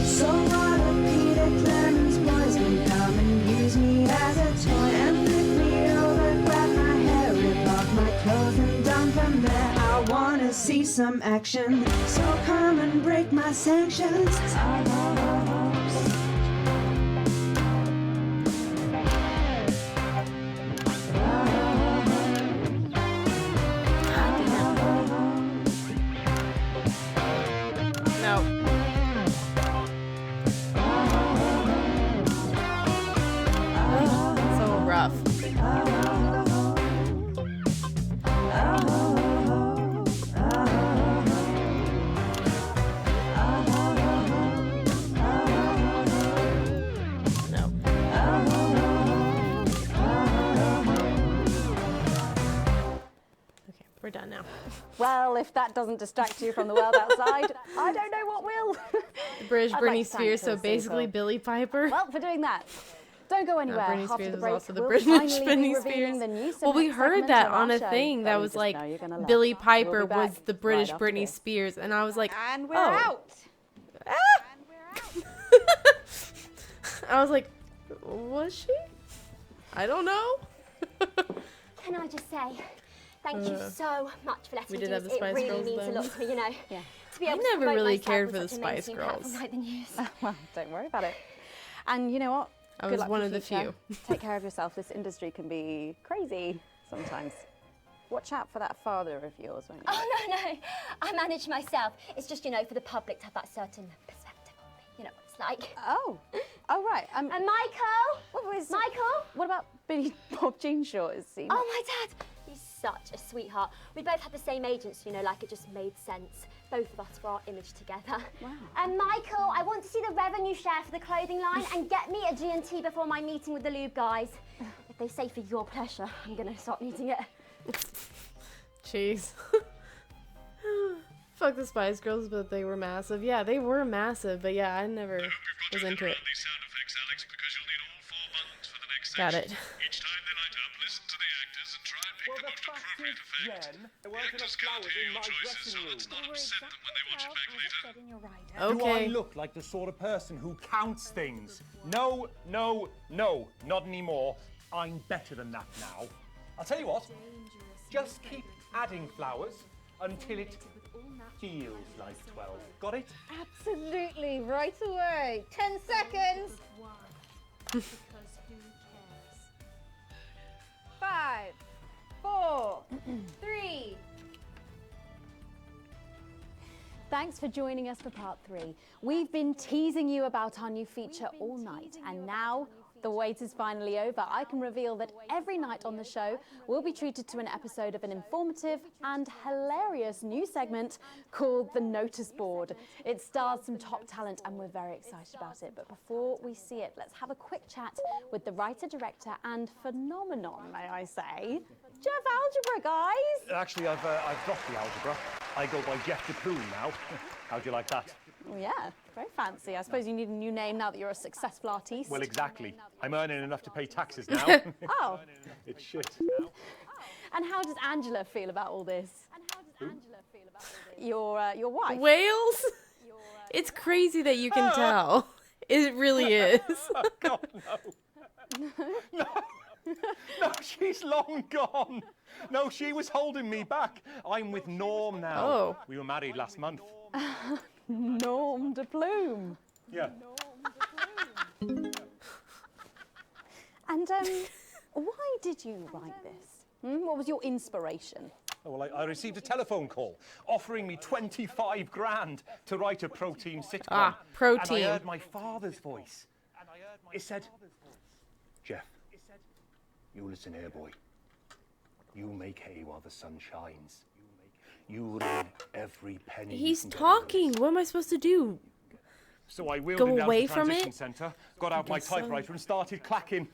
So what if Peter Clemens boys can come and use me as a toy and flip me over, grab my hair, rip off my clothes and dump them there? I wanna see some action, so come and break my sanctions. No. So rough. We're done now. Well, if that doesn't distract you from the world outside, I don't know what will. The British I'd Britney like to thank Spears, so the basically Cinco. Billie Piper. Well, for doing that. Don't go anywhere. Britney After Spears the is break, also the we'll British finally be Britney revealing Spears. the new Well, we heard segment that of our on a show. thing that Oh, you was just like know you're gonna love Billie it. Piper We'll be back was the British right after Britney this. Spears, and I was like, And we're oh. out. I was like, was she? I don't know. Can I just say, thank you so much for letting We me did do have this. the Spice It really Girls means a then. lot to me, you know. Yeah. To be I able never to promote really myself cared on for the such a Spice mainstream platform Girls. like the news. Well, don't worry about it. And you know what? I Good was luck one for of the future. few. Take care of yourself. This industry can be crazy sometimes. Watch out for that father of yours, won't you? Oh, no. I manage myself. It's just, you know, for the public to have that certain perspective on me. You know what it's like. Oh, right. And Michael? Michael? What about Billy Bob Jeanshaw? Is he? Oh, my dad. He's such a sweetheart. We both had the same agents, you know, like it just made sense. Both of us for our image together. Wow. And Michael, I want to see the revenue share for the clothing line and get me a G&T before my meeting with the lube guys. If they say for your pleasure, I'm going to start needing it. Jeez. Fuck the Spice Girls, but they were massive. Yeah, they were massive, but yeah, I never was into it. These sound effects, Alex, because you'll need all 4 buttons for the next Got section. it. Each time they light up, listen to the actors and try and pick the most appropriate effect. There weren't enough flowers in my dressing room. Let's not upset them when they watch it back later. Do I Okay. look like the sort of person who counts things? No, no, no, not anymore. I'm better than that now. I'll tell you what, just keep adding flowers until it feels like 12. Got it? Absolutely, right away. 10 seconds. 5, 4, 3. Thanks for joining us for part 3. We've been teasing you about our new feature all night, and now the wait is finally over. I can reveal that every night on the show, we'll be treated to an episode of an informative and hilarious new segment called The Notice Board. It stars some top talent, and we're very excited about it. But before we see it, let's have a quick chat with the writer, director, and phenomenon, may I say, Jeff Algebra, guys. Actually, I've dropped the algebra. I go by Jeff DePoon now. How'd you like that? Oh, yeah, very fancy. I suppose you need a new name now that you're a successful artiste. Well, exactly. I'm earning enough to pay taxes now. Oh. It's shit. And how does Angela feel about all this? Your wife? Wales? It's crazy that you can tell. It really is. Oh, God, no. No, she's long gone. No, she was holding me back. I'm with Norm now. Oh. We were married last month. Norm de Plume. Yeah. And why did you write this? What was your inspiration? Oh, well, I received a telephone call offering me 25 grand to write a pro-team sitcom. Ah, pro-team. And I heard my father's voice. It said, Jeff, you listen here, boy. You make hay while the sun shines. You earn every penny. He's talking. What am I supposed to do? So I wheeled Go him down away to the from transition it? centre, got out my guess so. typewriter and started clacking.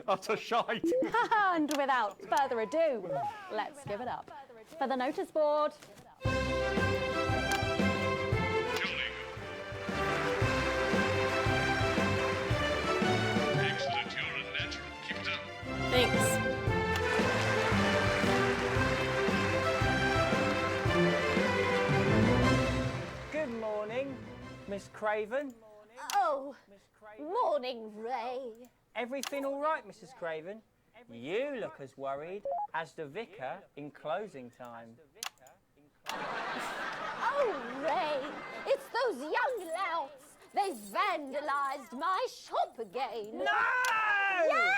Utter shite. And without further ado, let's give it up for the notice board. Excellent, you're a natural. Keep it up. Thanks. Good morning, Miss Craven. Oh, morning, Ray. Everything all right, Mrs. Craven? You look as worried as the vicar in closing time. Oh, Ray, it's those young louts. They've vandalised my shop again. No! Yes!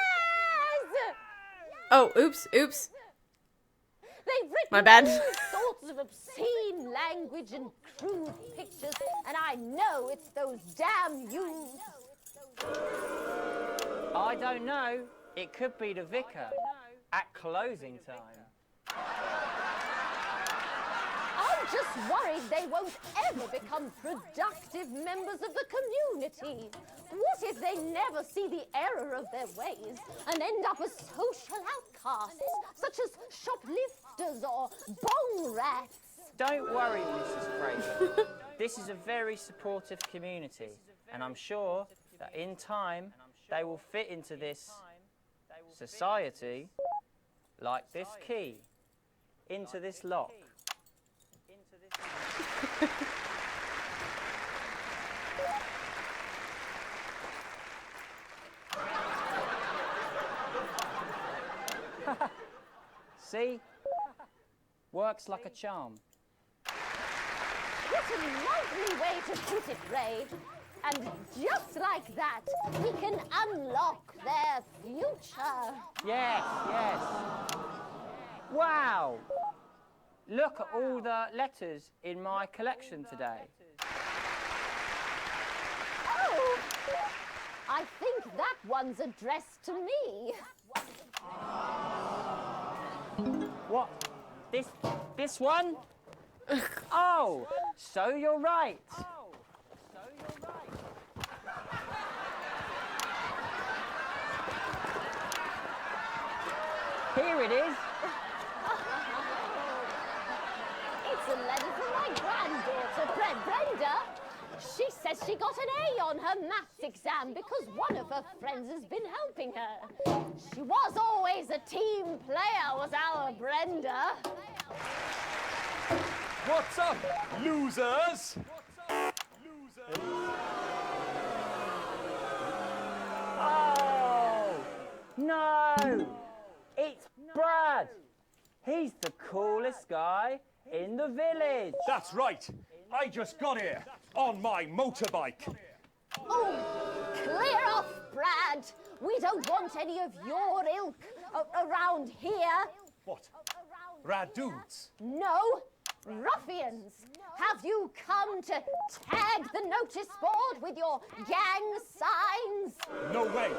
Oh, oops. They've written My bad. all sorts of obscene language and crude pictures, and I know it's those damn youths. I don't know. It could be the vicar at closing time. I'm just worried they won't ever become productive members of the community. What if they never see the error of their ways and end up as social outcasts, such as shoplifters or bong rats? Don't worry, Mrs. Craven. This is a very supportive community, and I'm sure that in time they will fit into this society like this key into this lock. See? Works like a charm. What a lovely way to put it, Ray. And just like that, we can unlock their future. Yes. Wow! Look at all the letters in my collection today. Oh, I think that one's addressed to me. What? This one? Oh, so you're right. Here it is. It's a letter from my granddaughter, Brenda. She says she got an A on her maths exam because one of her friends has been helping her. She was always a team player, was our Brenda. What's up, losers? Oh, no. It's Brad. He's the coolest guy in the village. That's right. I just got here on my motorbike. Oh, clear off, Brad. We don't want any of your ilk around here. What? Rad dudes? No, ruffians. Have you come to tag the notice board with your gang signs? No way.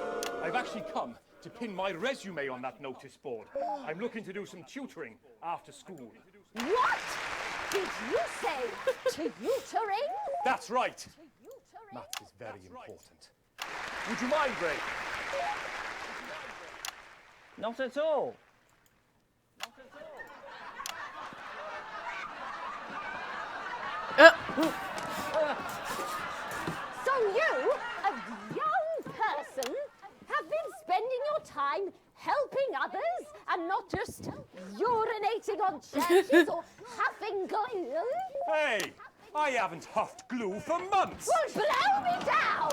I've actually come to pin my resume on that notice board. I'm looking to do some tutoring after school. What did you say? Tutoring? That's right. Maths is very important. Would you mind, Ray? Not at all. So you, a young person, have been spending your time helping others and not just urinating on churches or huffing glue? Hey, I haven't huffed glue for months. Well, blow me down!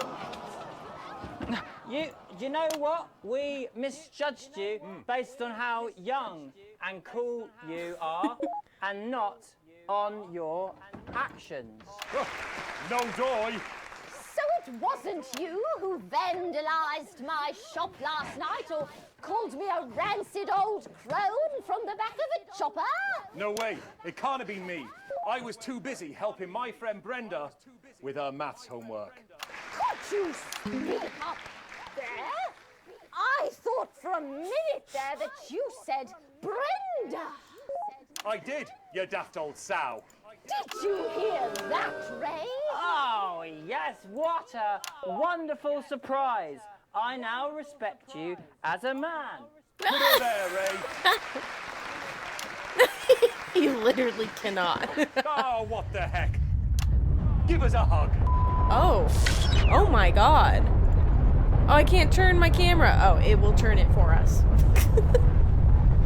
You know what? We misjudged you based on how young and cool you are and not on your actions. No joy. So it wasn't you who vandalised my shop last night or called me a rancid old crone from the back of a chopper? No way. It can't have been me. I was too busy helping my friend Brenda with her maths homework. Could you speak up there? I thought for a minute there that you said Brenda. I did, you daft old sow. Did you hear that, Ray? Oh, yes, what a wonderful surprise. I now respect you as a man. Put her there, Ray. He literally cannot. Oh, what the heck? Give us a hug. Oh. Oh my god. Oh, I can't turn my camera. Oh, it will turn it for us.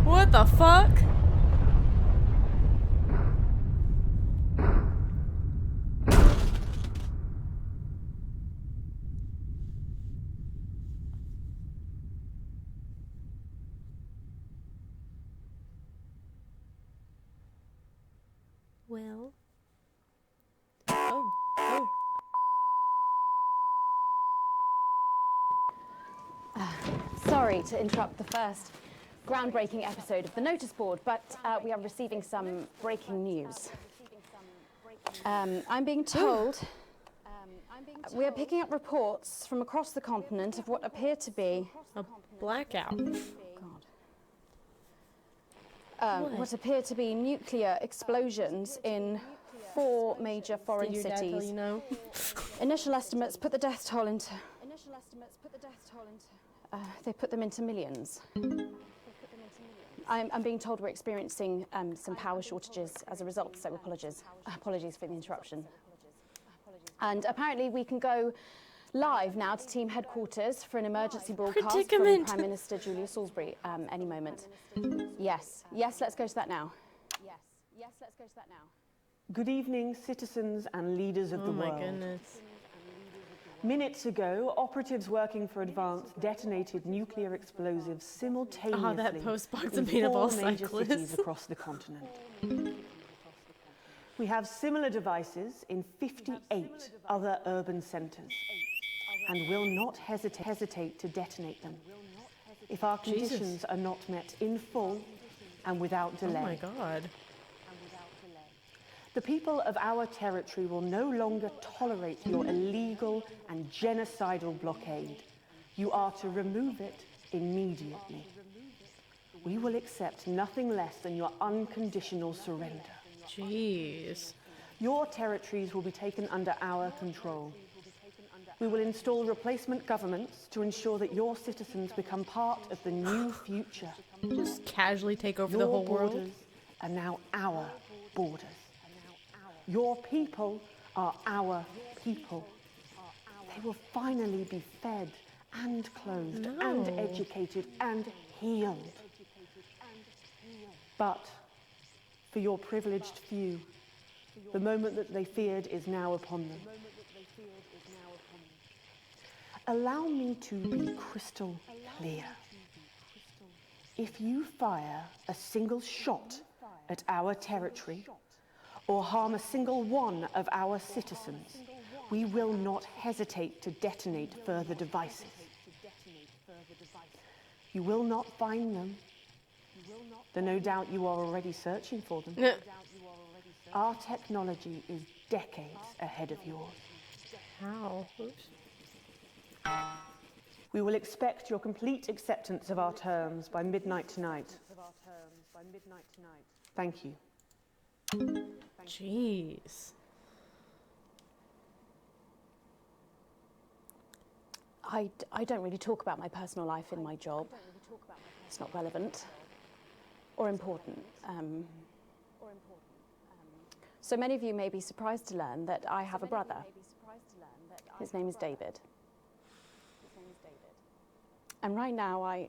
What the fuck? Well. Oh. Oh. Sorry to interrupt the first groundbreaking episode of the notice board, but we are receiving some breaking news. I'm being told we are picking up reports from across the continent of what appear to be a blackout. What appear to be nuclear explosions in 4 major foreign Did your dad tell cities. you no? Initial estimates put the death toll into. They put them into millions. I'm being told we're experiencing some power shortages as a result, so apologies for the interruption. And apparently we can go live now to team headquarters for an emergency broadcast from Prime Minister Julia Salisbury any moment. Yes, let's go to that now. Good evening, citizens and leaders of the world. Oh my goodness. Minutes ago, operatives working for Advance detonated nuclear explosives simultaneously Oh, that post-box in amenable 4 major cyclist. cities across the continent. We have similar devices in 58 other urban centres and will not hesitate to detonate them if our Jesus. conditions are not met in full and without delay. Oh my god. The people of our territory will no longer tolerate your illegal and genocidal blockade. You are to remove it immediately. We will accept nothing less than your unconditional surrender. Jeez. Your territories will be taken under our control. We will install replacement governments to ensure that your citizens become part of the new future. Just casually take over Your the whole world. borders are now our borders. Your people are our people. They will finally be fed and clothed and No. educated and healed. But for your privileged few, the moment that they feared is now upon them. Allow me to be crystal clear. If you fire a single shot at our territory, or harm a single one of our citizens, we will not hesitate to detonate further devices. You will not find them, though no doubt you are already searching for them. Our technology is decades ahead of yours. How? Oops. We will expect your complete acceptance of our terms by midnight tonight. Thank you. Jeez. I don't really talk about my personal life in my job. It's not relevant or important. So many of you may be surprised to learn that I have a brother. His name is David. And right now I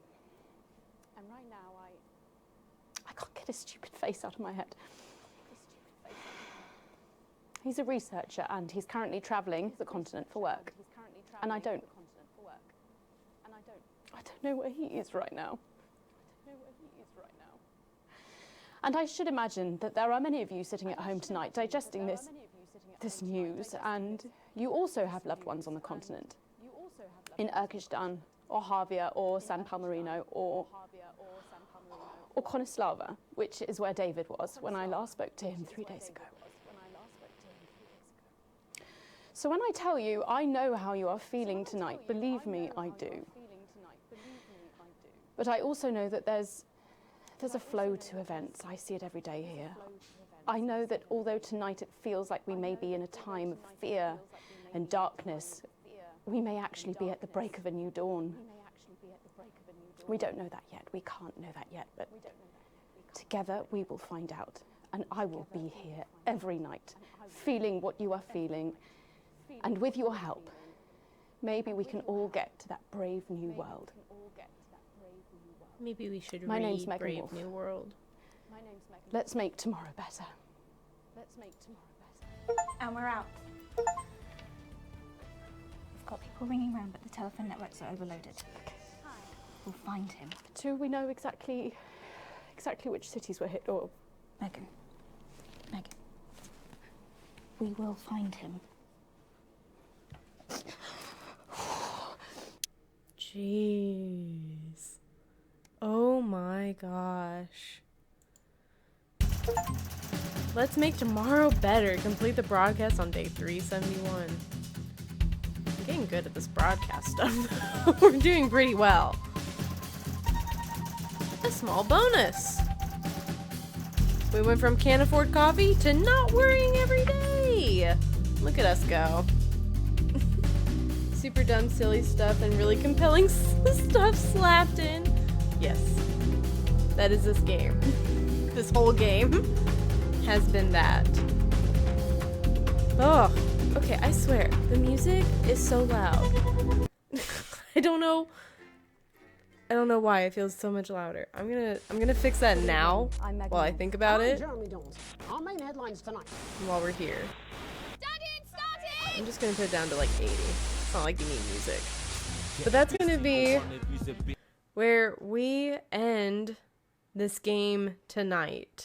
can't get his stupid face out of my head. He's a researcher and he's currently travelling the continent for work. And I don't know where he is right now. And I should imagine that there are many of you sitting at home tonight digesting this news, and you also have loved ones on the continent. In Urkistan, or Havia, or San Palmerino, or Konislava, which is where David was when I last spoke to him 3 days ago. So when I tell you I know how you are feeling tonight, believe me, I do. But I also know that there's a flow to events. I see it every day here. I know that although tonight it feels like we may be in a time of fear and darkness, we may actually be at the break of a new dawn. We don't know that yet. We can't know that yet, but together we will find out. And I will be here every night, feeling what you are feeling. And with your help, maybe we can all get to that brave new world. Maybe we should My name's read Megan Brave Wolf. New World. Let's make tomorrow better. And we're out. We've got people ringing around, but the telephone networks are overloaded. We'll find him. Do we know exactly which cities were hit, or? Megan. We will find him. Jeez. Oh my gosh. Let's make tomorrow better. Complete the broadcast on day 371. I'm getting good at this broadcast stuff. We're doing pretty well. A small bonus. We went from can't afford coffee to not worrying every day. Look at us go. Super dumb, silly stuff and really compelling stuff slapped in. Yes, that is this game. This whole game has been that. Oh, okay, I swear, the music is so loud. I don't know why it feels so much louder. I'm gonna fix that now while I think about it. Jeremy Dawes. Our main headlines tonight. While we're here. I'm just gonna put it down to like 80. It's not like you need music. But that's gonna be where we end this game tonight.